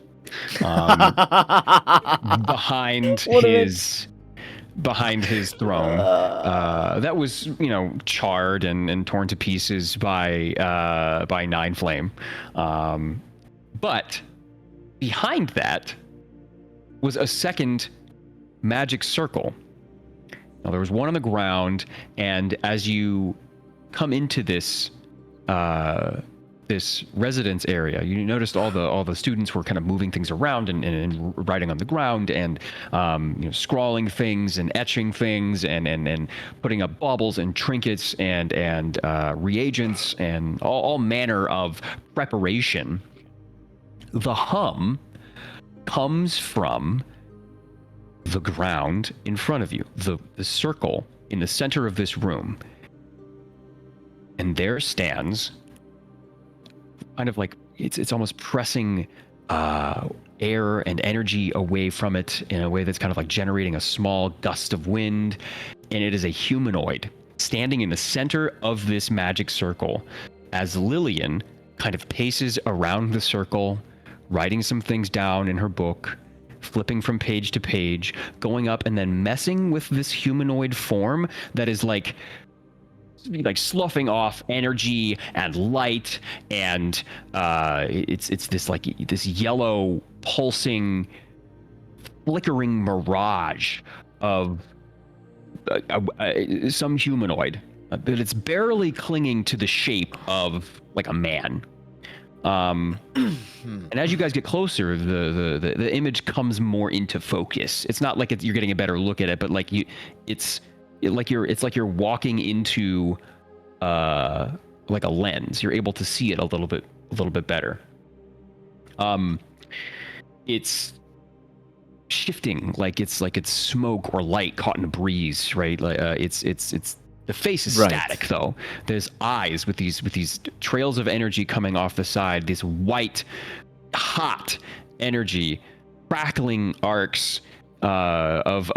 behind his throne that was charred and torn to pieces by Nine Flame, but behind that was a second magic circle. Now there was one on the ground, and as you come into this residence area, you noticed all the students were kind of moving things around and writing on the ground and scrawling things and etching things and putting up baubles and trinkets and reagents and all manner of preparation. The hum comes from the ground in front of you, the circle in the center of this room. And there stands, kind of like it's almost pressing air and energy away from it in a way that's kind of like generating a small gust of wind. And it is a humanoid standing in the center of this magic circle as Lillian kind of paces around the circle, writing some things down in her book, flipping from page to page, going up and then messing with this humanoid form that is like sloughing off energy and light, and it's this yellow pulsing flickering mirage of some humanoid, but it's barely clinging to the shape of like a man. And as you guys get closer, the image comes more into focus. It's not like you're getting a better look at it, but it's like you're walking into like a lens. You're able to see it a little bit better. It's shifting like it's smoke or light caught in a breeze, right? Like it's the face is static though. There's eyes with these trails of energy coming off the side, this white hot energy, crackling arcs, of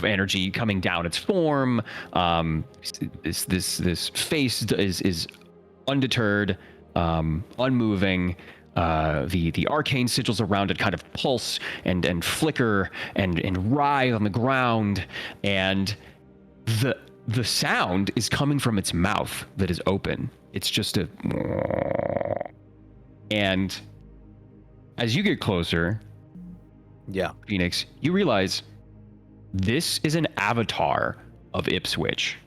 energy coming down its form. This face is undeterred, unmoving. The arcane sigils around it kind of pulse and flicker and writhe on the ground, and the sound is coming from its mouth that is open. It's just a, and as you get closer, Yeah. Phoenix, you realize this is an avatar of Ipswich.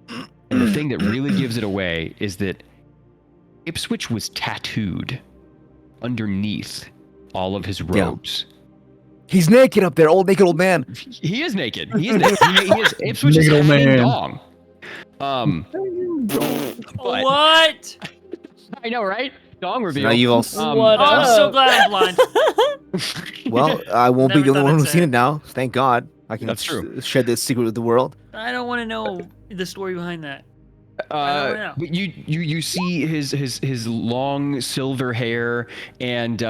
And the thing that really gives it away is that Ipswich was tattooed underneath all of his robes. He's naked up there, old naked old man. He is naked. He is naked. He is Ipswich is Naked old hanging man. dong. But What? I know, right? Dong reveal. now you've all What Oh, I'm so up? glad I'm blind. well, I won't be Never the only thought one I'd who's say seen it. it now. Thank God. I can That's true. share this secret with the world. I don't want to know the story behind that. I don't know. But you see his long silver hair, and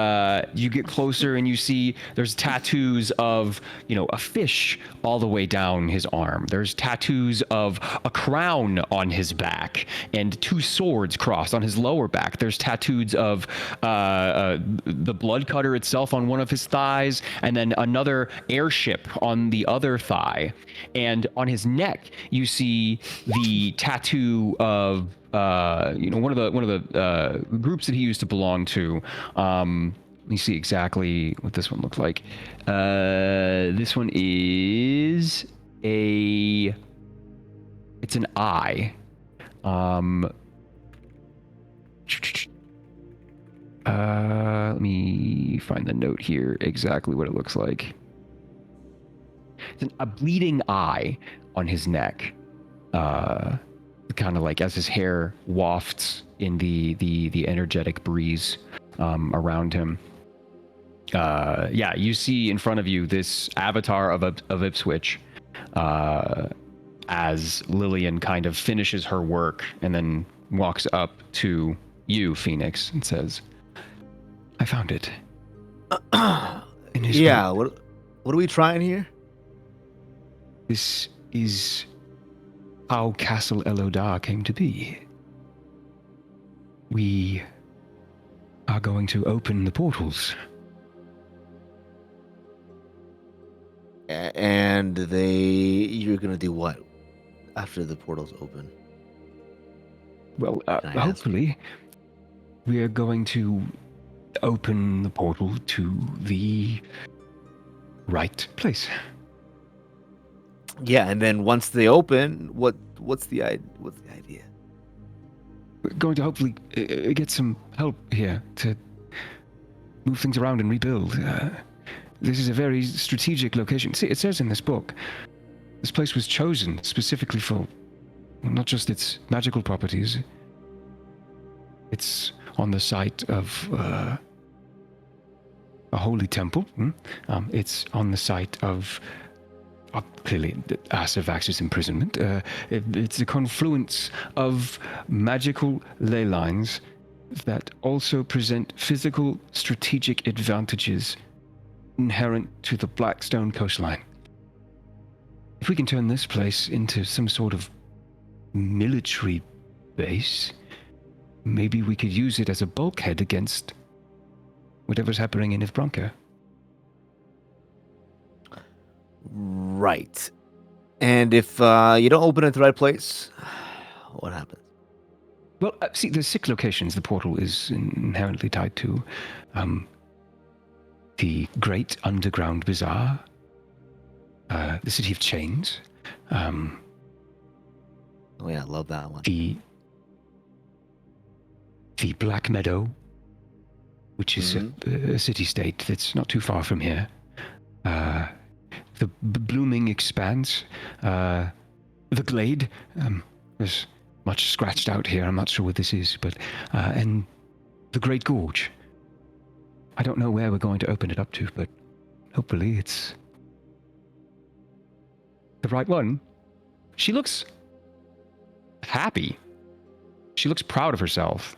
you get closer and you see there's tattoos of a fish all the way down his arm. There's tattoos of a crown on his back and two swords crossed on his lower back. There's tattoos of the blood cutter itself on one of his thighs, and then another airship on the other thigh. And on his neck you see the tattoo of one of the groups that he used to belong to. Let me see exactly what this one looked like. This one is it's an eye. Let me find the note here, exactly what it looks like. It's a bleeding eye on his neck. Kind of like as his hair wafts in the energetic breeze around him. You see in front of you this avatar of Ipswich as Lillian kind of finishes her work and then walks up to you, Phoenix, and says, "I found it." In his Yeah. book. What are we trying here? This is how Castle Elodar came to be. We are going to open the portals. And you're gonna do what after the portals open? Well, Can I ask? hopefully, we are going to open the portal to the right place. Yeah, and then once they open, what's the idea? We're going to hopefully get some help here to move things around and rebuild. This is a very strategic location. See, it says in this book, this place was chosen specifically for not just its magical properties. It's on the site of a holy temple. It's on the site of clearly Asavax's imprisonment. It's a confluence of magical ley lines that also present physical strategic advantages inherent to the Blackstone coastline. If we can turn this place into some sort of military base, maybe we could use it as a bulkhead against whatever's happening in Ivbranca. Right. And if you don't open it at the right place, what happens? Well, see, there's 6 locations the portal is inherently tied to. The Great Underground Bazaar, the City of Chains, Oh yeah, I love that one. the Black Meadow, which is a city-state that's not too far from here. The Blooming Expanse, the Glade. There's much scratched out here. I'm not sure what this is, but and the Great Gorge. I don't know where we're going to open it up to, but hopefully it's the right one. She looks happy. She looks proud of herself.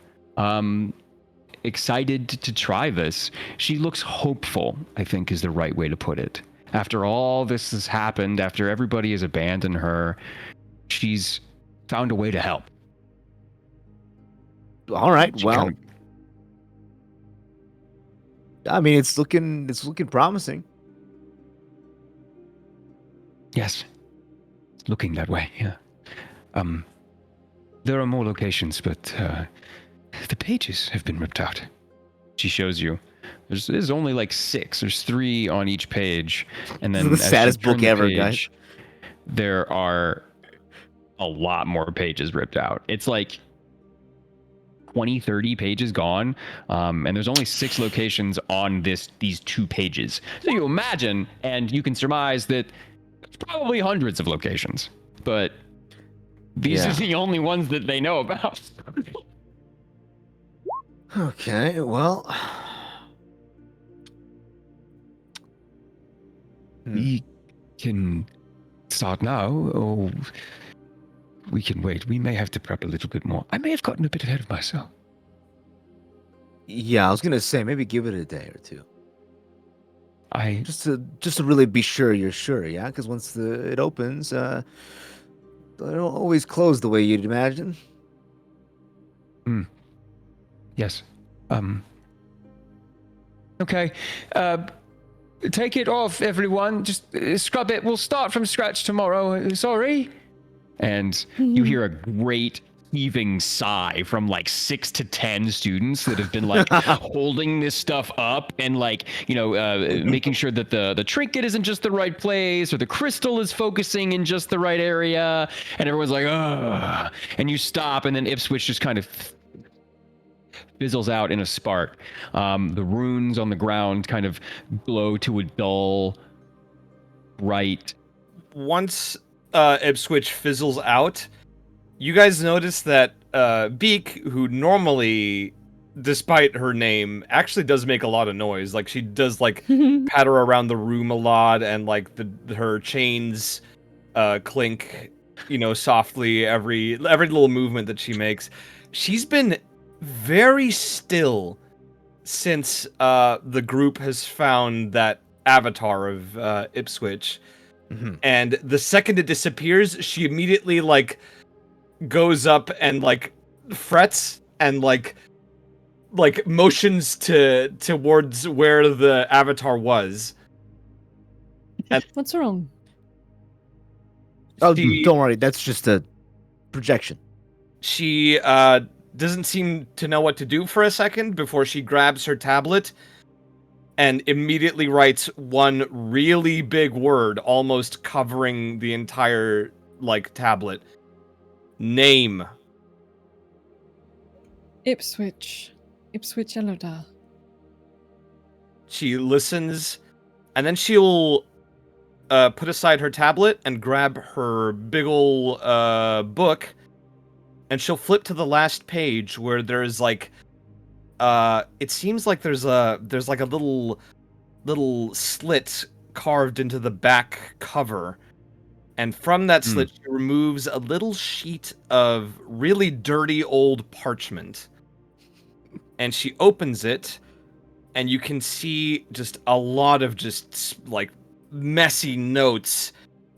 excited to try this. She looks hopeful, I think is the right way to put it. After all this has happened, after everybody has abandoned her, she's found a way to help. All right. She Well, kind I mean, it's looking promising. Yes, it's looking that way. Yeah. There are more locations, but the pages have been ripped out. She shows you. There's only like 6. There's 3 on each page, and then This is the as you saddest book turn the ever, page, guys. there are a lot more pages ripped out. It's like 20, 30 pages gone, and there's only 6 locations on these 2 pages. So you imagine, and you can surmise that it's probably hundreds of locations, but these Yeah. are the only ones that they know about. Okay. Well. We can start now, or we can wait. We may have to prep a little bit more. I may have gotten a bit ahead of myself. Yeah, I was gonna say maybe give it a day or 2, I just to really be sure you're sure. Yeah, because once it opens, they don't always close the way you'd imagine. Yes. Okay. Take it off, everyone. Just scrub it. We'll start from scratch tomorrow. Sorry. And you hear a great heaving sigh from like 6 to 10 students that have been like holding this stuff up and like, making sure that the trinket is in just the right place or the crystal is focusing in just the right area. And everyone's like, ugh. And you stop, and then Ipswich just kind of fizzles out in a spark. The runes on the ground kind of glow to a dull, bright. Once Ipswich fizzles out, you guys notice that Beak, who normally, despite her name, actually does make a lot of noise. Like, she does like patter around the room a lot, and like her chains clink, softly every little movement that she makes. She's been very still since the group has found that avatar of Ipswich. Mm-hmm. And the second it disappears, she immediately like goes up and like frets and like motions towards where the avatar was. And What's wrong? Oh, she, don't worry. That's just a projection. she doesn't seem to know what to do for a second before she grabs her tablet and immediately writes one really big word, almost covering the entire like tablet. Name. Ipswich Elodar. She listens, and then she'll put aside her tablet and grab her big ol' book, and she'll flip to the last page where there's like it seems like there's like a little slit carved into the back cover, and from that slit she removes a little sheet of really dirty old parchment, and she opens it, and you can see just a lot of just like messy notes,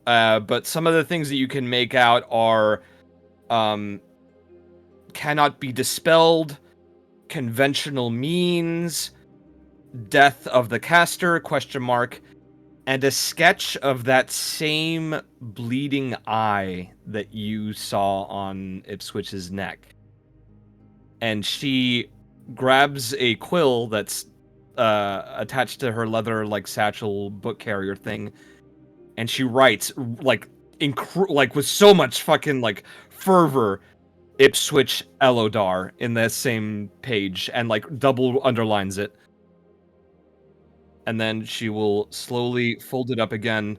but some of the things that you can make out are cannot be dispelled, conventional means, death of the caster, ? And a sketch of that same bleeding eye that you saw on Ipswich's neck. And she grabs a quill that's attached to her leather like satchel book carrier thing, and she writes like with so much fucking like fervor, Ipswich Elodar in that same page, and like double underlines it. And then she will slowly fold it up again,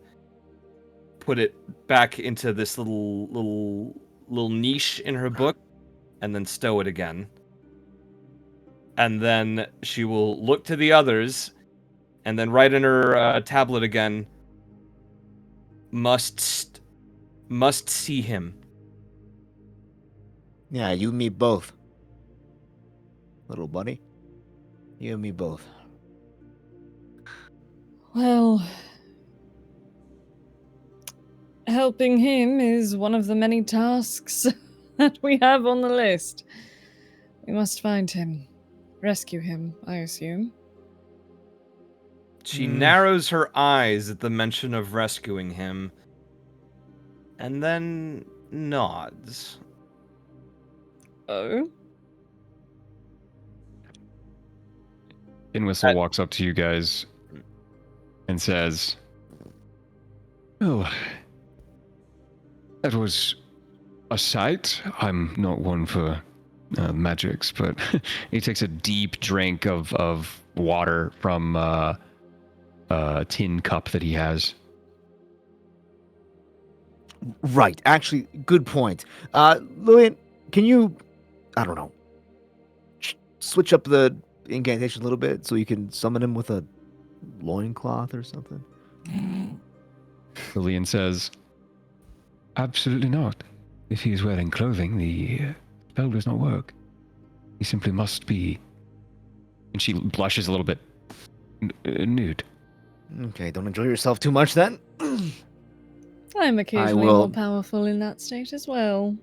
put it back into this little niche in her book, and then stow it again. And then she will look to the others, and then write in her tablet again, must see him. Yeah, you and me both, little buddy. You and me both. Well, helping him is one of the many tasks that we have on the list. We must find him. Rescue him, I assume. She narrows her eyes at the mention of rescuing him, and then nods. Oh? Whistle walks up to you guys and says, "Oh, that was a sight. I'm not one for magics, but he takes a deep drink of water from a tin cup that he has." Right. Actually, good point. Lillian, can you, I don't know, switch up the incantation a little bit so you can summon him with a loincloth or something? Lillian says, "Absolutely not. If he is wearing clothing, the spell does not work. He simply must be," and she blushes a little bit, nude. Okay, don't enjoy yourself too much then. I'm occasionally will- more powerful in that state as well.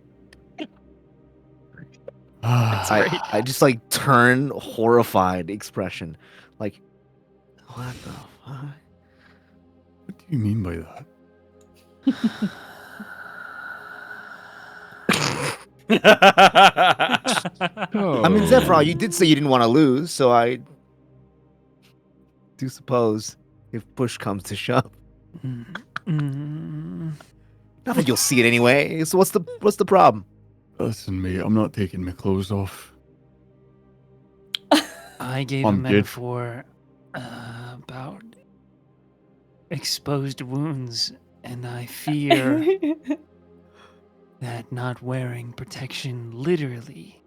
I just like turn horrified expression. Like, what the fuck? What do you mean by that? I mean, Zephyr, you did say you didn't want to lose, so I do suppose if push comes to shove. Not that you'll see it anyway. So what's the problem? Listen, mate, I'm not taking my clothes off. I gave I'm a good. metaphor about exposed wounds, and I fear that not wearing protection literally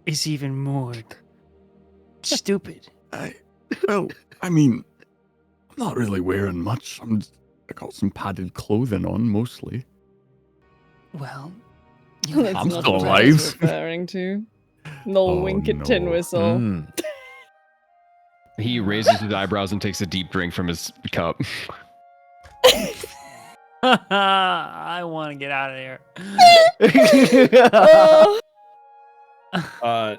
is even more stupid. Well, I mean, I'm not really wearing much. I got some padded clothing on, mostly. Well, That's I'm not still what I was alive. referring to. Lol, Oh, wink at Tin no. Whistle. Mm. He raises his eyebrows and takes a deep drink from his cup. I want to get out of here. Oh,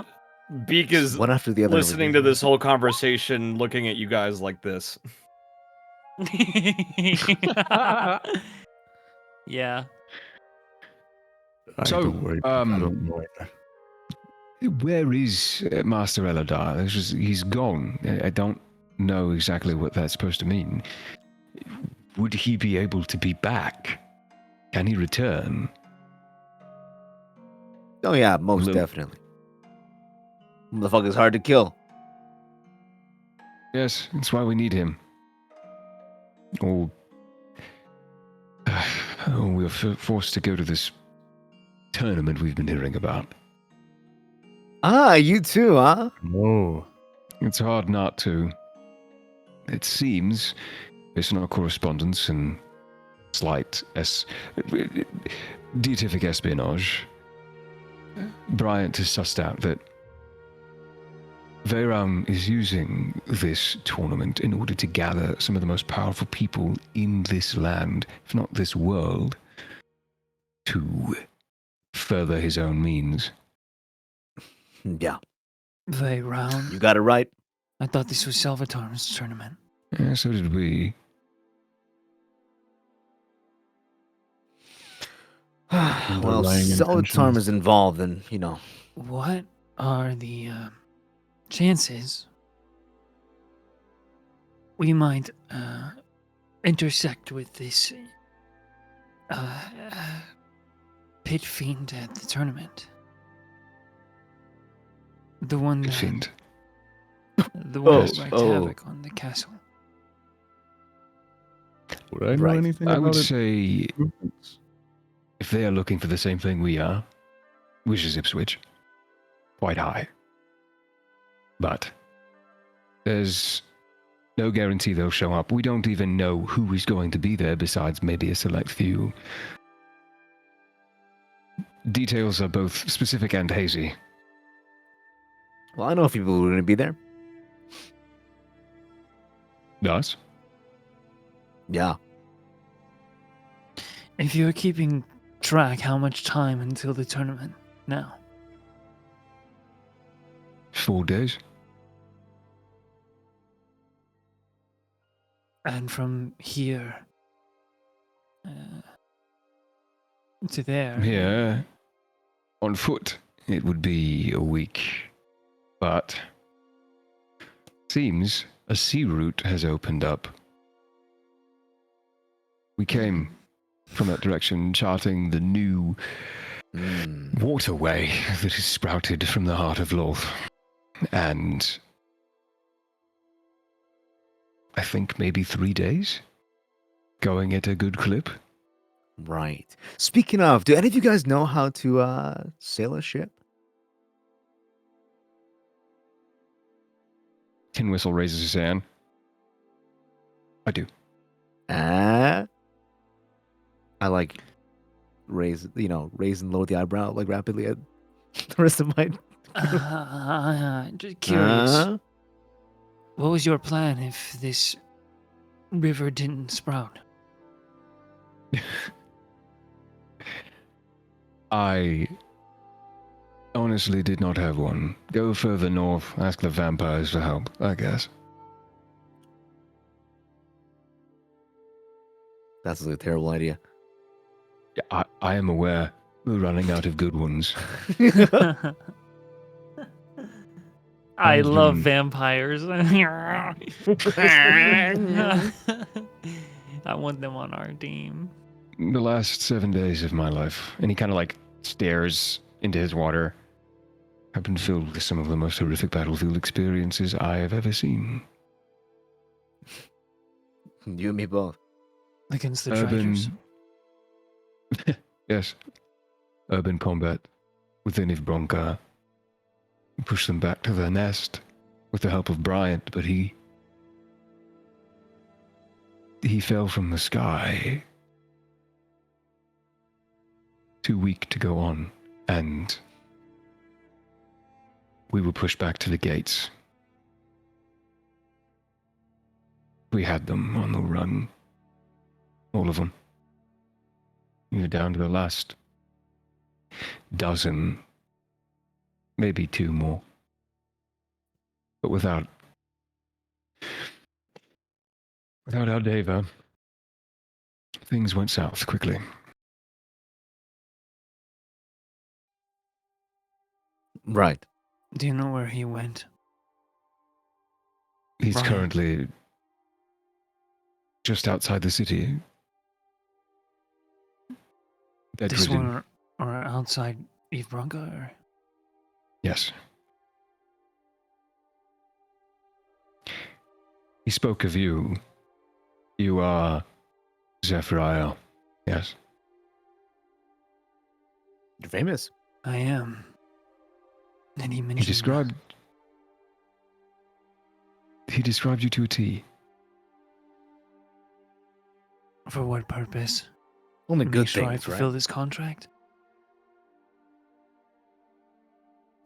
Beak is One after the other. listening to this whole conversation, looking at you guys like this. Yeah. So, Don't worry, I don't know either. where is Master Eladar? He's gone. I don't know exactly what that's supposed to mean. Would he be able to be back? Can he return? Oh yeah, most Lil- definitely. Motherfucker's hard to kill. Yes, that's why we need him. Or we're forced to go to this tournament we've been hearing about. Ah, you too, huh? No. It's hard not to. It seems, based on our correspondence and slight beatific espionage, Bryant has sussed out that Veyram is using this tournament in order to gather some of the most powerful people in this land, if not this world, to further his own means. Yeah, Very round. you got it right. I thought this was Salvator's tournament. Yeah, so did we. Well, Underlying Salatarm intentions. is involved, and What are the chances we might intersect with this pit fiend at the tournament? The one Good that, fiend. the one that Oh, wreaked oh. havoc on the castle. Would I know Right. anything I about would it? say Movements? if they are looking for the same thing we are, which is Ipswich, quite high. But there's no guarantee they'll show up. We don't even know who is going to be there besides maybe a select few. Details are both specific and hazy. Well, I know a few people who are going to be there. Us? Yeah. If you're keeping track, how much time until the tournament now? 4 days. And from here to there. Here, on foot, it would be a week. But seems a sea route has opened up. We came from that direction, charting the new waterway that has sprouted from the heart of Lolth. And I think maybe 3 days? Going at a good clip? Right. Speaking of, do any of you guys know how to sail a ship? Tin Whistle raises his hand. I do. I like raise and lower the eyebrow like rapidly at the rest of my. Just curious. Uh, What was your plan if this river didn't sprout? I honestly did not have one. Go further north, ask the vampires for help, I guess. That's a terrible idea. Yeah, I am aware we're running out of good ones. I I've love been- vampires. I want them on our team. The last 7 days of my life, and he kind of like stares into his water, have been filled with some of the most horrific battlefield experiences I have ever seen. You and me both. Against the Urban, traitors. yes, urban combat with Iniv Bronca. Push them back to their nest with the help of Bryant, but he fell from the sky. Too weak to go on, and we were pushed back to the gates. We had them on the run. All of them. We were down to the last dozen, maybe 2 more. But without Aldeva, things went south quickly. Right. Do you know where he went? He's Right. currently just outside the city. This Bedridden. one or outside Eve Bronca? Or? Yes. He spoke of you. You are Zephyriah. Yes. You're famous. I am. And he He mentioned described you to a T. for what purpose? Only good Make sure I things, fulfill right? this contract?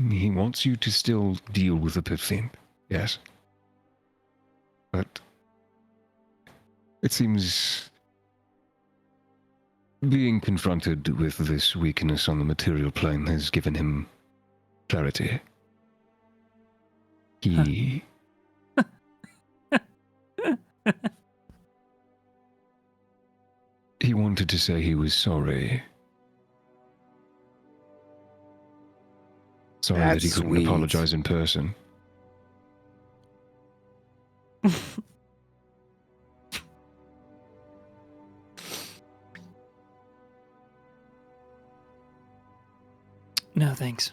He wants you to still deal with the Pipthine. Yes. But it seems being confronted with this weakness on the material plane has given him clarity. He he wanted to say he was sorry. Sorry that he That's couldn't sweet. apologize in person. No, thanks.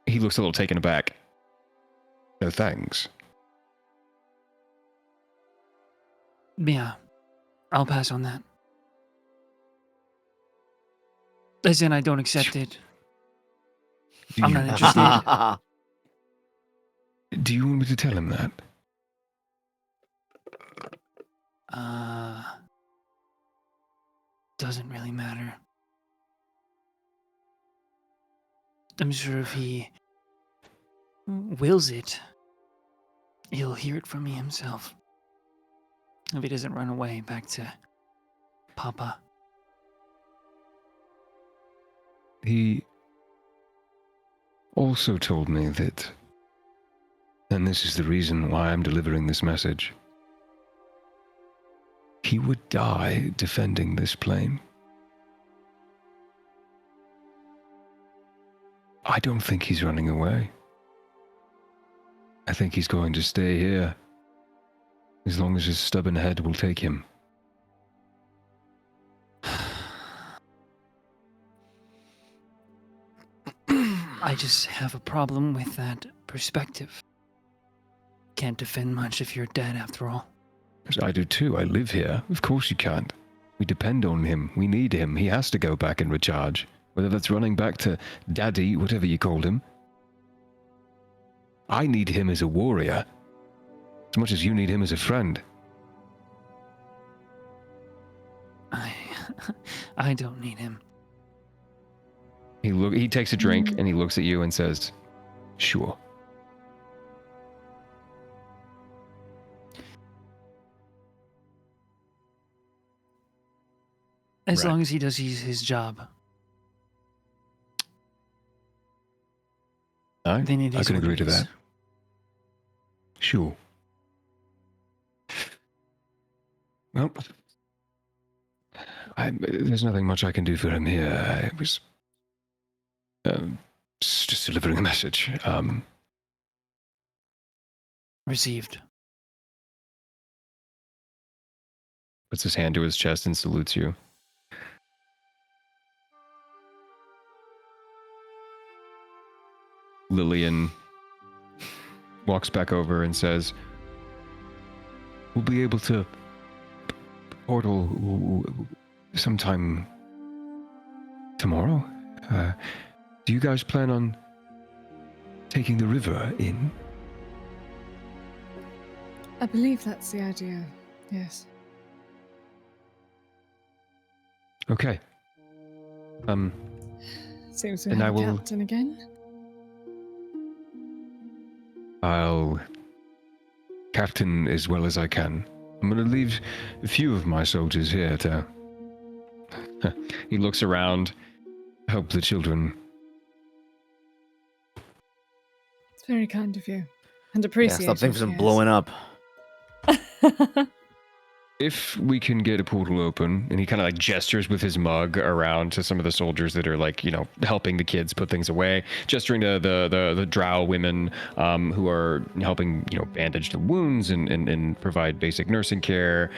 He looks a little taken aback. No thanks. Yeah, I'll pass on that. As in, I don't accept it. Do I'm you, not interested. do you want me to tell him that? Doesn't really matter. I'm sure if he wills it, he'll hear it from me himself. If he doesn't run away back to Papa. He also told me that, and this is the reason why I'm delivering this message, he would die defending this plane. I don't think he's running away. I think he's going to stay here, as long as his stubborn head will take him. I just have a problem with that perspective. Can't defend much if you're dead, after all. I do too. I live here. Of course you can't. We depend on him. We need him. He has to go back and recharge. Whether that's running back to Daddy, whatever you called him. I need him as a warrior, as much as you need him as a friend. I don't need him. He takes a drink and he looks at you and says, "Sure." As Right. long as he does his job. Then it I is can what agree it to is. that. Sure. Well, there's nothing much I can do for him here. I was just delivering a message. Received. Puts his hand to his chest and salutes you. Lillian walks back over and says, We'll be able to portal sometime tomorrow. Do you guys plan on taking the river in? I believe that's the idea. Yes. Okay. Seems to Then have I a will- captain again. I'll captain as well as I can. I'm going to leave a few of my soldiers here to... he looks around. help the children. It's very kind of you. And Yeah, appreciated. stop things from yes. blowing up. If we can get a portal open, and he kind of like gestures with his mug around to some of the soldiers that are like, helping the kids put things away, gesturing to the drow women who are helping, bandage the wounds and provide basic nursing care,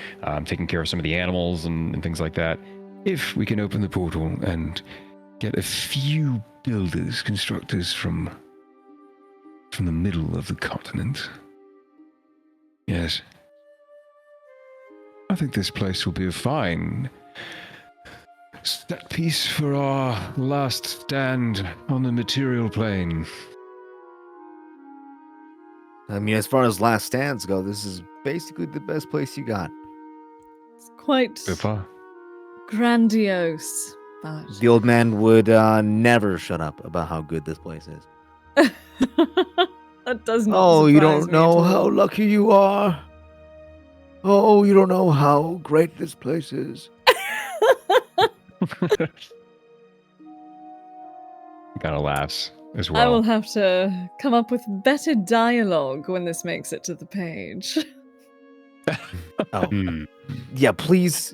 taking care of some of the animals and things like that. If we can open the portal and get a few builders, constructors from the middle of the continent. Yes. I think this place will be a fine set piece for our last stand on the material plane. I mean, as far as last stands go, this is basically the best place you got. It's quite So far. grandiose, but The old man would never shut up about how good this place is. that does not. Oh, you surprise don't me know at how all. lucky you are. Oh, you don't know how great this place is. He kind of laughs as I will well. have to come up with better dialogue when this makes it to the page. Oh, Hmm. yeah, please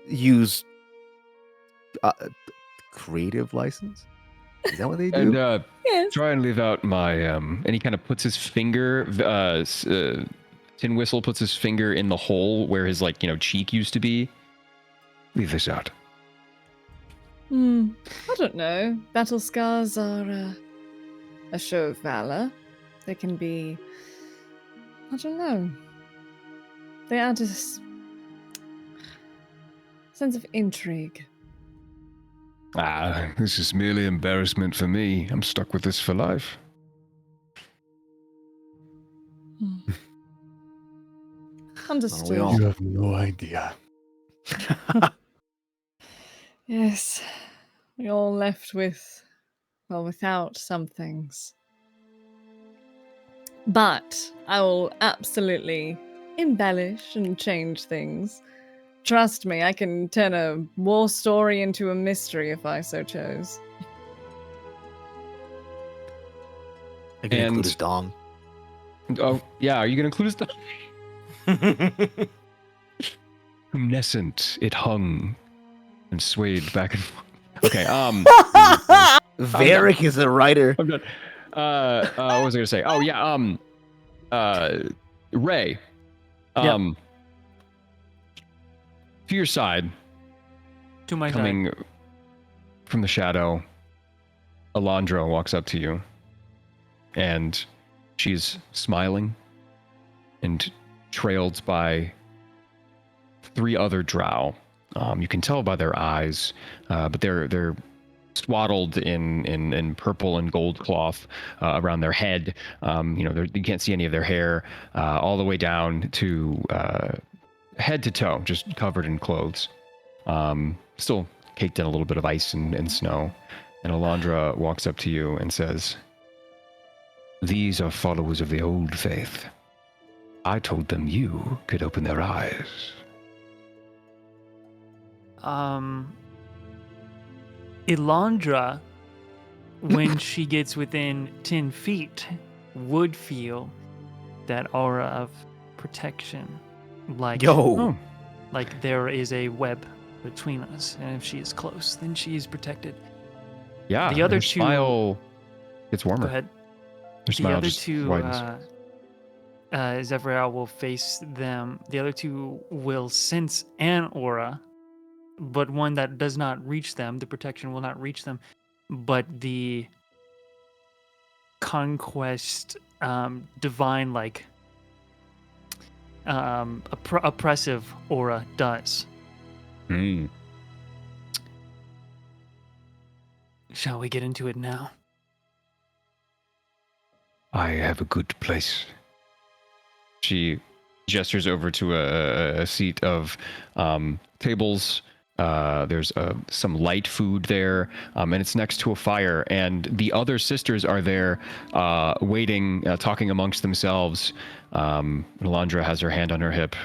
use creative license. Is that what they do? And Yes. try and leave out my and he kind of puts his finger Tin Whistle puts his finger in the hole where his cheek used to be. Leave this out. I don't know. Battle scars are a show of valor. They can be. I don't know. They add a sense of intrigue. This is merely embarrassment for me. I'm stuck with this for life. Understood. all- You have no idea. Yes. We all left with Well, without some things. But I will absolutely embellish and change things. Trust me, I can turn a war story into a mystery if I so chose. I can include And- his dong. Oh, yeah, are you going to include his stuff? Luminescent, it hung and swayed back and forth. Okay, Varric is a writer. I'm done. What was I gonna say? Oh yeah, Ray. To your side, To my side. coming from the shadow, Alondra walks up to you, and she's smiling, and trailed by 3 other drow. You can tell by their eyes, but they're swaddled in purple and gold cloth around their head. You can't see any of their hair, all the way down to head to toe, just covered in clothes. Still caked in a little bit of ice and snow. And Alondra walks up to you and says, "These are followers of the old faith. I told them you could open their eyes." Elandra, when she gets within 10 feet, would feel that aura of protection. Like, like there is a web between us, and if she is close, then she is protected. Yeah, the other her two smile gets warmer. Go ahead. Her The smile other just two, widens. Zephyr will face them. The other two will sense an aura, but one that does not reach them. The protection will not reach them, but the conquest, divine, like oppressive aura does. Mm. Shall we get into it now? I have a good place. She gestures over to a seat of tables. There's some light food there, and it's next to a fire. And the other sisters are there, waiting, talking amongst themselves. Alondra has her hand on her hip.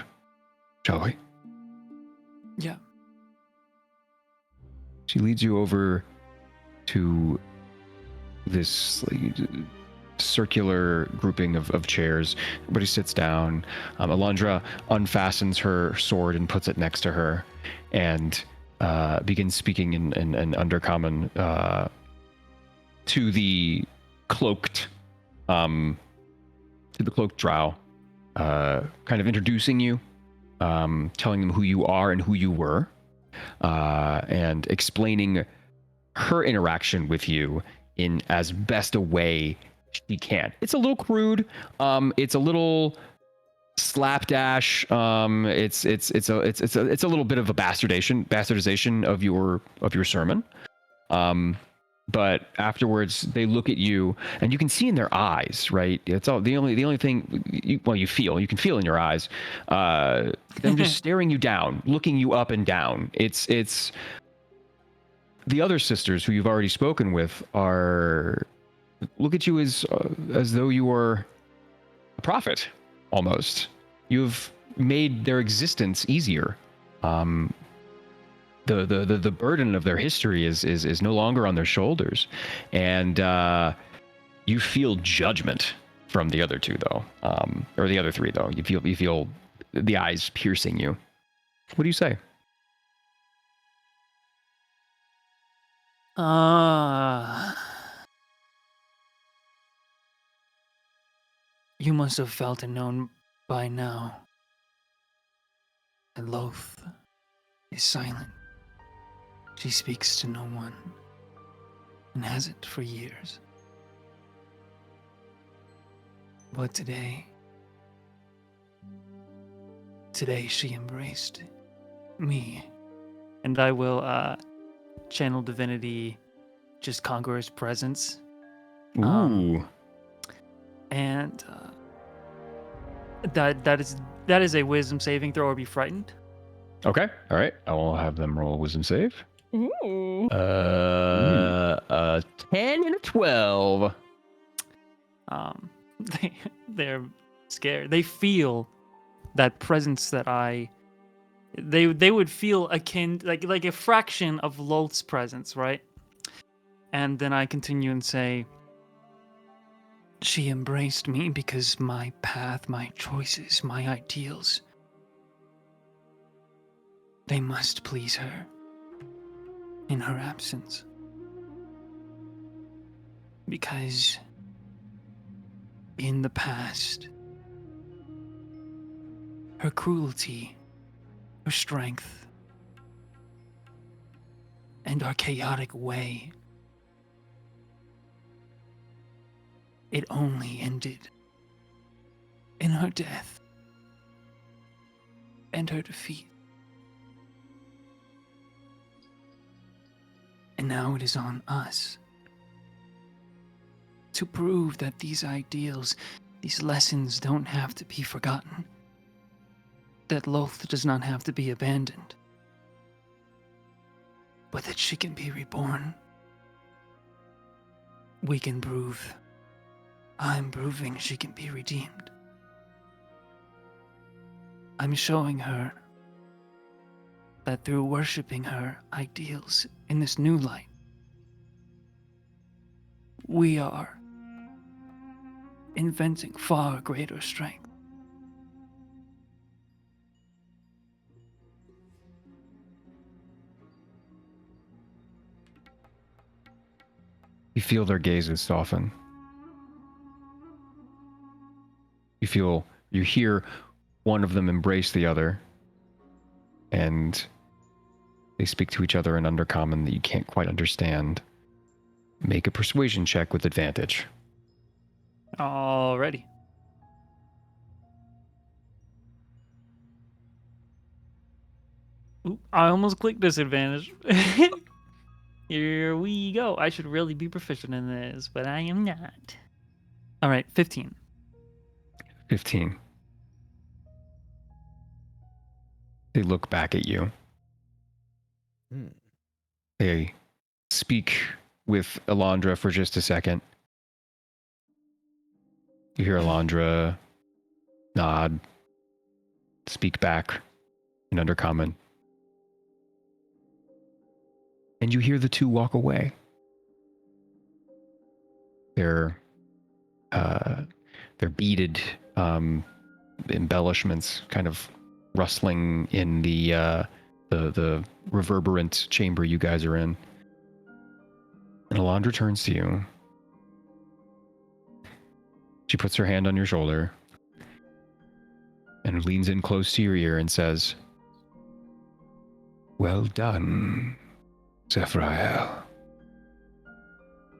Shall we? Yeah. She leads you over to this circular grouping of chairs. Everybody sits down. Alondra unfastens her sword and puts it next to her, and begins speaking in Undercommon to the cloaked drow, kind of introducing you, telling them who you are and who you were, and explaining her interaction with you in as best a way she can. It's a little crude. It's a little slapdash. It's a little bit of a bastardization of your sermon. But afterwards, they look at you, and you can see in their eyes, right? It's all the only thing. You can feel in your eyes, them just staring you down, looking you up and down. It's the other sisters who you've already spoken with look at you as though you were a prophet, almost. You've made their existence easier. The burden of their history is no longer on their shoulders, and you feel judgment from the other two, though, or the other 3, though. You feel the eyes piercing you. What do you say? You must have felt and known by now that Loth is silent. She speaks to no one, and hasn't for years. But today she embraced me, and I will channel divinity, just Conqueror's presence. Ooh. And that is a wisdom saving throw or be frightened. Okay. All right. I will have them roll a wisdom save. Ooh. A 10 and a 12. They're scared. They feel that presence that they would feel akin, like a fraction of Lolt's presence, right? And then I continue and say, she embraced me because my path, my choices, my ideals, they must please her in her absence. Because in the past, her cruelty, her strength, and our chaotic way, it only ended in her death and her defeat. And now it is on us to prove that these ideals, these lessons don't have to be forgotten. That Lolth does not have to be abandoned. But that she can be reborn. We can prove. I'm proving she can be redeemed. I'm showing her that through worshiping her ideals in this new light, we are inventing far greater strength. You feel their gazes soften. You hear one of them embrace the other, and they speak to each other in Undercommon that you can't quite understand. Make a persuasion check with advantage. Alrighty. Oop, I almost clicked disadvantage. Here we go. I should really be proficient in this, but I am not. Alright, 15. 15. They look back at you. They speak with Alondra for just a second. You hear Alondra nod, speak back in Undercommon. And you hear the two walk away. Their beaded embellishments kind of rustling in the reverberant chamber you guys are in. And Alondra turns to you. She puts her hand on your shoulder and leans in close to your ear and says, "Well done, Zephyriel.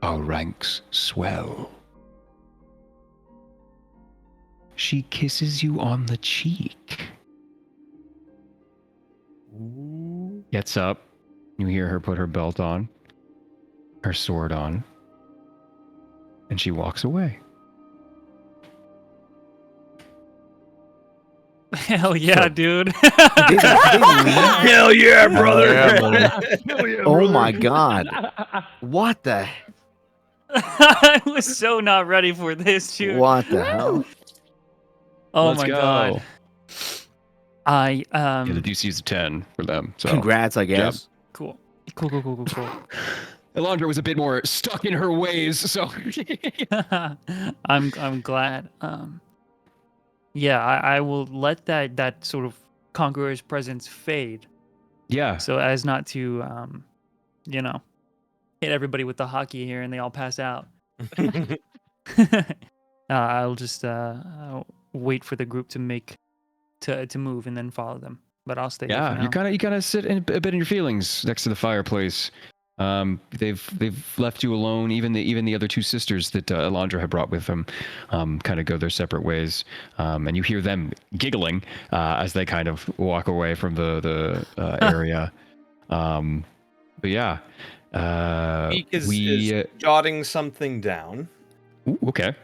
Our ranks swell." She kisses you on the cheek. Gets up. You hear her put her belt on, her sword on, and she walks away. Hell yeah, dude. Hell yeah, brother! Oh my god. What the I was so not ready for this, dude. what the hell? Oh Let's my go. god. I Yeah, the DC is a 10 for them. So Congrats, I guess. cool. Alondra was a bit more stuck in her ways, so I'm glad. Yeah, I will let that sort of conqueror's presence fade, yeah. so as not to hit everybody with the hockey here and they all pass out. I'll just wait for the group to move and then follow them. But I'll stay here for Yeah, now. you kind of sit in a bit in your feelings next to the fireplace. They've left you alone. Even the other two sisters that Alondra had brought with them, kind of go their separate ways. And you hear them giggling as they kind of walk away from the area. But yeah, Meek is jotting something down, ooh, okay.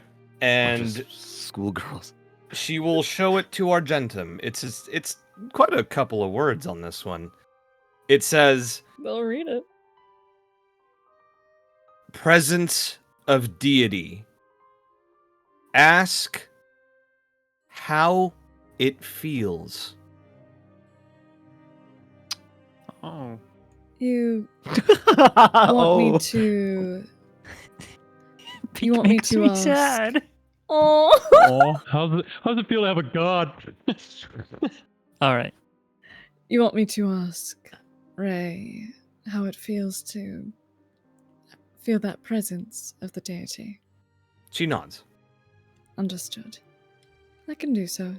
and Schoolgirls. she will show it to Argentum. It's quite a couple of words on this one. It says, They'll read it. presence of deity. Ask how it feels. Oh. You want me Oh. to. It You want me makes to me ask? sad. Oh. Oh, how's it feel to have a god? All right. You want me to ask Ray how it feels to feel that presence of the deity? She nods. Understood. I can do so.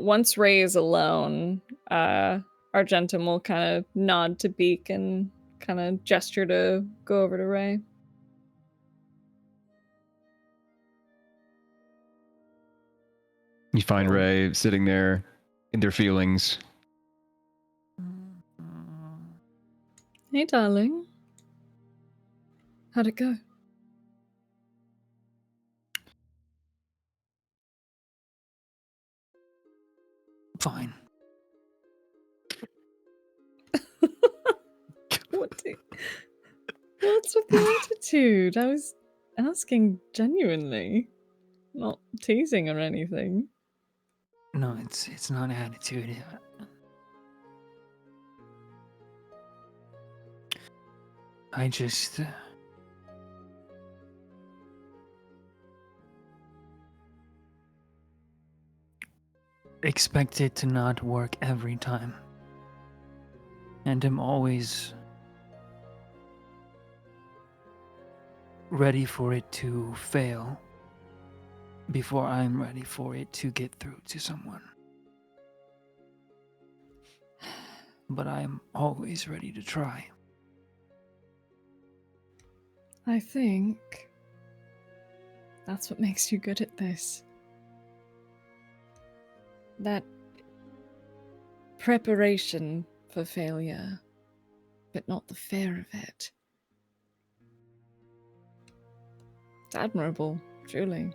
Once Ray is alone, Argentum will kind of nod to Beak and kind of gesture to go over to Ray. You find Ray sitting there in their feelings. Hey, darling. How'd it go? Fine. What's with the attitude? I was asking genuinely, not teasing or anything. No, it's not attitude. I just expect it to not work every time. And I'm always ready for it to fail before I'm ready for it to get through to someone. But I'm always ready to try. I think that's what makes you good at this. That preparation for failure, but not the fear of it. It's admirable, truly.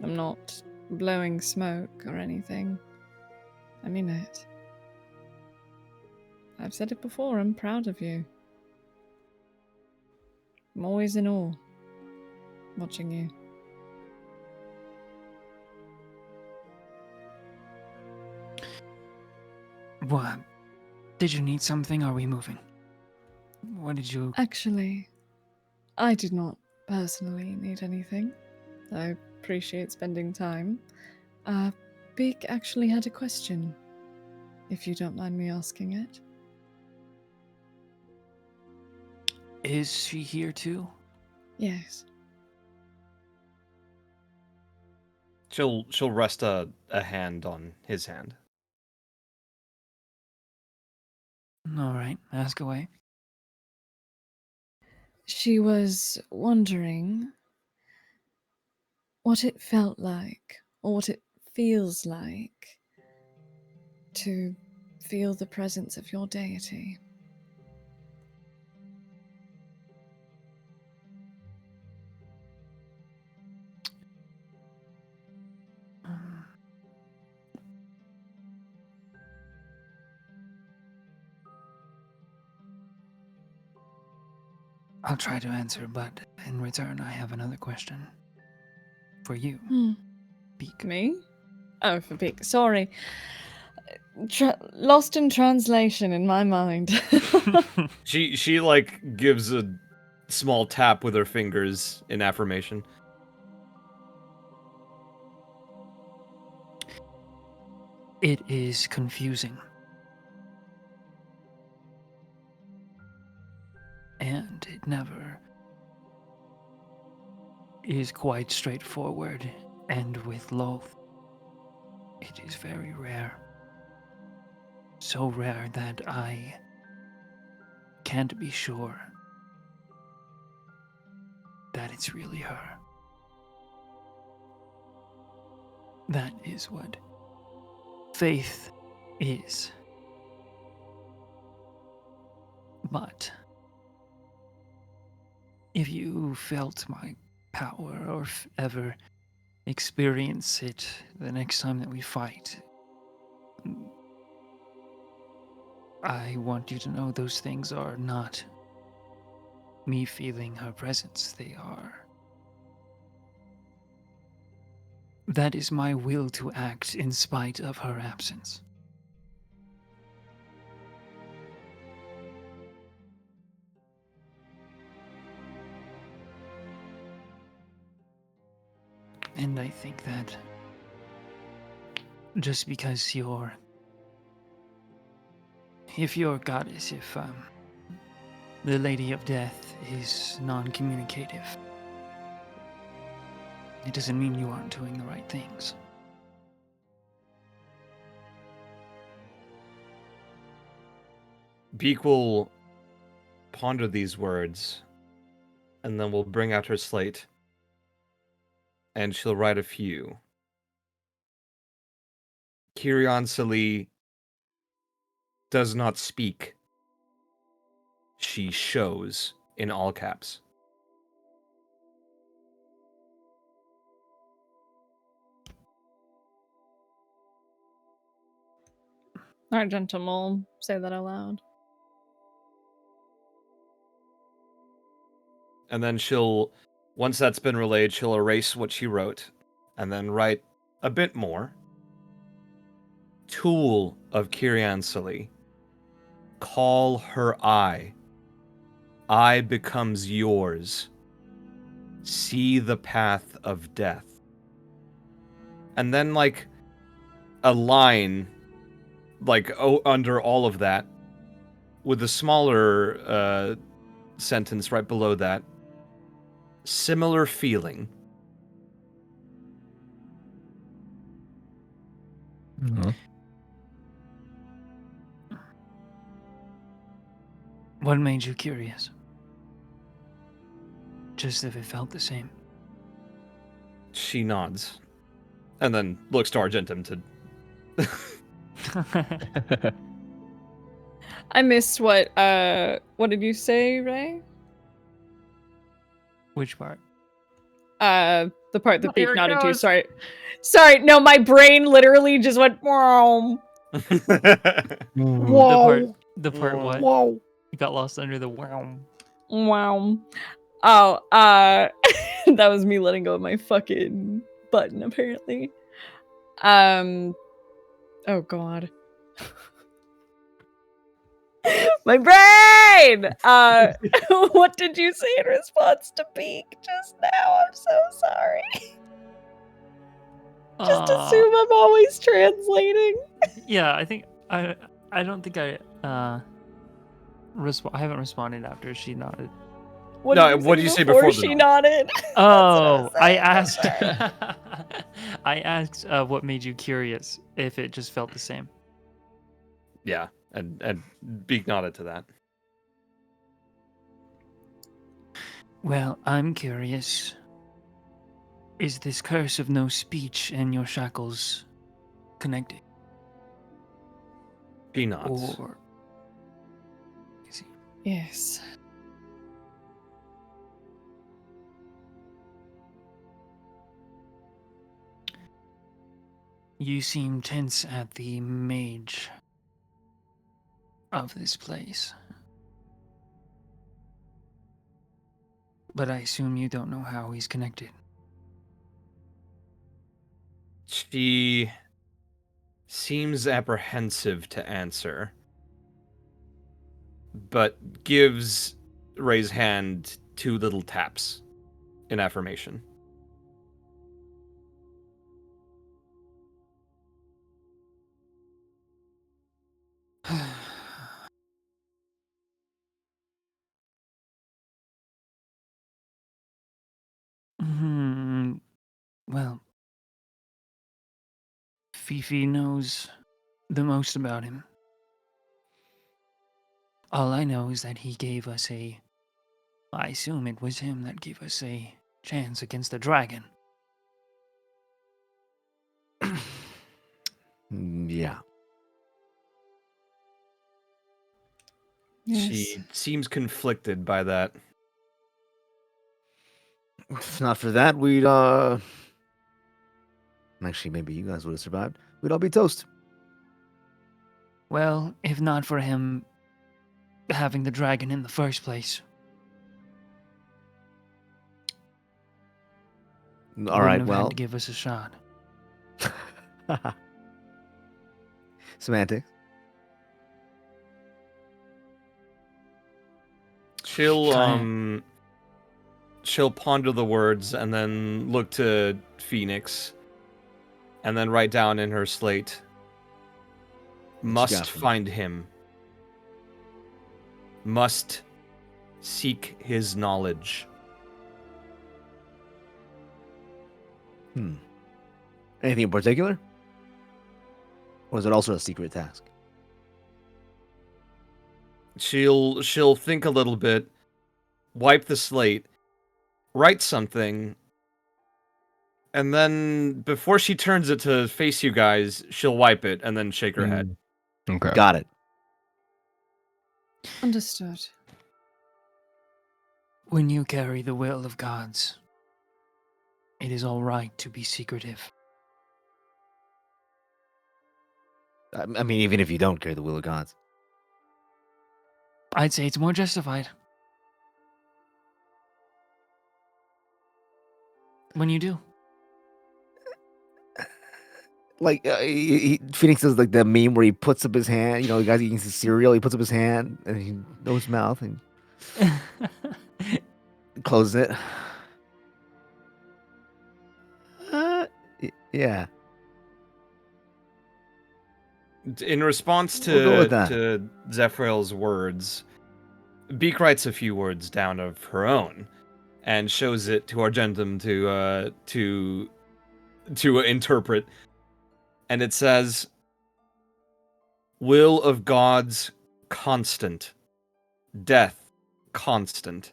I'm not blowing smoke or anything. I mean it. I've said it before, I'm proud of you. I'm always in awe watching you. What? Did you need something? Are we moving? What did you... Actually, I did not personally need anything. I appreciate spending time. Beak actually had a question, if you don't mind me asking it. Is she here too? Yes. She'll rest a hand on his hand. All right, ask away. She was wondering what it felt like, or what it feels like, to feel the presence of your deity. I'll try to answer, but in return, I have another question for you, Beak. Me? Oh, for Beak. Sorry. Lost in translation in my mind. She like gives a small tap with her fingers in affirmation. It is confusing. And it never is quite straightforward. And with Loth, it is very rare. So rare that I can't be sure that it's really her. That is what faith is. But if you felt my power or ever experience it the next time that we fight. I want you to know those things are not me feeling her presence. They are. That is my will to act in spite of her absence. And I think that just because if your goddess, if the Lady of Death is non-communicative, it doesn't mean you aren't doing the right things. Beak will ponder these words, and then will bring out her slate, and she'll write a few. Kirion Sali does not speak. She shows in all caps. Argentum will say that aloud. And then she'll, once that's been relayed, she'll erase what she wrote and then write a bit more. Tool of Kirian Sali. Call her eye. Eye becomes yours. See the path of death. And then, like, a line, like, under all of that, with a smaller sentence right below that. Similar feeling. Huh? What made you curious? Just if it felt the same. She nods. And then looks to Argentum to... I missed what did you say, Ray? Which part? The part that Beak Here it nodded to. goes. Sorry, no, my brain literally just went wow. The part what? Whoa. You got lost under the wow. Wow. Oh, that was me letting go of my fucking button, apparently. Oh god. My brain! What did you say in response to Beak just now? I'm so sorry. Just assume I'm always translating. Yeah, I think I don't think I haven't responded after she nodded. What did you say before the she nod? nodded? Oh, I That's what asked. I asked what made you curious if it just felt the same. Yeah, and Beak nodded to that. Well, I'm curious. Is this curse of no speech and your shackles connected? He nods. Or is he? Yes. You seem tense at the mage of this place. But I assume you don't know how he's connected. She seems apprehensive to answer, but gives Ray's hand 2 little taps in affirmation. Well, Fifi knows the most about him. All I know is that he gave us I assume it was him that gave us a chance against the dragon. Yeah. Yes. She seems conflicted by that. If not for that, we'd Actually, maybe you guys would have survived. We'd all be toast. Well, if not for him having the dragon in the first place, All right, wouldn't have well, had to give us a shot. semantics. She'll ponder the words and then look to Phoenix, and then write down in her slate. Must got for me? find him. Must seek his knowledge. Anything in particular? Or is it also a secret task? She'll think a little bit, wipe the slate, write something, and then before she turns it to face you guys, she'll wipe it and then shake her head. Okay. Got it. Understood. When you carry the will of gods, it is all right to be secretive. I mean, even if you don't carry the will of gods. I'd say it's more justified. When you do. Like, Phoenix does like the meme where he puts up his hand. You know, the guy's eating his cereal. He puts up his hand and he knows his mouth and closes it. Yeah. In response We'll go to with that. Zephryl's words, Beak writes a few words down of her own and shows it to Argentum to interpret. And it says, "Will of gods constant, death constant."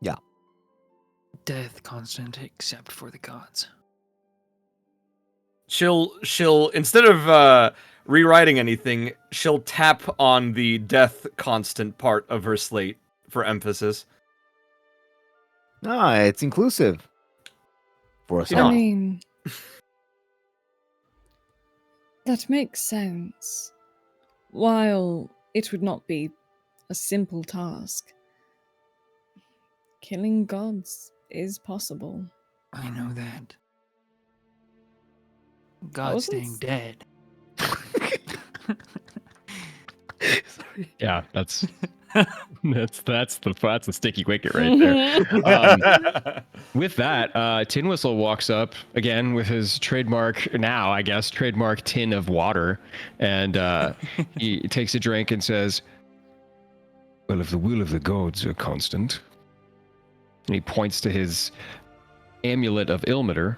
Yeah. Death constant except for the gods. She'll instead of rewriting anything, she'll tap on the death constant part of her slate for emphasis. No, it's inclusive. For us You I all. know- mean, that makes sense. While it would not be a simple task, killing gods is possible. I know that. God wasn't staying dead. Sorry. Yeah, that's the sticky wicket right there. With that, Tin Whistle walks up again with his trademark tin of water, and he takes a drink and says, Well, if the will of the gods are constant, and he points to his amulet of Ilmater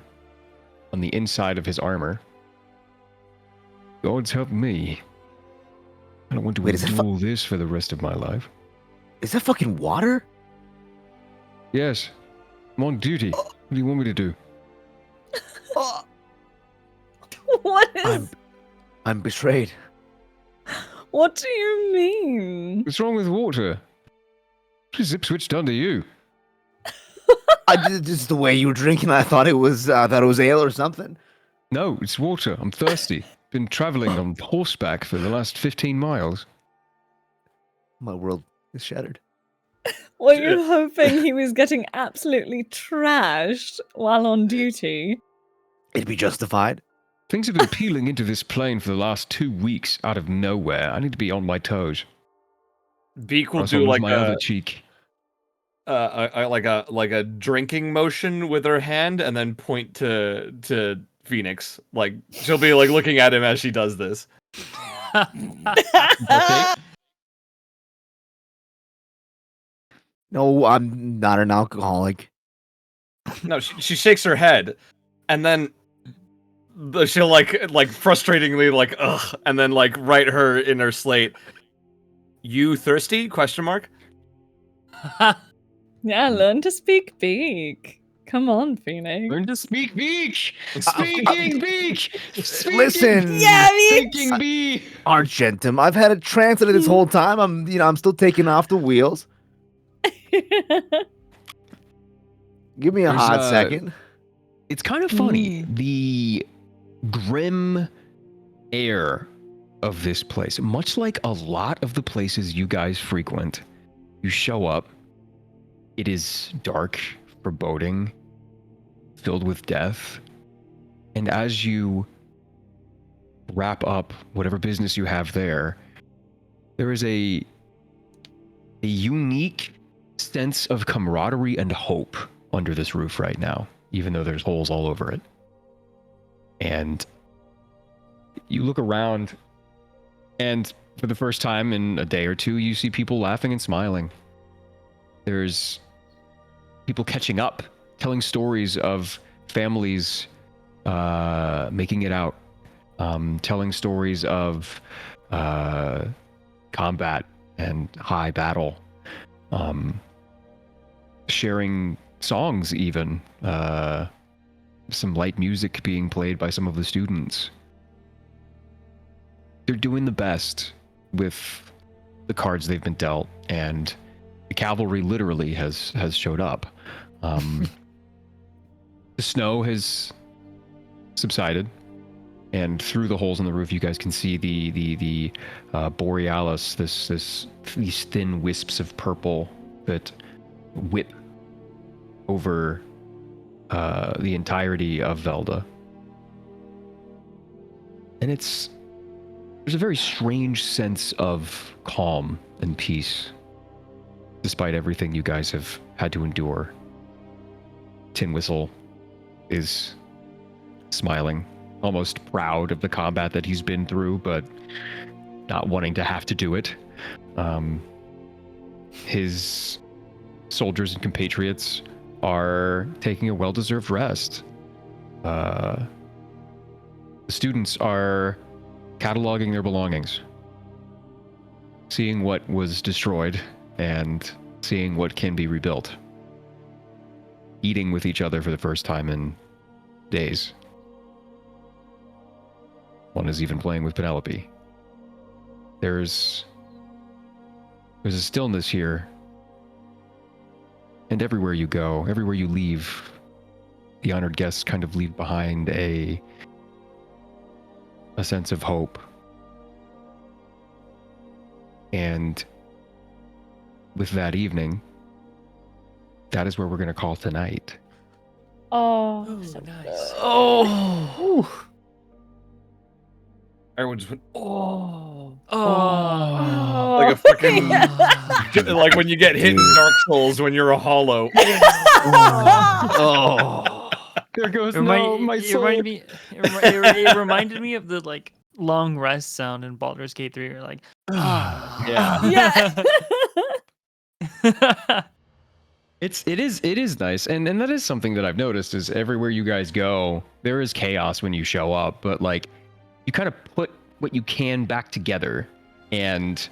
on the inside of his armor. gods help me. I don't want to Wait, is it endure this for the rest of my life. Is that fucking water? Yes, I'm on duty. What do you want me to do? What is? I'm betrayed. What do you mean? What's wrong with water? What has Ipswich done to you? Just the way you were drinking, I thought it was ale or something. No, it's water. I'm thirsty. Been traveling on horseback for the last 15 miles. My world is shattered. Were you hoping he was getting absolutely trashed while on duty? It'd be justified. Things have been peeling into this plane for the last 2 weeks out of nowhere. I need to be on my toes. Beak Or will else I'll do lose like my other cheek. like a drinking motion with her hand, and then point to Phoenix. Like she'll be like looking at him as she does this. No, I'm not an alcoholic. No, she shakes her head, and then she'll like frustratingly like ugh, and then like write her in her slate. You thirsty? Question mark. Yeah, learn to speak big. Come on, Phoenix. Learn to speak beach. Speaking beach. Listen, Yeah, me. Speaking bee. Argentum, I've had it translated this whole time. I'm still taking off the wheels. Give me a There's, hot second. It's kind of funny. The grim air of this place, much like a lot of the places you guys frequent, you show up, it is dark, foreboding, filled with death. And as you wrap up whatever business you have there, there is a unique sense of camaraderie and hope under this roof right now, even though there's holes all over it. And you look around, and for the first time in a day or two, you see people laughing and smiling. There's people catching up, telling stories of families making it out, telling stories of combat and high battle, sharing songs even, some light music being played by some of the students. They're doing the best with the cards they've been dealt, and the cavalry literally has showed up. The snow has subsided, and through the holes in the roof, you guys can see the borealis, these thin wisps of purple that whip over the entirety of Welde. And there's a very strange sense of calm and peace, despite everything you guys have had to endure. Tin Whistle is smiling, almost proud of the combat that he's been through, but not wanting to have to do it. His soldiers and compatriots are taking a well-deserved rest. The students are cataloging their belongings, seeing what was destroyed and seeing what can be rebuilt, eating with each other for the first time in days. One is even playing with Penelope. There's a stillness here, and everywhere you go, everywhere you leave, the honored guests kind of leave behind a sense of hope. And with that evening, that is where we're going to call tonight. Oh, so nice. Oh. Everyone just went, Oh. like a fucking, like when you get hit in Dark Souls when you're a hollow. Oh. There goes It reminded me of the like long rest sound in Baldur's Gate 3. You're like, Yeah. Yeah. It is nice, and that is something that I've noticed is everywhere you guys go, there is chaos when you show up, but like you kind of put what you can back together and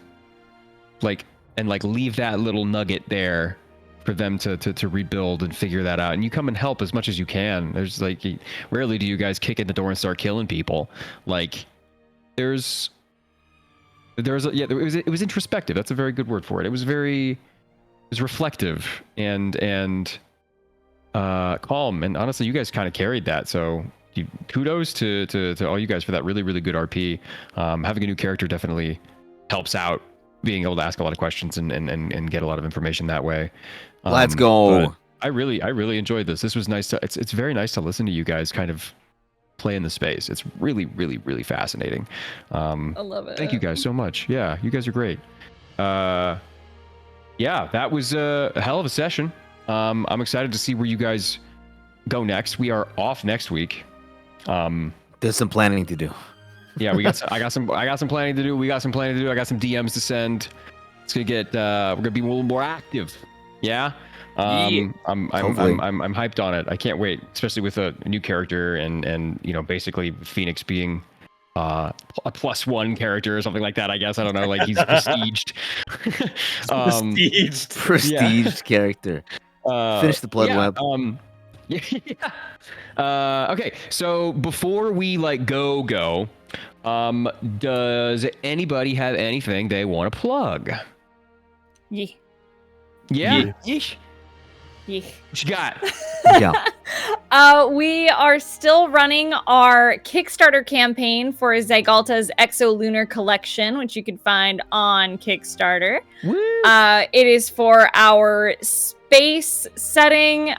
leave that little nugget there for them to rebuild and figure that out. And you come and help as much as you can. There's like rarely do you guys kick in the door and start killing people. Like it was introspective. That's a very good word for it. It was reflective and calm, and honestly you guys kind of carried that, so kudos to all you guys for that really, really good RP. Having a new character definitely helps out, being able to ask a lot of questions and get a lot of information that way. Let's go. I really enjoyed this. This was nice it's very nice to listen to you guys kind of play in the space. It's really, really, really fascinating. I love it. Thank you guys so much. Yeah, you guys are great. Yeah, that was a hell of a session. I'm excited to see where you guys go next. We are off next week. There's some planning to do. Yeah, I got some planning to do. We got some planning to do. I got some DMs to send. It's gonna get we're gonna be a little more active. Yeah. I'm hyped on it. I can't wait, especially with a new character and basically Phoenix being a +1 character or something like that. I guess, I don't know, like he's prestiged. Prestiged Prestiged character. Finish the blood web. Yeah. Okay, so before we like go, does anybody have anything they want to plug? Yeah. Yeah. Yeah. Yeah. What you got? Yeah. We are still running our Kickstarter campaign for Zygalta's Exolunar Collection, which you can find on Kickstarter. Woo. It is for our space setting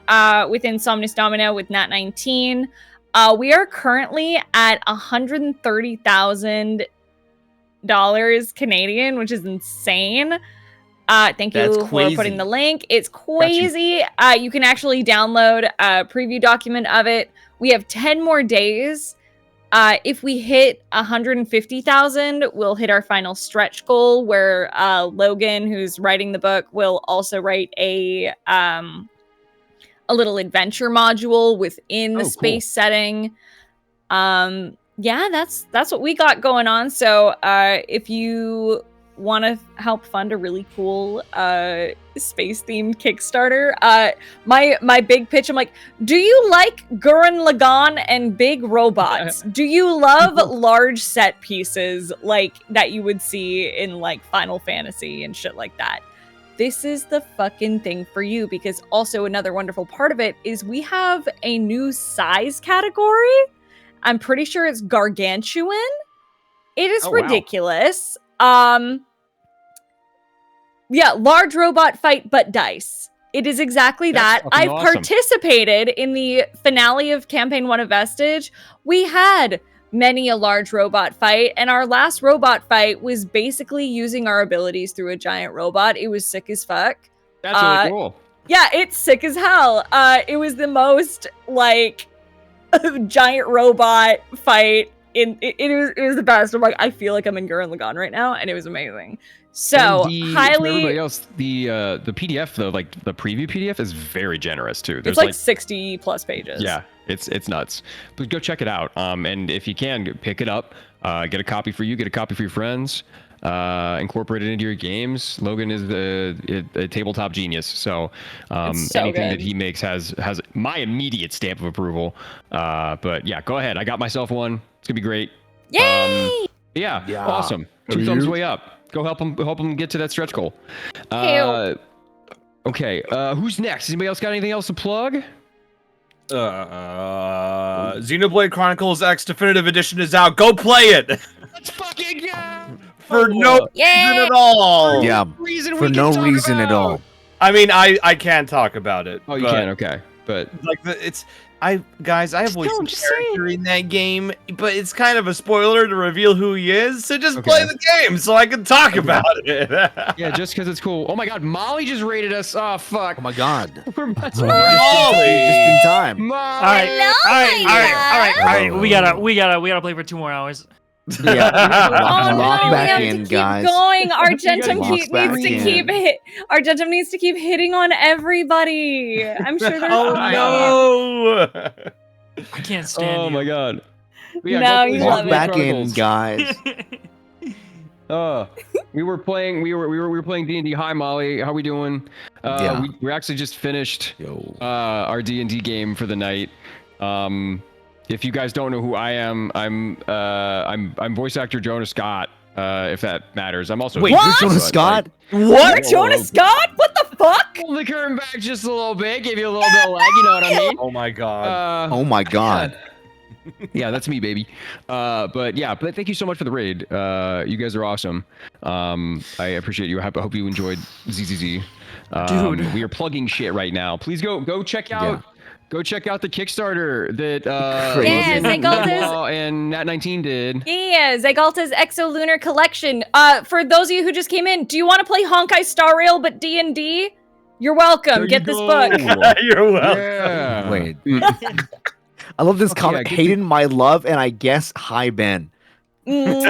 within Somnus Domino with Nat 19. We are currently at $130,000 Canadian, which is insane. Thank That's you for putting the link. It's crazy. You can actually download a preview document of it. We have 10 more days. If we hit 150,000, we'll hit our final stretch goal where Logan, who's writing the book, will also write a little adventure module within the space setting. Yeah, that's what we got going on. So if you want to help fund a really cool space themed Kickstarter, my big pitch, I'm like, do you like Gurren Lagann and big robots? Do you love large set pieces like that you would see in like Final Fantasy and shit like that? This is the fucking thing for you, because also another wonderful part of it is we have a new size category. I'm pretty sure it's gargantuan. It is ridiculous. Yeah, large robot fight, but dice. It is exactly that. I've participated in the finale of Campaign 1 of Vestige. We had many a large robot fight, and our last robot fight was basically using our abilities through a giant robot. It was sick as fuck. That's really cool. Yeah, it's sick as hell. It was the most, like, giant robot fight. It was the best. I'm like, I feel like I'm in Gurren Lagann right now, and it was amazing. So For everybody else, the PDF though, like the preview PDF, is very generous too. There's like 60 plus pages. Yeah, it's nuts. But go check it out. And if you can, pick it up. Get a copy for you. Get a copy for your friends. Incorporate it into your games. Logan is a tabletop genius. So, anything that he makes has my immediate stamp of approval. But yeah, go ahead. I got myself one. It's gonna be great. Yay! Yeah, awesome. 2 thumbs way up. Go help him get to that stretch goal. Okay, who's next? Anybody else got anything else to plug? Xenoblade Chronicles X Definitive Edition is out. Go play it! Let's fucking go! For no reason at all! Yeah, for no reason at all. I mean, I can't talk about it. Oh, you can? Okay. But like I have voiced character in that game, but it's kind of a spoiler to reveal who he is. So just play the game so I can talk about it. Yeah, just because it's cool. Oh my God, Molly just rated us. Oh fuck. Oh my God. We're Molly. Just in time. All right. We gotta play for 2 more hours. Yeah. Lock back we have in, to guys. keep going. Argentum needs to keep hitting on everybody. I'm sure there's no. I can't stand Oh you. my God. No, you love Lock back in, guys. We were playing D&D. Hi Molly, how we doing? We actually just finished our D&D game for the night. If you guys don't know who I am, I'm voice actor Jonah Scott. If that matters, I'm also Wait, you're Jonah Scott? What? You're Jonah Scott? What the fuck? Pull the curtain back just a little bit, give you a little bit of lag. You know what I mean? Oh my God. Oh my God. Yeah, that's me, baby. But thank you so much for the raid. You guys are awesome. I appreciate you. I hope you enjoyed ZZZ. Dude, we are plugging shit right now. Please go check out. Yeah. Go check out the Kickstarter that Zygalta's and Nat 19 did. Yeah, Zygalta's Exolunar Collection. For those of you who just came in, do you want to play Honkai Star Rail but D&D? You're welcome. Get this book. You're welcome. Yeah. Wait. I love this comment. Hayden, my love, and I guess hi, Ben. Ooh.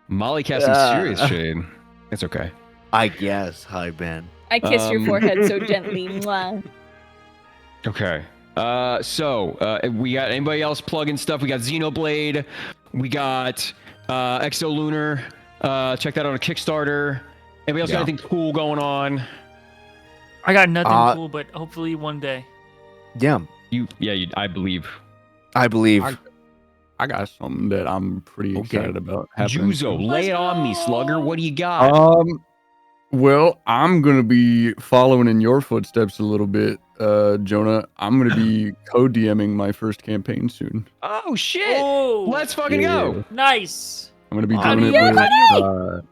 Molly casting serious shade. It's okay. I guess hi, Ben. I kiss your forehead so gently. Mwah. Okay. We got anybody else plugging stuff? We got Xenoblade. We got Exolunar. Check that out on Kickstarter. Anybody else got anything cool going on? I got nothing Uh, cool, but hopefully one day. Yeah, I believe. I believe. I got something that I'm pretty Okay. excited about happening. Juzo, soon. lay it on me, Slugger. What do you got? Well, I'm gonna be following in your footsteps a little bit, Jonah. I'm gonna be co-DMing my first campaign soon. Oh shit! Oh, Let's fucking go. nice. I'm gonna be How doing do it you- with. how do you-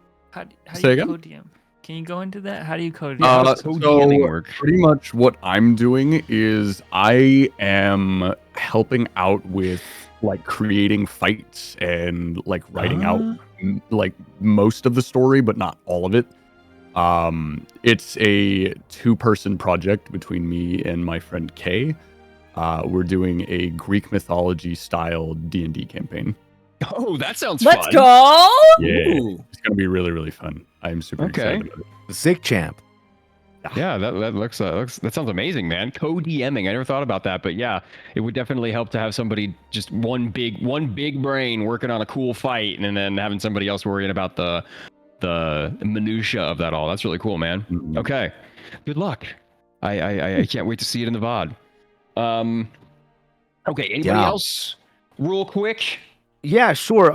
How Say do you again? code DM? Can you go into that? How do you code Yeah, how DM? does co-DMing work? Pretty much what I'm doing is I am helping out with like creating fights and like writing out like most of the story, but not all of it. It's a 2-person project between me and my friend Kay. We're doing a Greek mythology style D&D campaign. Oh, that sounds Let's fun. go. Yeah, Ooh. it's gonna be really, really fun. I'm super Okay. excited about it. Sick champ. Yeah, that sounds amazing, man. Co-DMing. I never thought about that, but yeah, it would definitely help to have somebody just one big brain working on a cool fight, and then having somebody else worrying about the minutia of that all. That's really cool, man. Mhm. Okay, good luck. I can't wait to see it in the VOD. Okay, anybody Yeah. else? Real quick. Yeah, sure.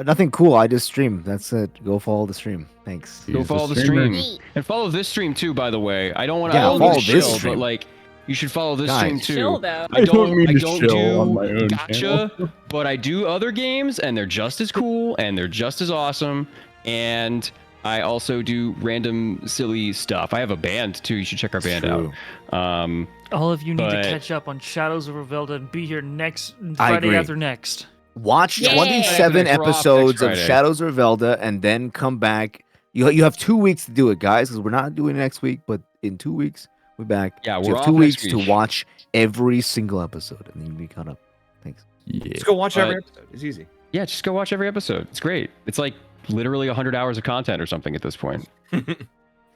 Nothing cool. I just stream. That's it. Go follow the stream. Thanks. Go He's the follow the streamer. stream and follow this stream too. By the way, I don't want Yeah, to follow follow this this stream. but like you should follow this Guys. stream too. Chill though. I don't mean to don't chill on do my own gotcha, channel. but I do other games, and they're just as cool, and they're just as awesome. And I also do random silly stuff. I have a band too. You should check our band True. out. All of you need But- to catch up on Shadows of Revelda and be here next I Friday agree. after next. Watch Yeah. 27 We're off next episodes of Friday. Shadows of Velda and then come back. You have 2 weeks to do it, guys, because we're not doing it next week, but in 2 weeks, we're back. Yeah, So we're you have off 2 next weeks to week. watch every single episode, and then you'll be caught up. Thanks. Yeah. Just go watch every But- episode. It's easy. Yeah, just go watch every episode. It's great. It's like literally 100 hours of content or something at this point.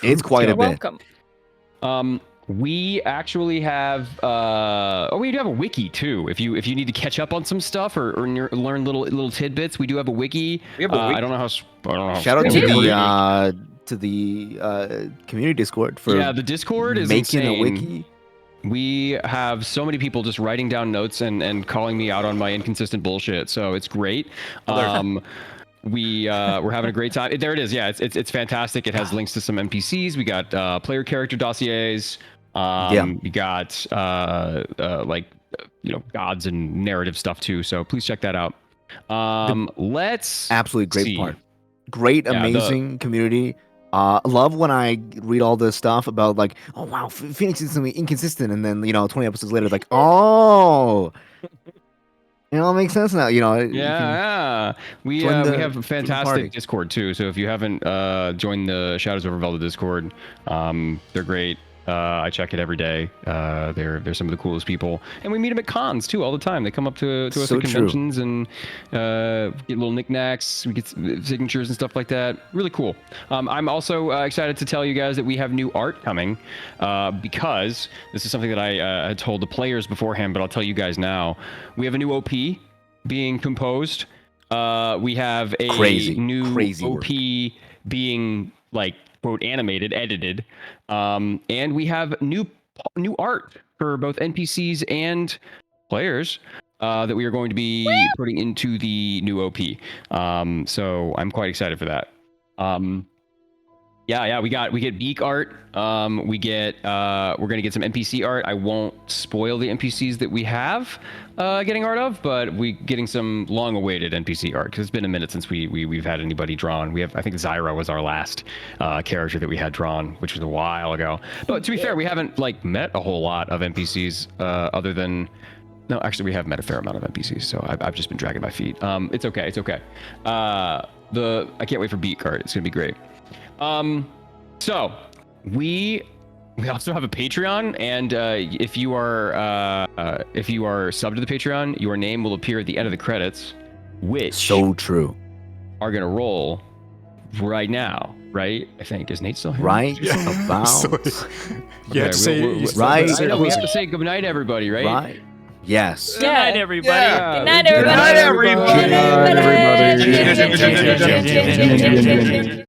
It's quite a You're bit. welcome. We actually have we do have a wiki too. If you need to catch up on some stuff or learn little tidbits, we do have a wiki. We have a wiki? I don't know how. Shout out We to do. the community Discord for yeah, the Discord is making insane. a wiki. We have so many people just writing down notes and calling me out on my inconsistent bullshit. So it's great. We're having a great time. There it is. Yeah, it's fantastic. It has links to some NPCs. We got player character dossiers. We got gods and narrative stuff too. So please check that out. Let's Absolutely great see. part. Great, Yeah, amazing community. Love when I read all this stuff about like, oh wow, Phoenix is something inconsistent, and then 20 episodes later, like, oh, it makes sense now. Yeah. We join the- have a party. fantastic Discord too. So if you haven't joined the Shadows Over Velda Discord, they're great. I check it every day. They're some of the coolest people, and we meet them at cons too all the time. They come up to us So at true. conventions and get little knicknacks. We get signatures and stuff like that. Really cool. I'm also excited to tell you guys that we have new art coming because this is something that I had told the players beforehand, but I'll tell you guys now. We have a new OP being composed. We have a new crazy OP work. being like quote animated, edited, and we have new art for both NPCs and players that we are going to be putting into the new OP. So I'm quite excited for that. We get Beak art. We're gonna get some NPC art. I won't spoil the NPCs that we have getting art of, but we getting some long-awaited NPC art because it's been a minute since we've had anybody drawn. I think Zyra was our last character that we had drawn, which was a while ago. But to be fair, we haven't met a whole lot of NPCs other than. No, actually, we have met a fair amount of NPCs, so I've just been dragging my feet. It's okay. I can't wait for Beak art. It's gonna be great. So we also have a Patreon, and if you are subbed to the Patreon, your name will appear at the end of the credits, which So true. are gonna roll right now. Right? I think is Nate still here? Right Yeah. about. So, you have to say we'll- right. I know we have to say good night, everybody. Right? Right. Yes. Good night, everybody. Yeah. Good night, Good night, everybody. everybody. Good night, Good night, everybody. everybody.